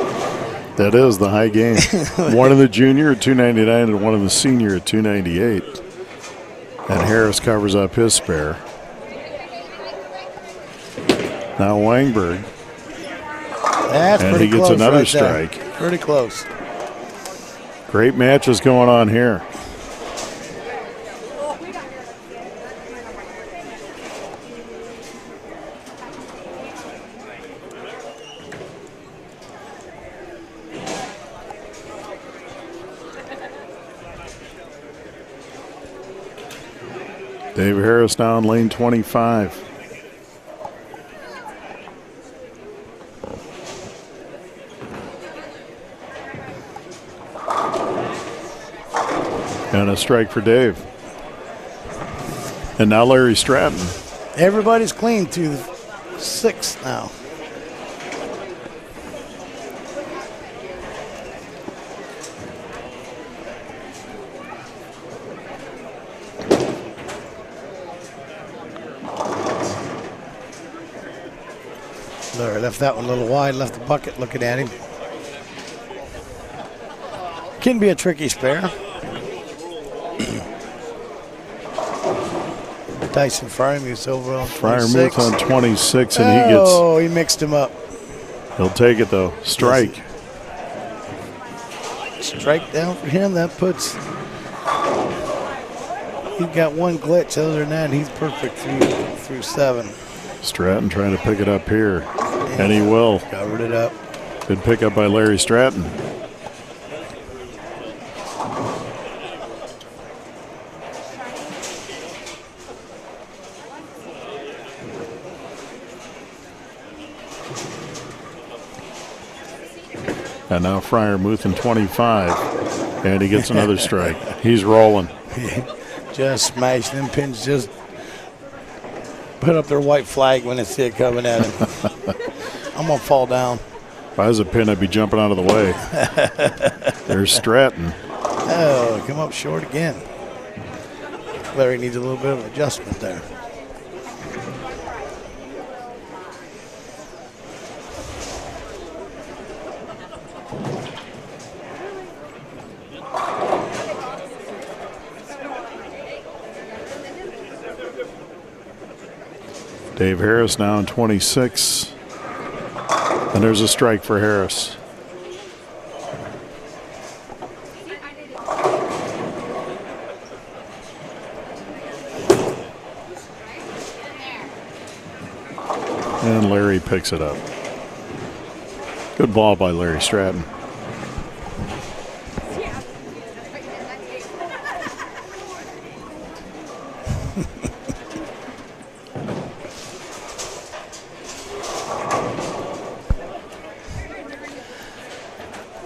That is the high game. One in the junior at 299 and one in the senior at 298. And Harris covers up his spare. Now Wangberg. That's And pretty he gets close another right there. strike. Pretty close. Great matches going on here. Dave Harris now in lane 25. And a strike for Dave. And now Larry Stratton. Everybody's clean to the 6th now. Larry left that one a little wide, left the bucket looking at him. Can be a tricky spare. Tyson Fryermuth over on 26. Fryermuth on 26, and Oh, he mixed him up. he'll take it though. Strike. Strike down for him. That puts. He's got one glitch. Other than that, he's perfect through 7. Stratton trying to pick it up here, and he will. Covered it up. Good pickup by Larry Stratton. And now Fryermuth in 25, and he gets another strike. He's rolling. Just smashed them pins. Just put up their white flag when they see it coming at him. I'm gonna fall down. If I was a pin, I'd be jumping out of the way. There's Stratton. Oh, come up short again. Larry needs a little bit of adjustment there. Dave Harris now in 26. And there's a strike for Harris. And Larry picks it up. Good ball by Larry Stratton.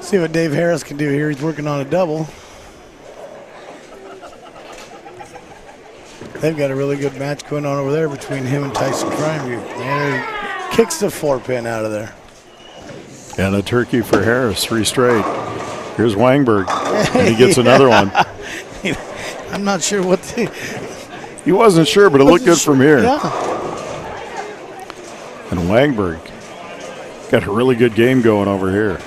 See what Dave Harris can do here. He's working on a double. They've got a really good match going on over there between him and Tyson Fryermuth. And he kicks the 4-pin out of there. And a turkey for Harris, 3 straight. Here's Wangberg, and he gets another one. I'm not sure what He wasn't sure, but it looked good from here. Yeah. And Wangberg got a really good game going over here.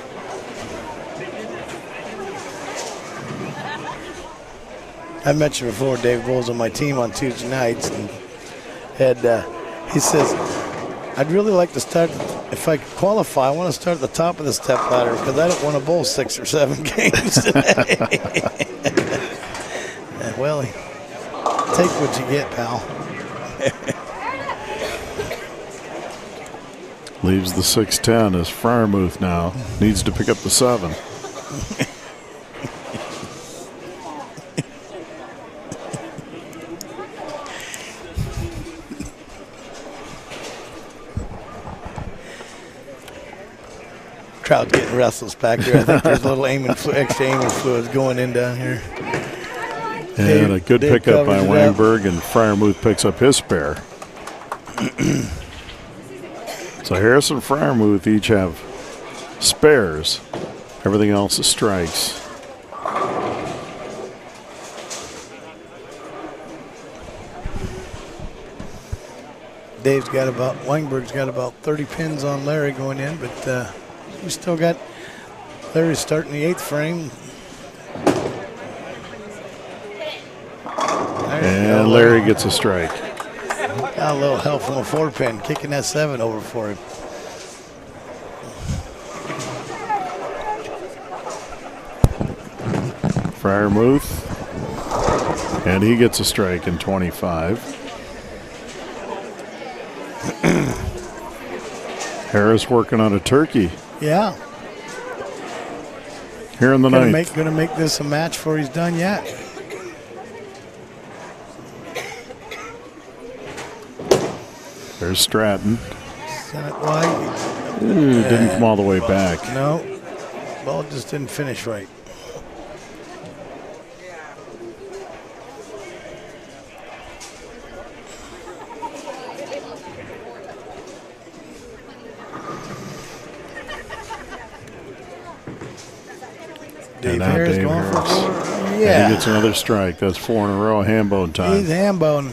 I mentioned before, Dave Bull's on my team on Tuesday nights, and he says, I'd really like to start, if I could qualify, I want to start at the top of the step ladder because I don't want to bowl 6 or 7 games today. Well, take what you get, pal. Leaves the 6-10 as Fryermuth now needs to pick up the 7. Crowd's getting restless back there. I think there's a little extra aiming fluids going in down here. And a good Dave pickup by covers it up. Wangberg, and Fryermuth picks up his spare. So Harris and Fryermuth each have spares. Everything else is strikes. Wangberg's got about 30 pins on Larry going in, but we still got Larry's starting the 8th frame. And Larry gets a strike. Got a little help from a 4-pin, kicking that 7 over for him. Fryermuth. And he gets a strike in 25. Harris working on a turkey Yeah. here in the ninth. Gonna make this a match before he's done yet. There's Stratton. Send it wide. Ooh, didn't come all the way back. No. Ball just didn't finish right. And Dave now Harris Dave going for Harris. 4. And Yeah. he gets another strike. That's 4 in a row. Hambone time. He's ham-bone.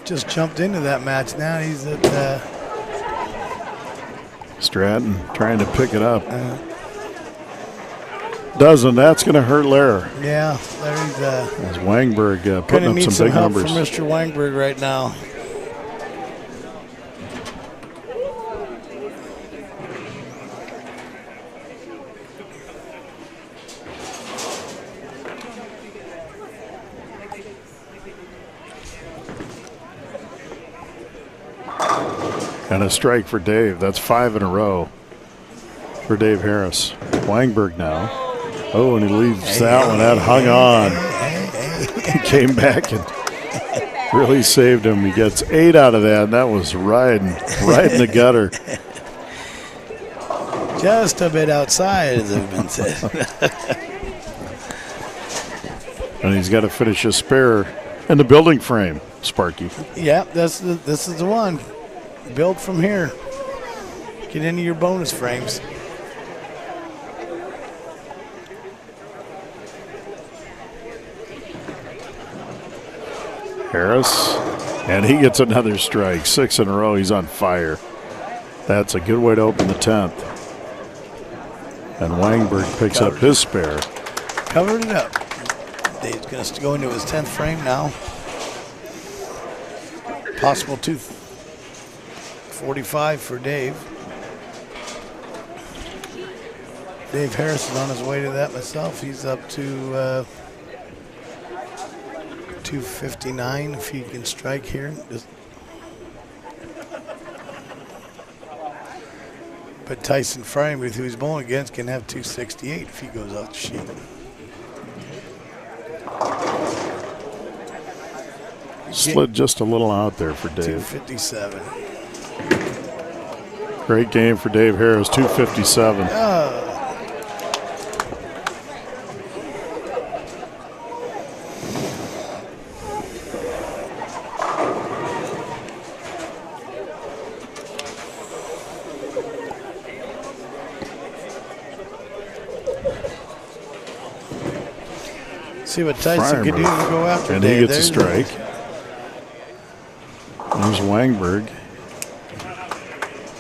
Just jumped into that match now. He's at Stratton trying to pick it up. Doesn't. That's going to hurt Lair. yeah, Larry's As Wangberg gonna putting up need some some big help numbers. from Mr. Wangberg right now. And a strike for Dave. That's 5 in a row for Dave Harris. Wangberg now. Oh, and he leaves that one. That hung on. He came back and really saved him. He gets 8 out of that, and that was right in the gutter. Just a bit outside, as it's been said. And he's got to finish a spare in the building frame, Sparky. Yep, this is the one. Build from here. Get into your bonus frames. Harris, and he gets another strike. 6 in a row. He's on fire. That's a good way to open the 10th. And Wangberg picks up his spare. Covered it up. Dave's going to go into his 10th frame now. Possible 245 for Dave. Dave Harris is on his way to that myself. He's up to 259 if he can strike here. But Tyson Fryermuth, who he's bowling against, can have 268 if he goes off the sheet. Slid just a little out there for Dave. 257. Great game for Dave Harris, 257. See what Tyson can do to go after And Dave. he gets a strike. There's Wangberg.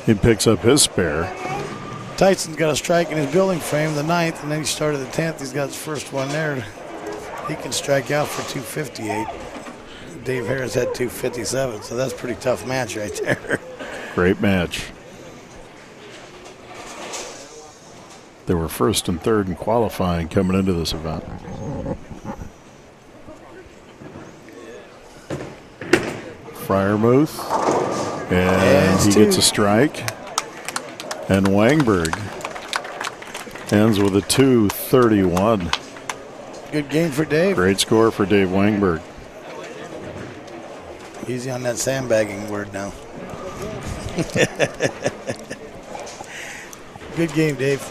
He picks up his spare. Tyson's got a strike in his building frame, the 9th, and then he started the 10th. He's got his first one there. He can strike out for 258. Dave Harris had 257, so that's a pretty tough match right there. Great match. They were first and third in qualifying coming into this event. Fryermuth, and he gets a strike. And Wangberg ends with a 231. Good game for Dave. Great score for Dave Wangberg. Easy on that sandbagging word now. Good game, Dave.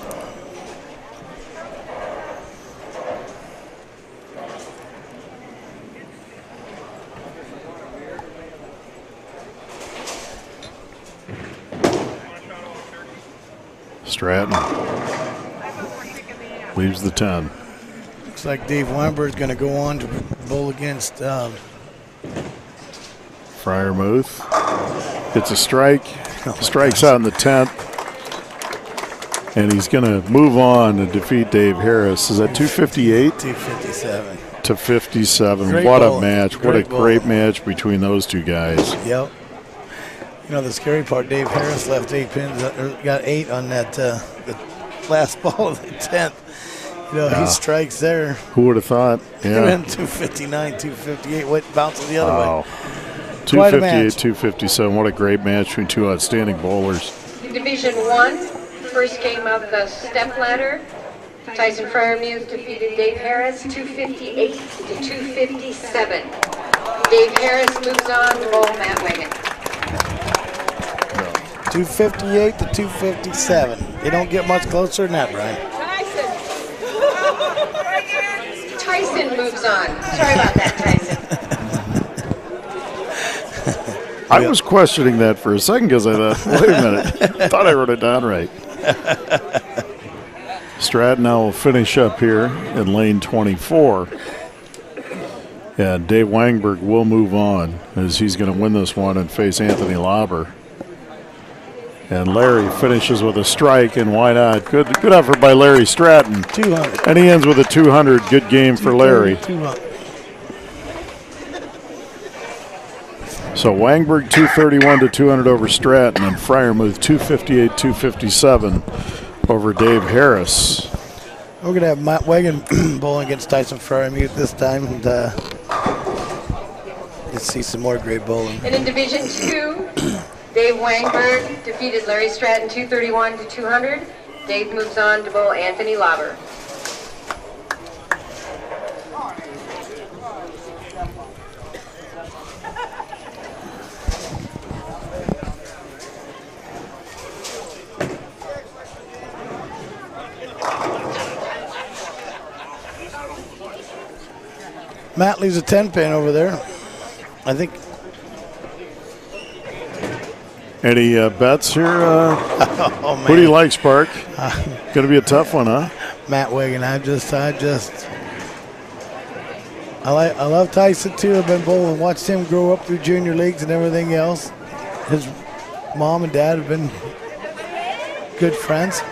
Stratton leaves the 10. Looks like Dave Weinberg's going to go on to bowl against Fryermuth Gets a strike. Strikes out in the 10th. And he's going to move on and defeat Dave Harris. Is that 258? 257. To 57. Great What bowling. a match. What a Great great match between those two guys. Yep. You know, the scary part, Dave Harris left 8 pins, or got 8 on that the last ball of the 10th. You know, he strikes there. Who would have thought? Yeah. Yeah. 259, 258. What bounces the other Wow. way? Quite a 258, match. 257. What a great match between two outstanding bowlers. Division 1, first game of the step ladder. Tyson Fryermuth defeated Dave Harris 258 to 257. Dave Harris moves on to bowl Matt Wagon. 258 to 257. They don't get much closer than that, Brian. Tyson moves on. Sorry about that, Tyson. I was questioning that for a second because I thought, wait a minute, I thought I wrote it down right. Stratton now will finish up here in lane 24. And Dave Wangberg will move on as he's going to win this one and face Anthony Lauber. And Larry finishes with a strike, and why not? Good effort by Larry Stratton. 200. And he ends with a 200. Good game for Larry. 200. So Wangberg 231 to 200 over Stratton, and Fryermuth 258, 257 over Dave Harris. We're going to have Matt Wagon bowling against Tyson Fryermuth this time. And let's see some more great bowling. And in Division 2, Dave Wangberg defeated Larry Stratton 231 to 200. Dave moves on to bowl Anthony Lauber. Matt leaves a 10 pin over there. I think. Any bets here? Oh, man. Who do you like, Spark? Going to be a tough one, huh? Matt Wagon. I love Tyson too. I've been bowling, watched him grow up through junior leagues and everything else. His mom and dad have been good friends.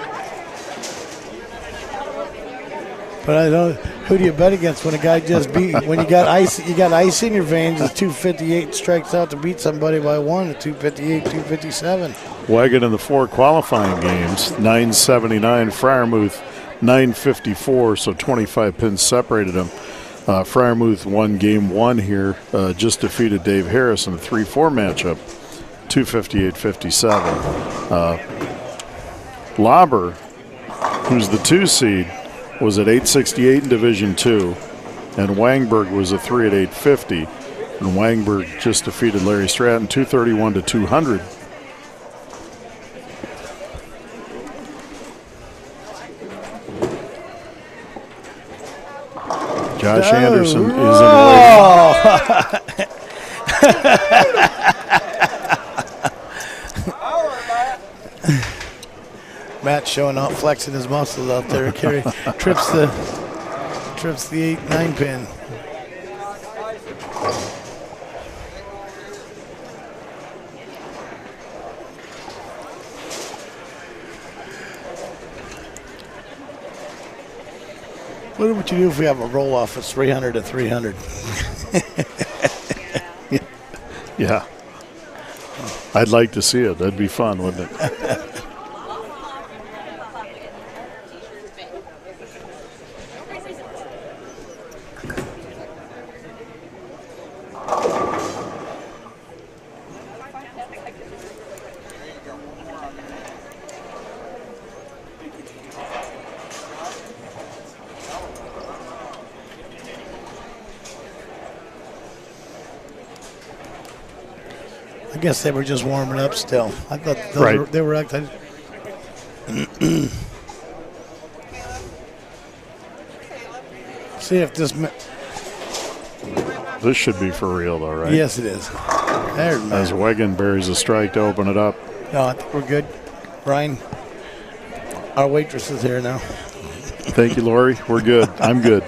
But I don't. Who do you bet against when a guy just beat? When you got ice in your veins. It's 258 strikes out to beat somebody by one at 258, 257. Wagon in the 4 qualifying games, 979. Fryermuth 954, so 25 pins separated them. Fryermuth won game 1 here, just defeated Dave Harris in a 3-4 matchup, 258-57. Lauber, who's the 2 seed, was at 868 in Division 2, and Wangberg was a 3 at 850. And Wangberg just defeated Larry Stratton 231 to 200. Josh Anderson is in Matt showing off, flexing his muscles out there. Trips the 8-9 pin. What would you do if we have a roll off of 300 to 300? Yeah. I'd like to see it. That'd be fun, wouldn't it? I guess they were just warming up still. I thought Right. they were acting. See if this. This should be for real, though, right? Yes, it is. There's As Matt. Wagon buries a strike to open it up. No, I think we're good. Brian, our waitress is here now. Thank you, Lori. We're good. I'm good.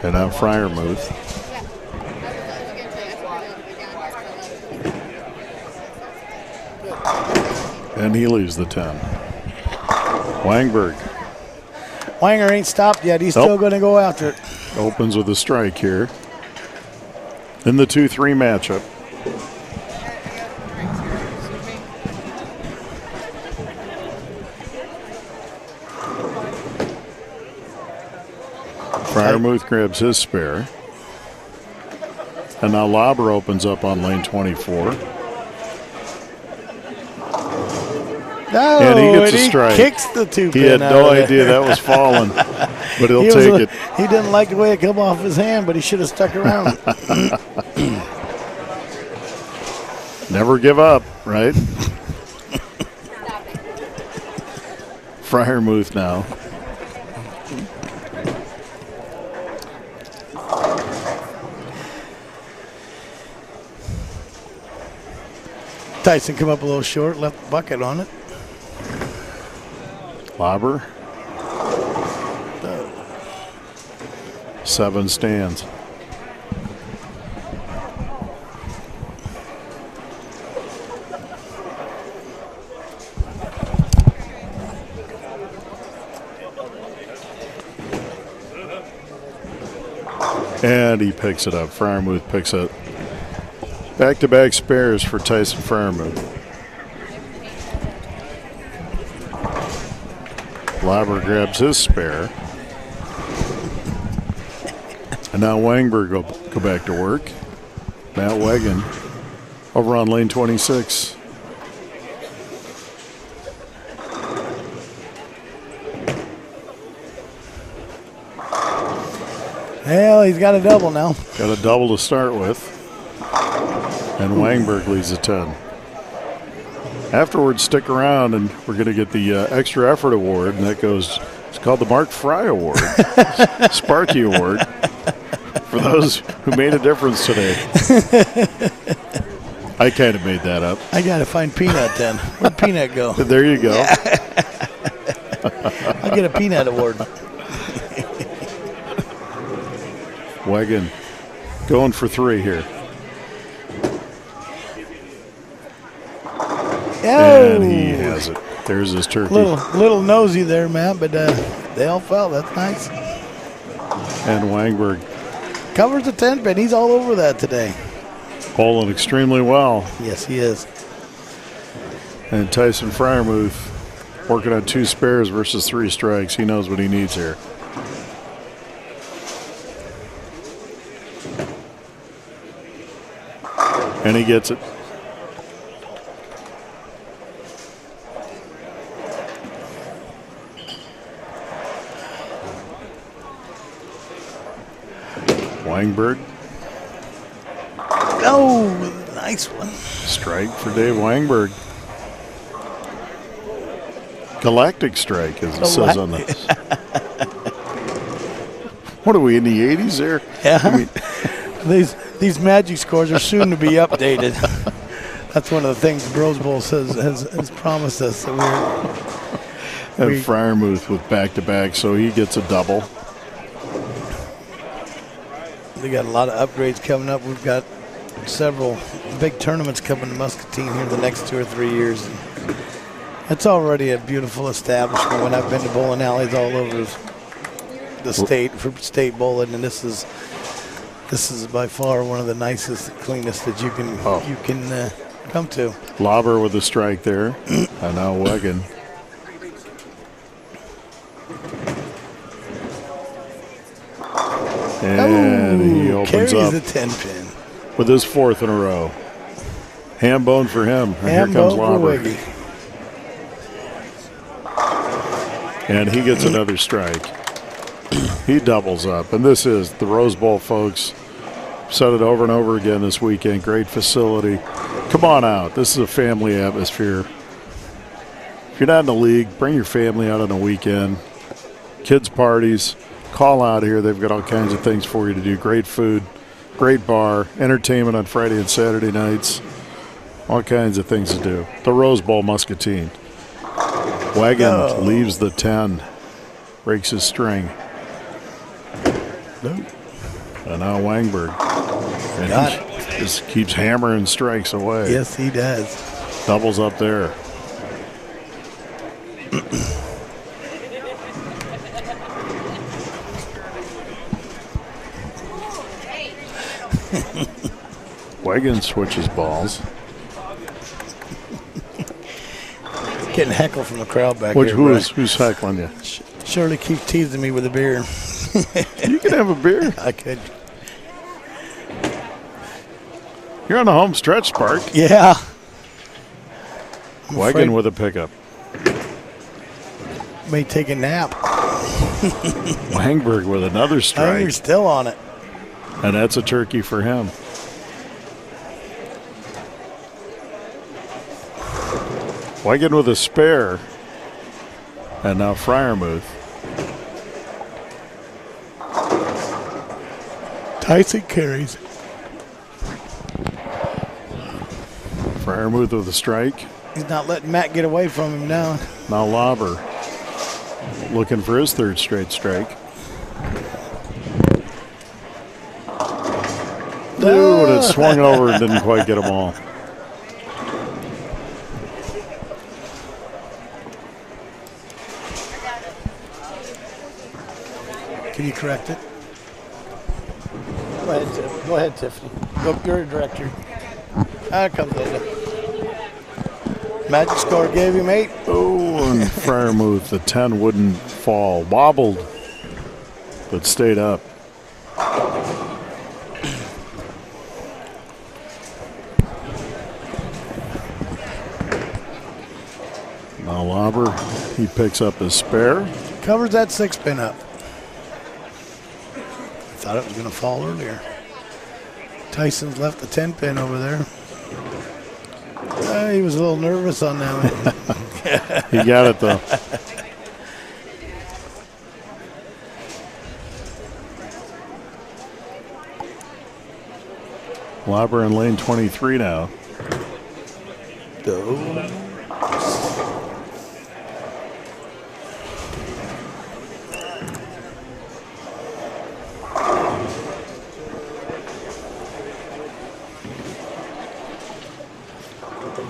And now Fryermuth. And he leaves the 10. Wangberg Wanger ain't stopped yet. He's still going to go after it. opens with a strike here. In the 2-3 matchup. Fryermuth grabs his spare. And now Lauber opens up on lane 24. No, And he gets a strike. Kicks the two He pin had out no of there. idea that was falling, but he'll He was take a- it. He didn't like the way it come off his hand, but he should have stuck around. Never give up, right? Fryermuth now. Tyson come up a little short, left the bucket on it. Lauber. 7 stands. And he picks it up. Fryermuth picks it. Back-to-back spares for Tyson Fryermuth. Lauber grabs his spare. And now Wangberg go back to work. Matt Wagon over on lane 26. Well, he's got a double now. Got a double to start with. And Wangberg leads the 10. Afterwards, stick around and we're going to get the extra effort award, and that goes, it's called the Mark Fry Award, Sparky Award, for those who made a difference today. I kind of made that up. I got to find Peanut then. Where'd Peanut go? There you go. I'll get a Peanut Award. Wagon going for 3 here. Oh, And he has it. There's his turkey. little nosy there, Matt, but they all fell. That's nice. And Wangberg Covers the 10 pin. He's all over that today. bowling extremely well. Yes, he is. And Tyson Fryermuth working on 2 spares versus 3 strikes. He knows what he needs here. And he gets it. Wangberg. Oh, nice one. Strike for Dave Wangberg. Galactic strike, as it says on this. What are we, in the 80s there? Yeah. I mean, These magic scores are soon to be updated. That's one of the things the Rose Bowl has promised us that and Fryermuth with back-to-back, so he gets a double. they got a lot of upgrades coming up. We've got several big tournaments coming to Muscatine here in the next 2 or 3 years. It's already a beautiful establishment. When I've been to bowling alleys all over the state for state bowling, and this is by far one of the nicest, cleanest that you can come to. Lauber with a strike there. And now Wagon. And he opens carries up the 10 pin. with his 4th in a row. Ham bone for him. And Ham here comes bone for Lauber. Wiggy. And he gets another strike. He doubles up. And this is the Rose Bowl, folks. Said it over and over again this weekend. Great facility. Come on out. This is a family atmosphere. If you're not in the league, bring your family out on a weekend. Kids parties. Call out here. They've got all kinds of things for you to do. Great food, great bar, entertainment on Friday and Saturday nights. All kinds of things to do. The Rose Bowl, Muscatine. Wagon leaves the 10. Breaks his string. And now Wangberg. And Got he just keeps hammering strikes away. Yes, he does. Doubles up there. Wagon switches balls. Getting heckled from the crowd back here. Who's heckling you? Shirley keeps teasing me with a beer. You can have a beer. I could. You're on the home stretch, Spark. Yeah. Wagon with a pickup. May take a nap. Wangberg with another You're strike. still on it. And that's a turkey for him. Wagon with a spare. And now Fryermuth. Tyson carries. Fryermuth with a strike. He's not letting Matt get away from him now. Now Lauber looking for his third straight strike. Dude, it swung over and didn't quite get them all. Can you correct it? Go ahead, Tiffany. You're a director. Comes Linda. Magic score gave him 8. Oh, and Fryermuth, the 10 wouldn't fall. Wobbled, but stayed up. Now Lauber, he picks up his spare. Covers that 6-pin up. Thought it was going to fall earlier. Tyson's left the 10-pin over there. He was a little nervous on that one. He got it though. Lauber in lane 23 now.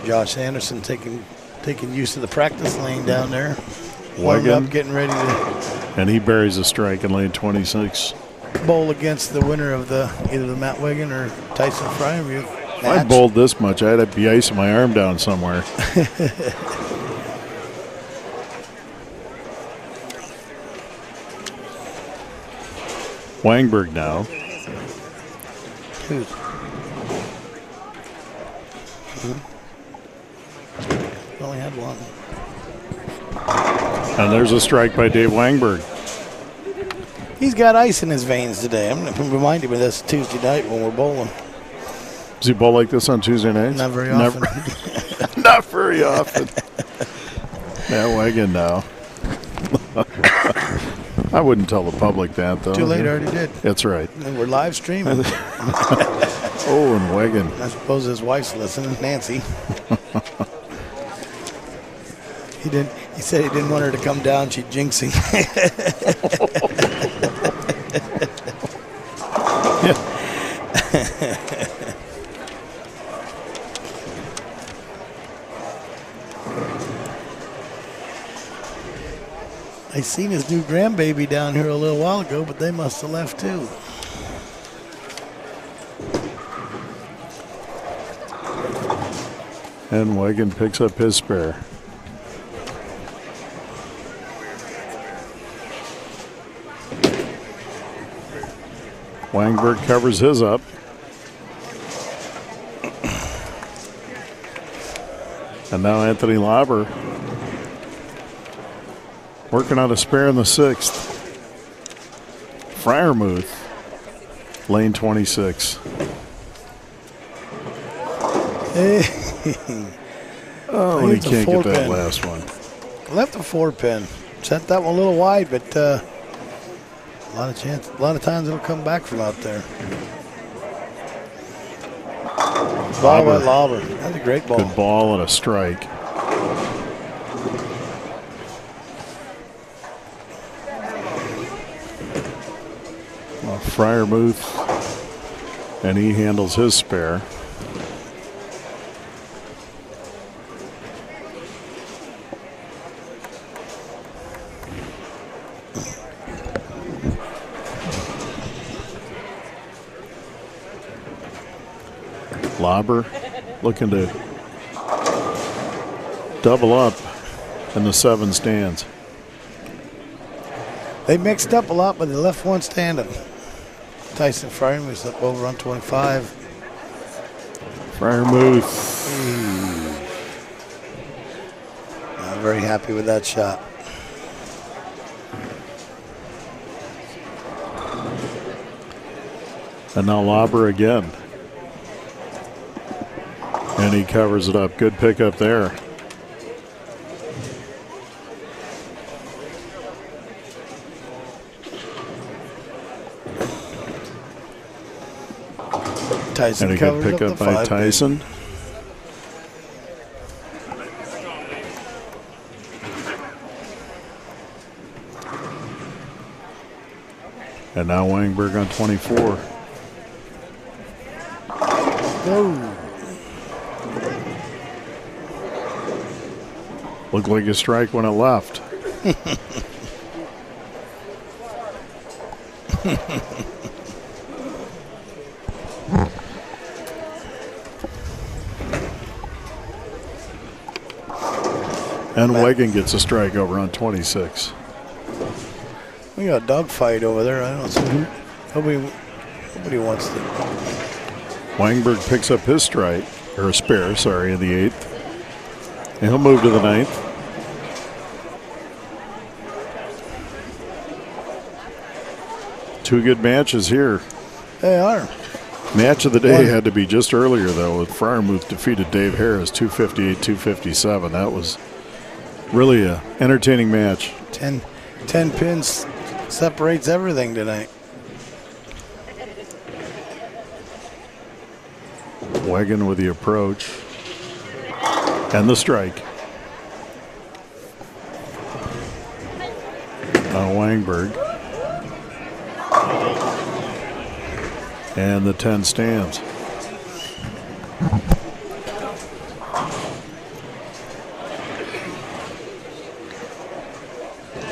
Josh Anderson taking use of the practice lane down there. Warming Wagon. up, getting ready to And he buries a strike in lane 26. bowl against the winner of either the Matt Wagon or Tyson Fryermuth. If I bowled this much, I'd be icing my arm down somewhere. Wangberg now. Who's? Only had one. And there's a strike by Dave Wangberg. He's got ice in his veins today. I'm going to remind him of this Tuesday night when we're bowling. Does he bowl like this on Tuesday nights? Not very often. Not very often. That Wagon now. I wouldn't tell the public that, though. Too late, I already did. That's right. And we're live streaming. Oh, and Wagon. I suppose his wife's listening, Nancy. He said he didn't want her to come down. She'd jinx him. I seen his new grandbaby down here a little while ago, but they must have left too. And Wagon picks up his spare. Wangberg covers his up. And now Anthony Lauber working on a spare in the 6th. Fryermuth, lane 26. Oh, he can't get that last one. Left a 4-pin. Sent that one a little wide, but a lot of times it'll come back from out there. Ball by Lauber. That's a great ball. Good ball and a strike. Fryermuth And he handles his spare. Lauber looking to double up in the 7 stands. They mixed up a lot, but they left one standing. Tyson Fryermuth up over on 25. Fryermuth. Not very happy with that shot. And now Lauber again. And he covers it up. Good pickup there. Tyson And a good covers pickup up the by 5 pin. Tyson. And now Wangberg on 24. Oh. Looked like a strike when it left. And Wegan gets a strike over on 26. We got a dogfight over there. I don't see nobody wants to. Wangberg picks up his strike, or spare, sorry, in the 8th. And he'll move to the 9th. Two good matches here. They are. Match of the day had to be just earlier, though, with Fryermuth defeated Dave Harris 258-257. That was really an entertaining match. 10 pins separates everything tonight. Wegan with the approach and the strike. Now Wangberg. And the 10 stands.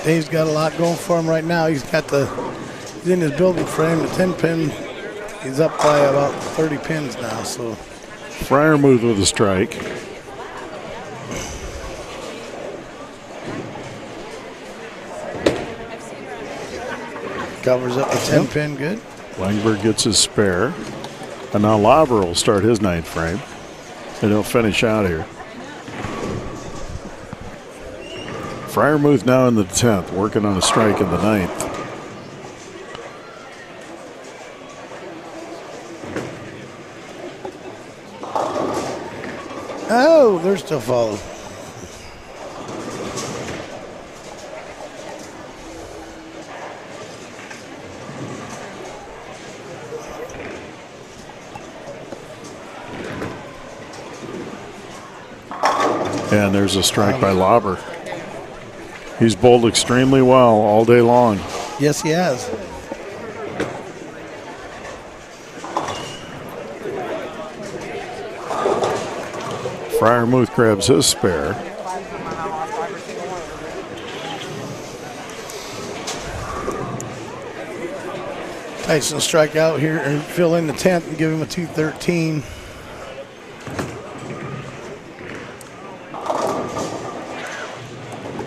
Dave's got a lot going for him right now. He's in his building frame. The 10 pin, he's up by about 30 pins now. So Fryermuth with a strike. covers up the 10 pin good. Wangberg gets his spare. And now Lauber will start his 9th frame. And he'll finish out here. Fryermuth now in the 10th, working on a strike in the 9th. Oh, they're still following. And there's a strike by Lauber. He's bowled extremely well all day long. Yes, he has. Fryermuth grabs his spare. Tyson strike out here and fill in the 10th and give him a 213.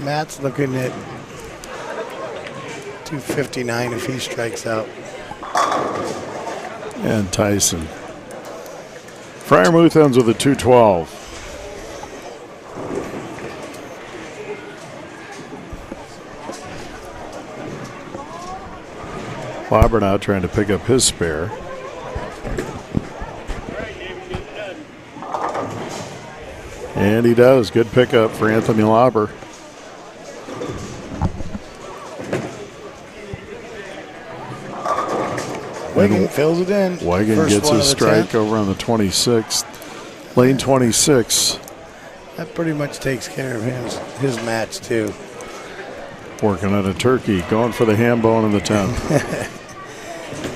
Matt's looking at 259 if he strikes out. And Tyson. Fryermuth ends with a 212. Lauber now trying to pick up his spare. And he does. Good pickup for Anthony Lauber. Wegan fills it in. Wegan First gets one his of the strike 10th. over on the 26th. Lane 26 That pretty much takes care of his match too. working on a turkey, going for the ham bone in the 10th.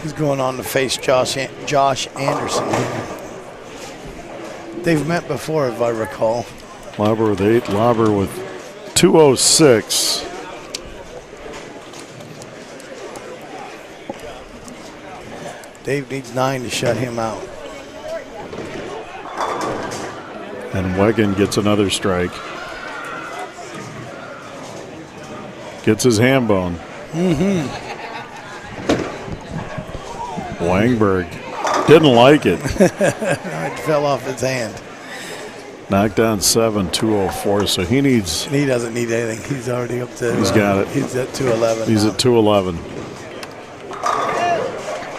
He's going on to face Josh Anderson. They've met before, if I recall. Lauber with 8, Lauber with 206. Dave needs 9 to shut him out. And Wegan gets another strike. Gets his ham bone. Wangberg didn't like it. It fell off his hand. Knocked down 7, 204. So he needs. He doesn't need anything. He's already up to. He's got it. He's at 211. He's now. at 211.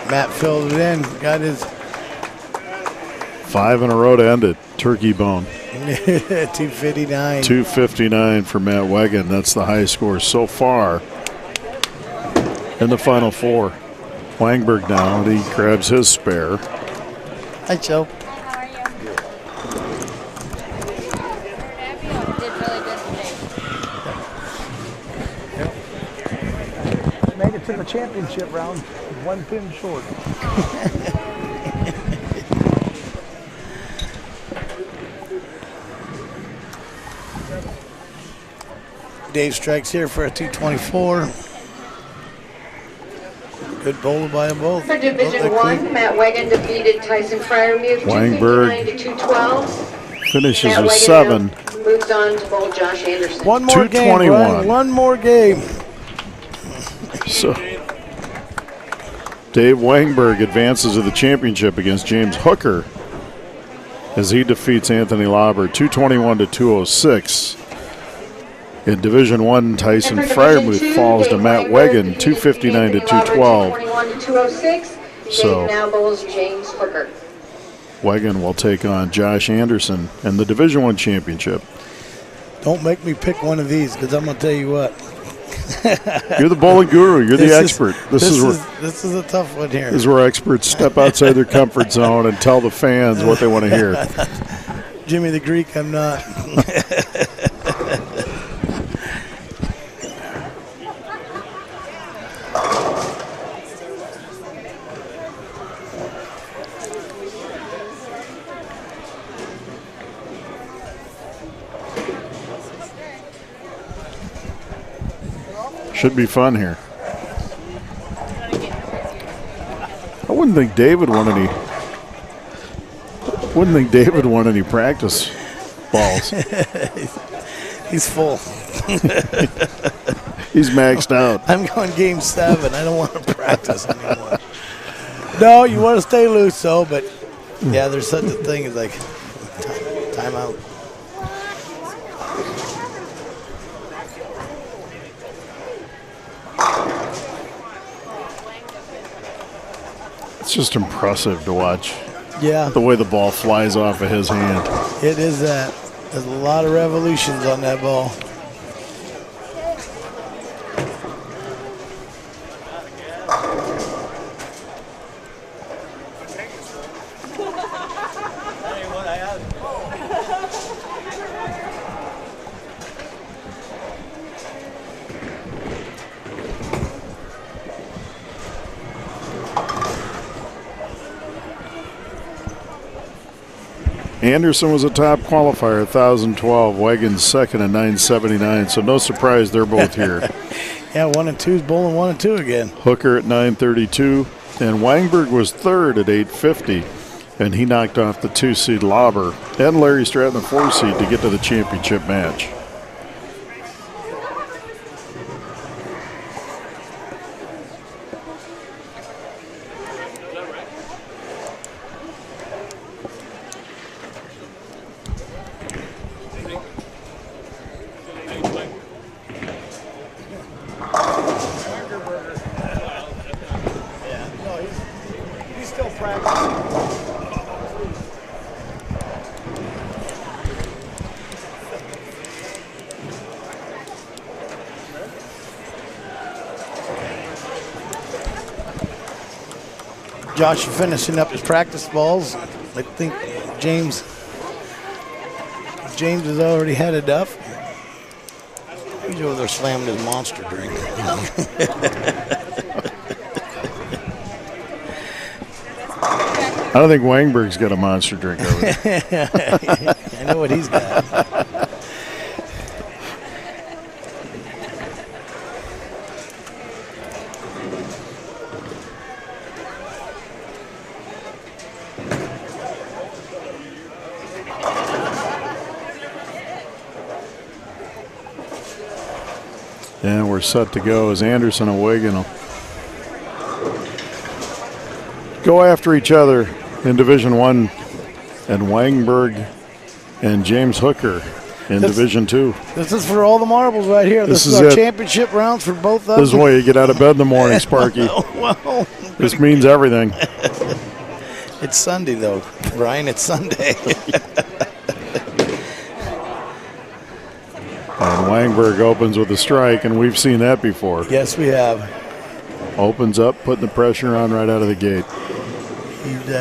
Matt filled it in. Got his 5 in a row to end it. Turkey bone. 259. 259 for Matt Wegan. That's the high score so far in the Final Four. Wangberg now. He grabs his spare. Hi, Joe. How are you? Did really good today. Made it to the championship round. 1 pin short. Dave strikes here for a 224. Good bowler by them both. For Division 1, Matt Wegan defeated Tyson Fryermuth Wangberg 259 to 212. finishes Matt with Wegan 7. now moves on to bowl Josh Anderson. One more game, 221. Brian. One more game. So Dave Wangberg advances to the championship against James Hooker as he defeats Anthony Lauber 221 to 206. In Division 1, Tyson And for Division Fryermuth 2, falls to Dave Matt Wangberg Wegan 259 to defeated Anthony Lauber 212. 221 to 206. So- Dave now bowls James Hooker. Wegan will take on Josh Anderson in the Division 1 championship. Don't make me pick one of these because I'm going to tell you what. You're the bowling guru. You're the This expert. This is a tough one here. where experts step outside their comfort zone and tell the fans what they want to hear. Jimmy the Greek, I'm not. Should be fun here. I wouldn't think David won any. Wouldn't think David won any practice balls. He's full. He's maxed out. I'm going game 7. I don't want to practice anymore. No, you want to stay loose, though, but yeah, there's such a thing as like timeout. It's just impressive to watch Yeah, the way the ball flies off of his hand. it is that. There's a lot of revolutions on that ball. Anderson was a top qualifier, 1,012. Wegan's second at 979. So no surprise they're both here. Yeah, 1 and 2's bowling 1 and 2 again. Hooker at 932, and Wangberg was third at 850, and he knocked off the 2-seed Lauber and Larry Stratton, the 4-seed, to get to the championship match. He's still practicing. Josh is finishing up his practice balls. I think James has already had enough. He's over there slamming his monster drink. I don't think Wangberg's got a monster drink over there. I know what he's got. And we're set to go as Anderson and Wigan will go after each other in Division One, and Wangberg and James Hooker in Division Two. This is for all the marbles right here. This is our it. championship rounds for both of them. This is why you get out of bed in the morning, Sparky. Well, This means everything. it's Sunday, though, Brian. It's Sunday. And Wangberg opens with a strike, and we've seen that before. Yes, we have. Opens up, putting the pressure on right out of the gate. He'd,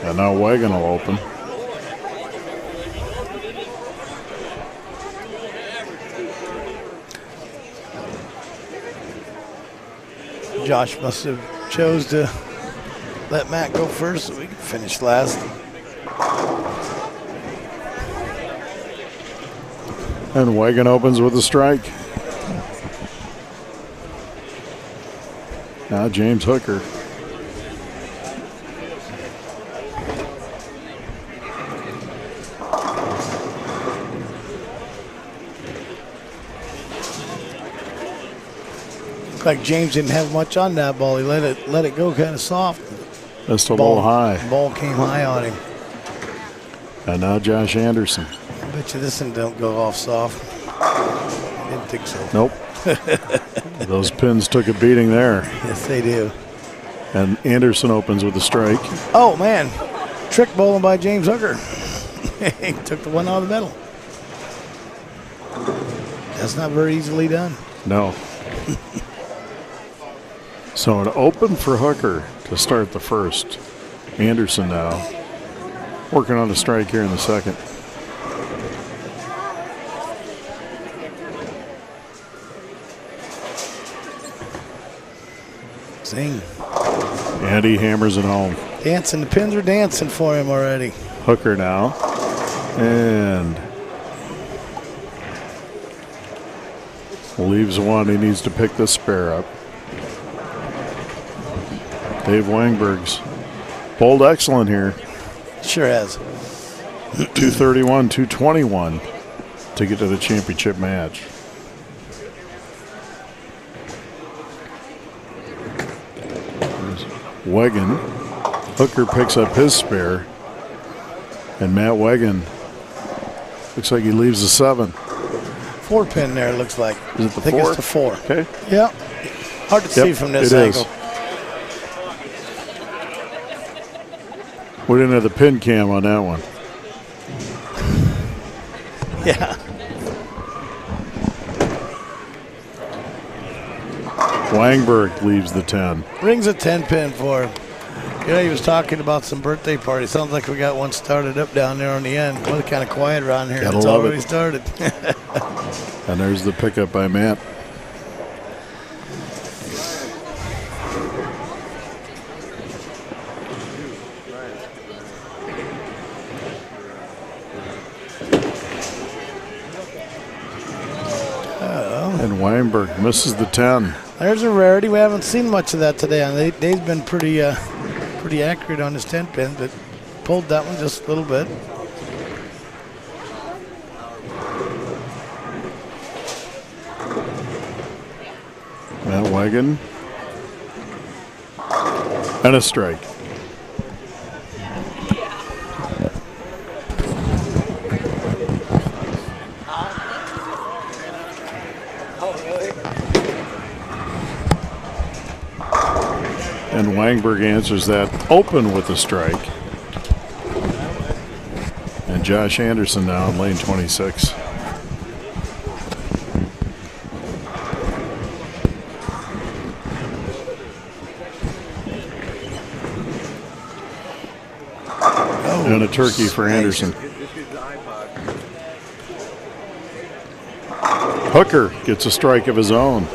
And now Wagon will open. Josh must have chose to let Matt go first so we can finish last. And Wagon opens with a strike. Now James Hooker. Looked like James didn't have much on that ball. He let it go kind of soft. Just a little high. Ball came high on him. And now Josh Anderson. I bet you this one don't go off soft. Didn't think so. Nope. Those pins took a beating there. Yes, they do. And Anderson opens with a strike. Oh, man. Trick bowling by James Hooker. He took the one out of the middle. That's not very easily done. No. So an open for Hooker to start the first. Anderson now working on a strike here in the second. Zing. And he hammers it home. Dancing. The pins are dancing for him already. Hooker now. And leaves one. He needs to pick this spare up. Dave Wangberg's bowled excellent here. Sure has. 231, 221 to get to the championship match. There's Wagon. Hooker picks up his spare. And Matt Wagon looks like he leaves a 7. 4 pin there, it looks like. Is it the I think 4? it's the 4. Okay. Yeah. Hard to see from this it angle. is. We didn't have the pin cam on that one. Yeah. Wangberg leaves the 10. Rings a 10 pin for him. You know, he was talking about some birthday party. Sounds like we got one started up down there on the end. Well, it's kind of quiet around here. Gotta It's love already it. started. And there's the pickup by Matt. And Weinberg misses the 10. There's a rarity. We haven't seen much of that today. And they've been pretty accurate on his 10 pin, but pulled that one just a little bit. Matt Wagon. And a strike. And Wangberg answers that open with a strike. And Josh Anderson now in lane 26. And a turkey for Anderson. Hooker gets a strike of his own.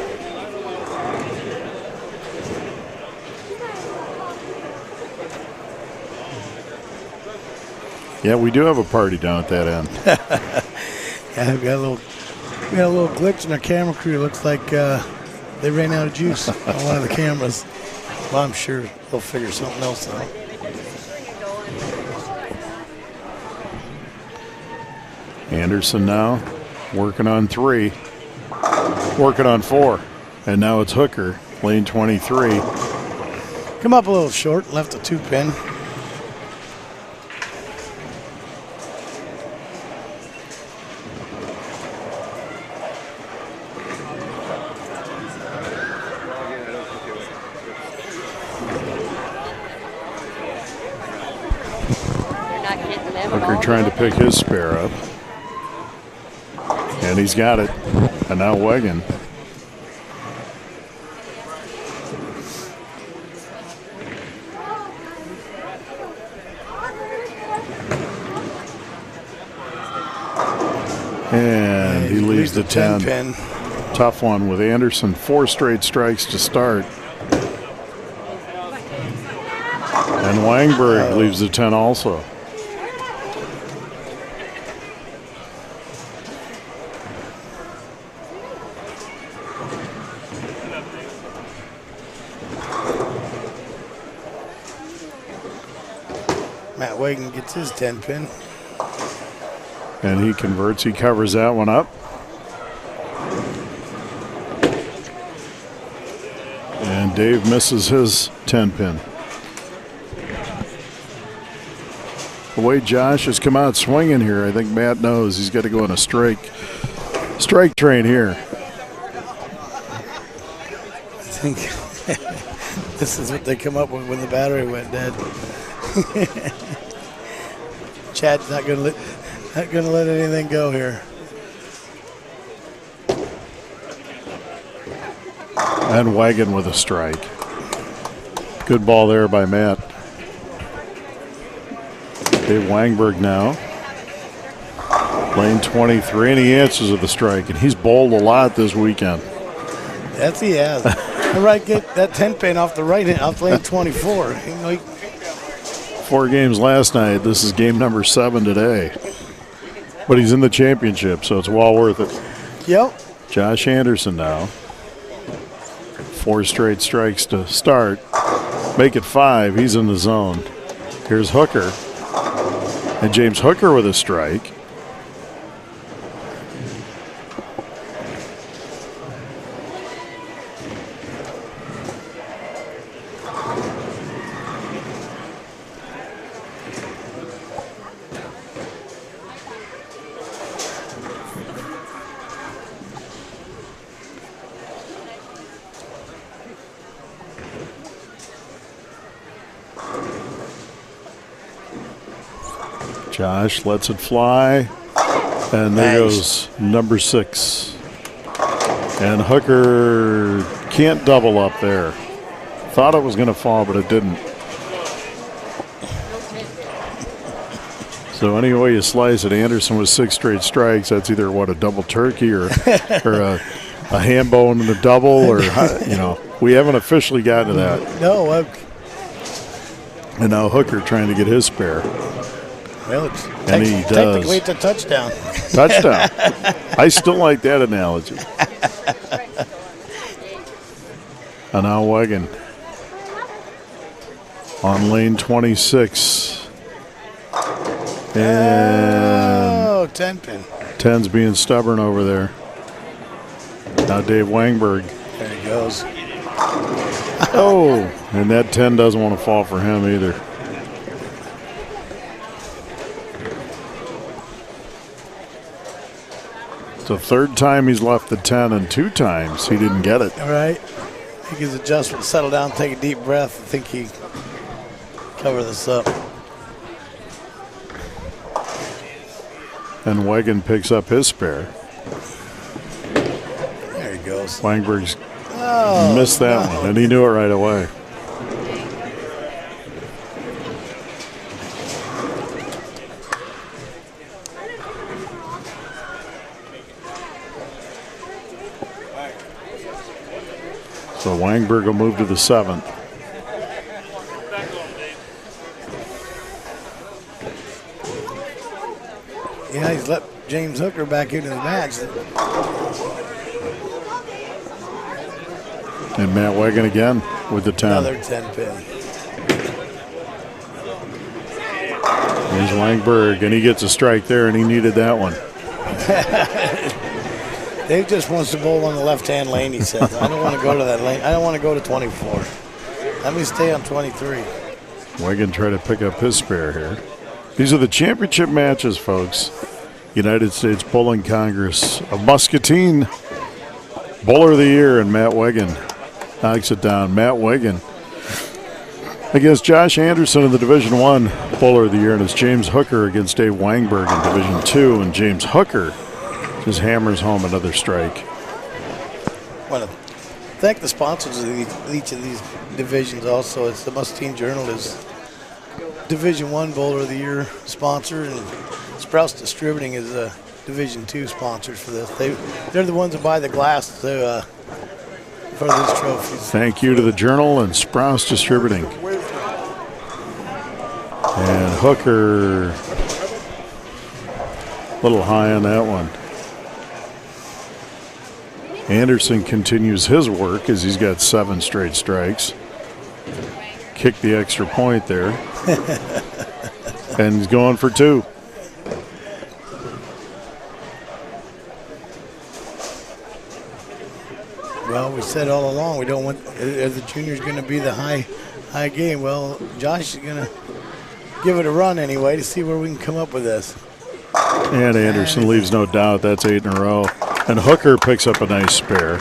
Yeah, we do have a party down at that end. Yeah, we got a little glitch in our camera crew. Looks like they ran out of juice on one of the cameras. Well, I'm sure they'll figure something else out. Anderson now working on 3, working on 4, and now it's Hooker, lane 23. Come up a little short, left a 2-pin. Hooker trying to pick his spare up. And he's got it. And now Wegan. And he leaves the 10. Pin. Tough one with Anderson. 4 straight strikes to start. And Wangberg leaves the 10 also. Matt Wagon gets his 10-pin. And he converts. He covers that one up. And Dave misses his 10-pin. The way Josh has come out swinging here, I think Matt knows he's got to go on a strike train here. I think this is what they come up with when the battery went dead. Chad's not gonna let anything go here. And Wagon with a strike. Good ball there by Matt. Dave Wangberg now. Lane 23, and he answers with a strike, and he's bowled a lot this weekend. That's he has. All right, get that 10-pin off the right hand, off lane 24. You know, 4 games last night. This is game number 7 today. But he's in the championship, so it's well worth it. Yep. Josh Anderson now. 4 straight strikes to start. Make it 5. He's in the zone. Here's Hooker. And James Hooker with a strike. Josh lets it fly, and there goes number 6. And Hooker can't double up there. Thought it was going to fall, but it didn't. So any way you slice it, Anderson with 6 straight strikes. That's either a double turkey or a ham bone and a double, or we haven't officially gotten to that. No. And now Hooker trying to get his spare. Well, it's And he does. technically it's a touchdown. Touchdown. I still like that analogy. And now Wagon on lane 26. And 10-pin. 10's being stubborn over there. Now Dave Wangberg. There he goes. Oh, and that 10 doesn't want to fall for him either. It's the 3rd time he's left the 10, and 2 times he didn't get it. All right. Make his adjustment, settle down, take a deep breath. I think he cover this up. And Wagon picks up his spare. There he goes. Wangberg's missed that one, and he knew it right away. So Wangberg will move to the 7th. Now he's let James Hooker back into the match. And Matt Wagon again with the 10. Another 10 pin. Here's Wangberg, and he gets a strike there, and he needed that one. Dave just wants to bowl on the left-hand lane, he says. I don't want to go to that lane. I don't want to go to 24. Let me stay on 23. Wagon try to pick up his spare here. These are the championship matches, folks. United States Bowling Congress of Muscatine. Bowler of the Year, and Matt Wagon knocks it down. Matt Wagon against Josh Anderson in the Division I Bowler of the Year, and it's James Hooker against Dave Wangberg in Division II, and James Hooker just hammers home another strike. I want to thank the sponsors of each of these divisions also. It's the Muscatine Journal is Division I Bowler of the Year sponsor, and Sprouse Distributing is a Division II sponsors for this. They're the ones that buy the glass for these trophies. Thank you to the Journal and Sprouse Distributing. And Hooker, a little high on that one. Anderson continues his work as he's got 7 straight strikes. Kicked the extra point there. And he's going for 2. Well, we said all along we don't want the juniors going to be the high game. Well, Josh is going to give it a run anyway to see where we can come up with this. And Anderson leaves no doubt. That's 8 in a row. And Hooker picks up a nice spare.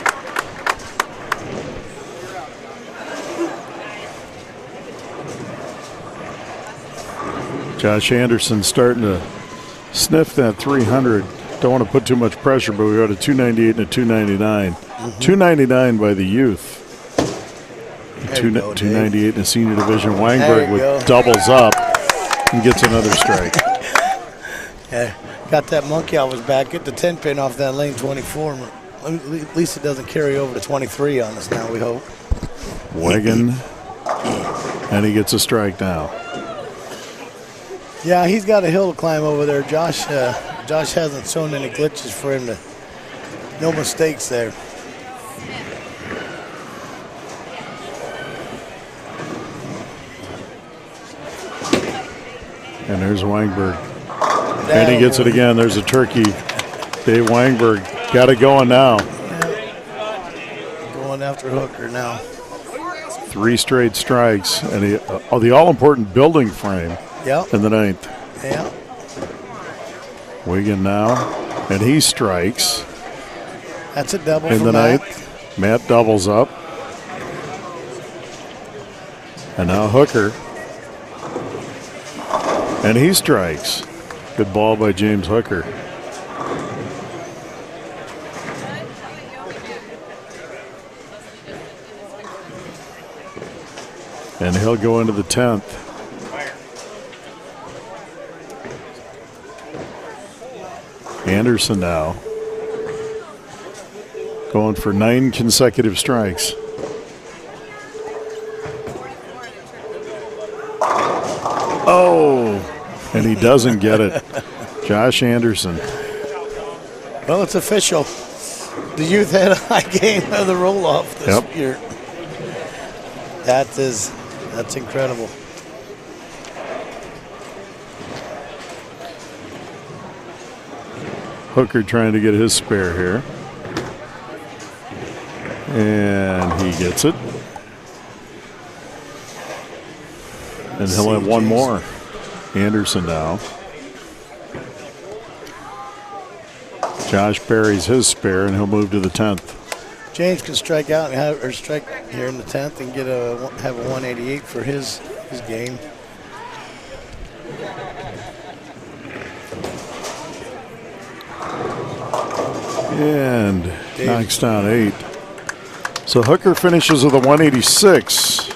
Josh Anderson starting to sniff that 300. Don't want to put too much pressure, but we got a 298 and a 299. 299 by the youth. 298 in the senior division. Wangberg with doubles up and gets another strike. Yeah, got that monkey off his back. Get the 10 pin off that lane 24. At least it doesn't carry over to 23 on us now, we hope. Wagon, and he gets a strike now. Yeah, he's got a hill to climb over there. Josh hasn't shown any glitches for him to. No mistakes there. And there's Wangberg. And he gets it again. There's a turkey. Dave Wangberg got it going now. Yeah. Going after Hooker now. 3 straight strikes. And the all-important building frame in the 9th. Yeah. Wigan now. And he strikes. That's a double in the 9th. Matt doubles up. And now Hooker. And he strikes. Good ball by James Hooker. And he'll go into the 10th. Anderson now going for 9 consecutive strikes. Oh, and he doesn't get it. Josh Anderson. Well, it's official. The youth had a high game of the roll-off this year. That's incredible. Hooker trying to get his spare here. And he gets it. And he'll have one more. Anderson now. Josh buries his spare, and he'll move to the 10th. James can strike out and strike here in the 10th and have a 188 for his game. And knocks down 8. So Hooker finishes with a 186.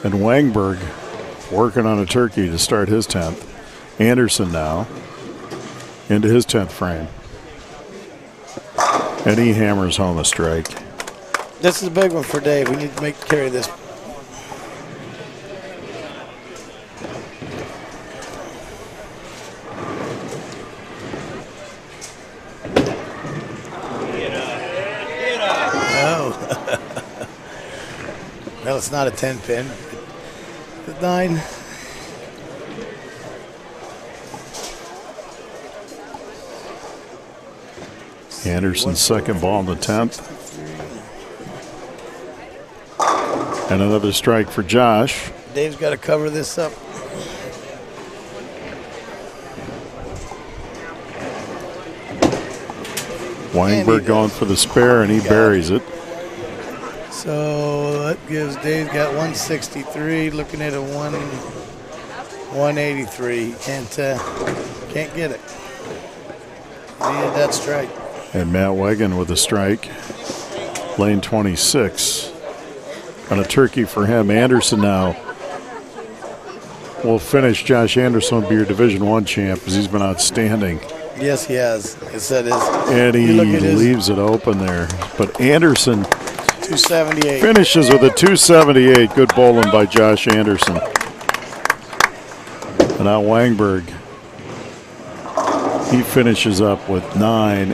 And Wangberg working on a turkey to start his 10th. Anderson now into his 10th frame. And he hammers home a strike. This is a big one for Dave. We need to carry this. it's not a 10 pin. The 9. Anderson's second ball in the 10th. And another strike for Josh. Dave's got to cover this up. Weinberg going for the spare, and he buries it. So that gives Dave's got 163, looking at a 183. Can't get it. Needed that strike. And Matt Wagon with a strike. Lane 26. And a turkey for him. Anderson now will finish. Josh Anderson will be your Division I champ because he's been outstanding. Yes, he has. It's that is. And he leaves it open there. But Anderson 278. finishes with a 278. Good bowling by Josh Anderson. And now Wangberg, he finishes up with 9.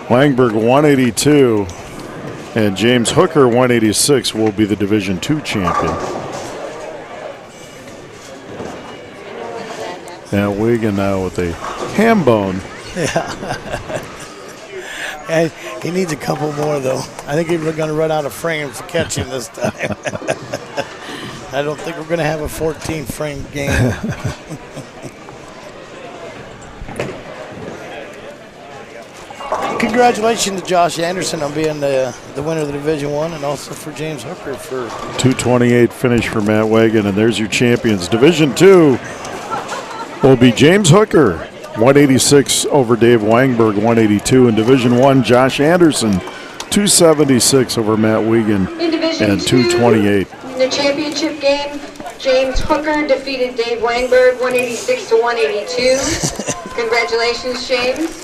Wangberg 182 and James Hooker 186 will be the Division II champion. And Wigan now with a ham bone. Yeah. And he needs a couple more, though. I think we're going to run out of frames for catching this time. I don't think we're going to have a 14-frame game. Congratulations to Josh Anderson on being the winner of the Division I, and also for James Hooker for 228 finish for Matt Wagon, and there's your champions. Division II will be James Hooker, 186 over Dave Wangberg, 182. In Division I, Josh Anderson, 276 over Matt Wigan, In Division and II, 228. in the championship game, James Hooker defeated Dave Wangberg 186 to 182. Congratulations, James.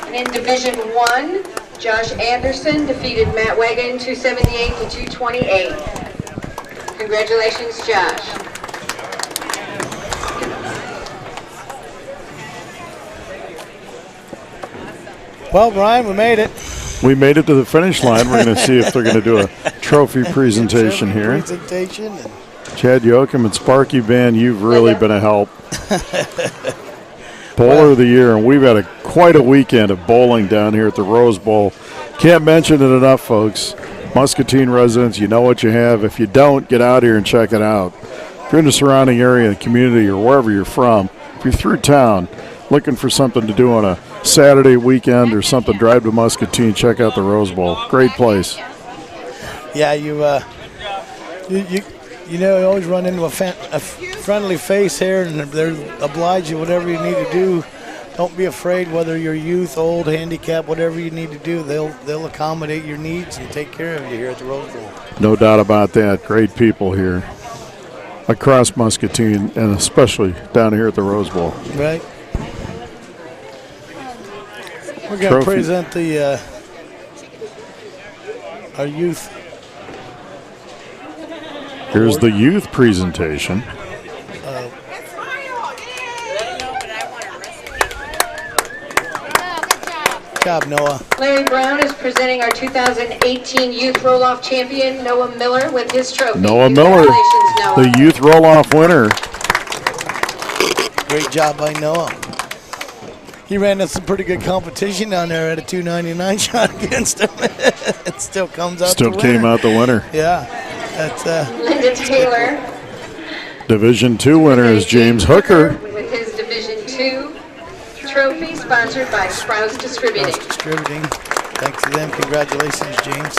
And in Division I, Josh Anderson defeated Matt Wagon 278 to 228. Congratulations, Josh. Well, Brian, we made it. We made it to the finish line. We're going to see if they're going to do a trophy presentation here. Presentation. And Chad Yoakum and Sparky Van, you've really been a help. Bowler of the year, and we've had quite a weekend of bowling down here at the Rose Bowl. Can't mention it enough, folks. Muscatine residents, you know what you have. If you don't, get out here and check it out. If you're in the surrounding area, the community, or wherever you're from, if you're through town looking for something to do on a Saturday weekend or something, drive to Muscatine, check out the Rose Bowl. Great place. yeah, you always run into a friendly face here, and they'll oblige you whatever you need to do. Don't be afraid, whether you're youth, old, handicap, whatever you need to do. They'll accommodate your needs and take care of you here at the Rose Bowl. No doubt about that. Great people here across Muscatine, and especially down here at the Rose Bowl. Right. We're going to present the our youth. Here's the youth presentation. Good job, Noah. Larry Brown is presenting our 2018 Youth Roll-Off Champion, Noah Miller, with his trophy. Noah Miller, Congratulations, Noah. the youth roll-off winner. Great job by Noah. He ran in some pretty good competition down there at a 299 shot against him. It still comes out Still the came winner. out the winner. Yeah. That's Linda Taylor. Division II winner is James Hooker. With his Division II trophy, sponsored by Sprouse Distributing. Distributing. Thanks to them. Congratulations, James.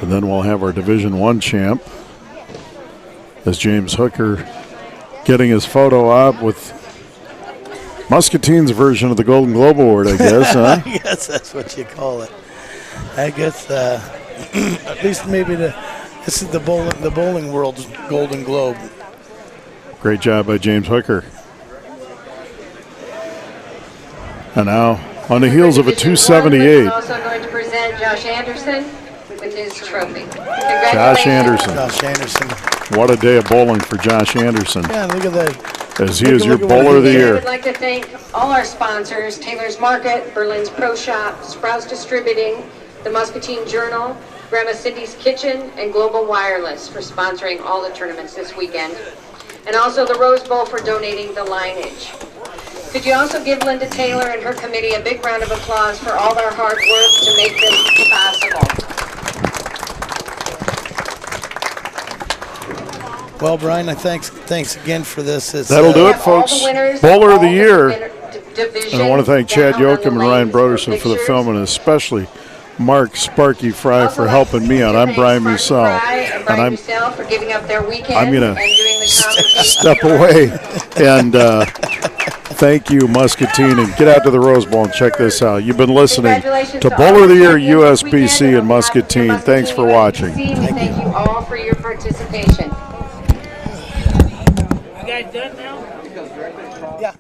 And then we'll have our Division I champ as James Hooker getting his photo op with Muscatine's version of the Golden Globe Award, I guess, huh? I guess that's what you call it. I guess at least maybe this is the bowling world's Golden Globe. Great job by James Hooker. And now, on the heels of a Division I, 278, we're also going to present Josh Anderson with his trophy. Josh Anderson. Josh Anderson. What a day of bowling for Josh Anderson, Yeah, look at that. as he is your Look at what bowler of the he I year. would like to thank all our sponsors, Taylor's Market, Berlin's Pro Shop, Sprouse Distributing, the Muscatine Journal, Grandma Cindy's Kitchen, and Global Wireless for sponsoring all the tournaments this weekend, and also the Rose Bowl for donating the lineage. Could you also give Linda Taylor and her committee a big round of applause for all their hard work to make this possible? Well, Brian, thanks again for this. It's, That'll do We it, have all the folks. winners Bowler of all the year. divisions And I want to thank Chad down on the Yoakum and Ryan lanes for Broderson for the pictures. film, and especially Mark Sparky Fry Also for like helping to me out. I'm thank Brian Mark Musell, Fry and and Brian I'm Musell for giving up their weekend I'm gonna and doing the commentating. step away and thank you, Muscatine, and get out to the Rose Bowl and check this out. You've been listening Congratulations to all Bowler of the Year champions this weekend, USBC and and on behalf of the Muscatine. Thanks for Muscatine watching. USBC, we thank you all for your participation. You guys done now? yeah.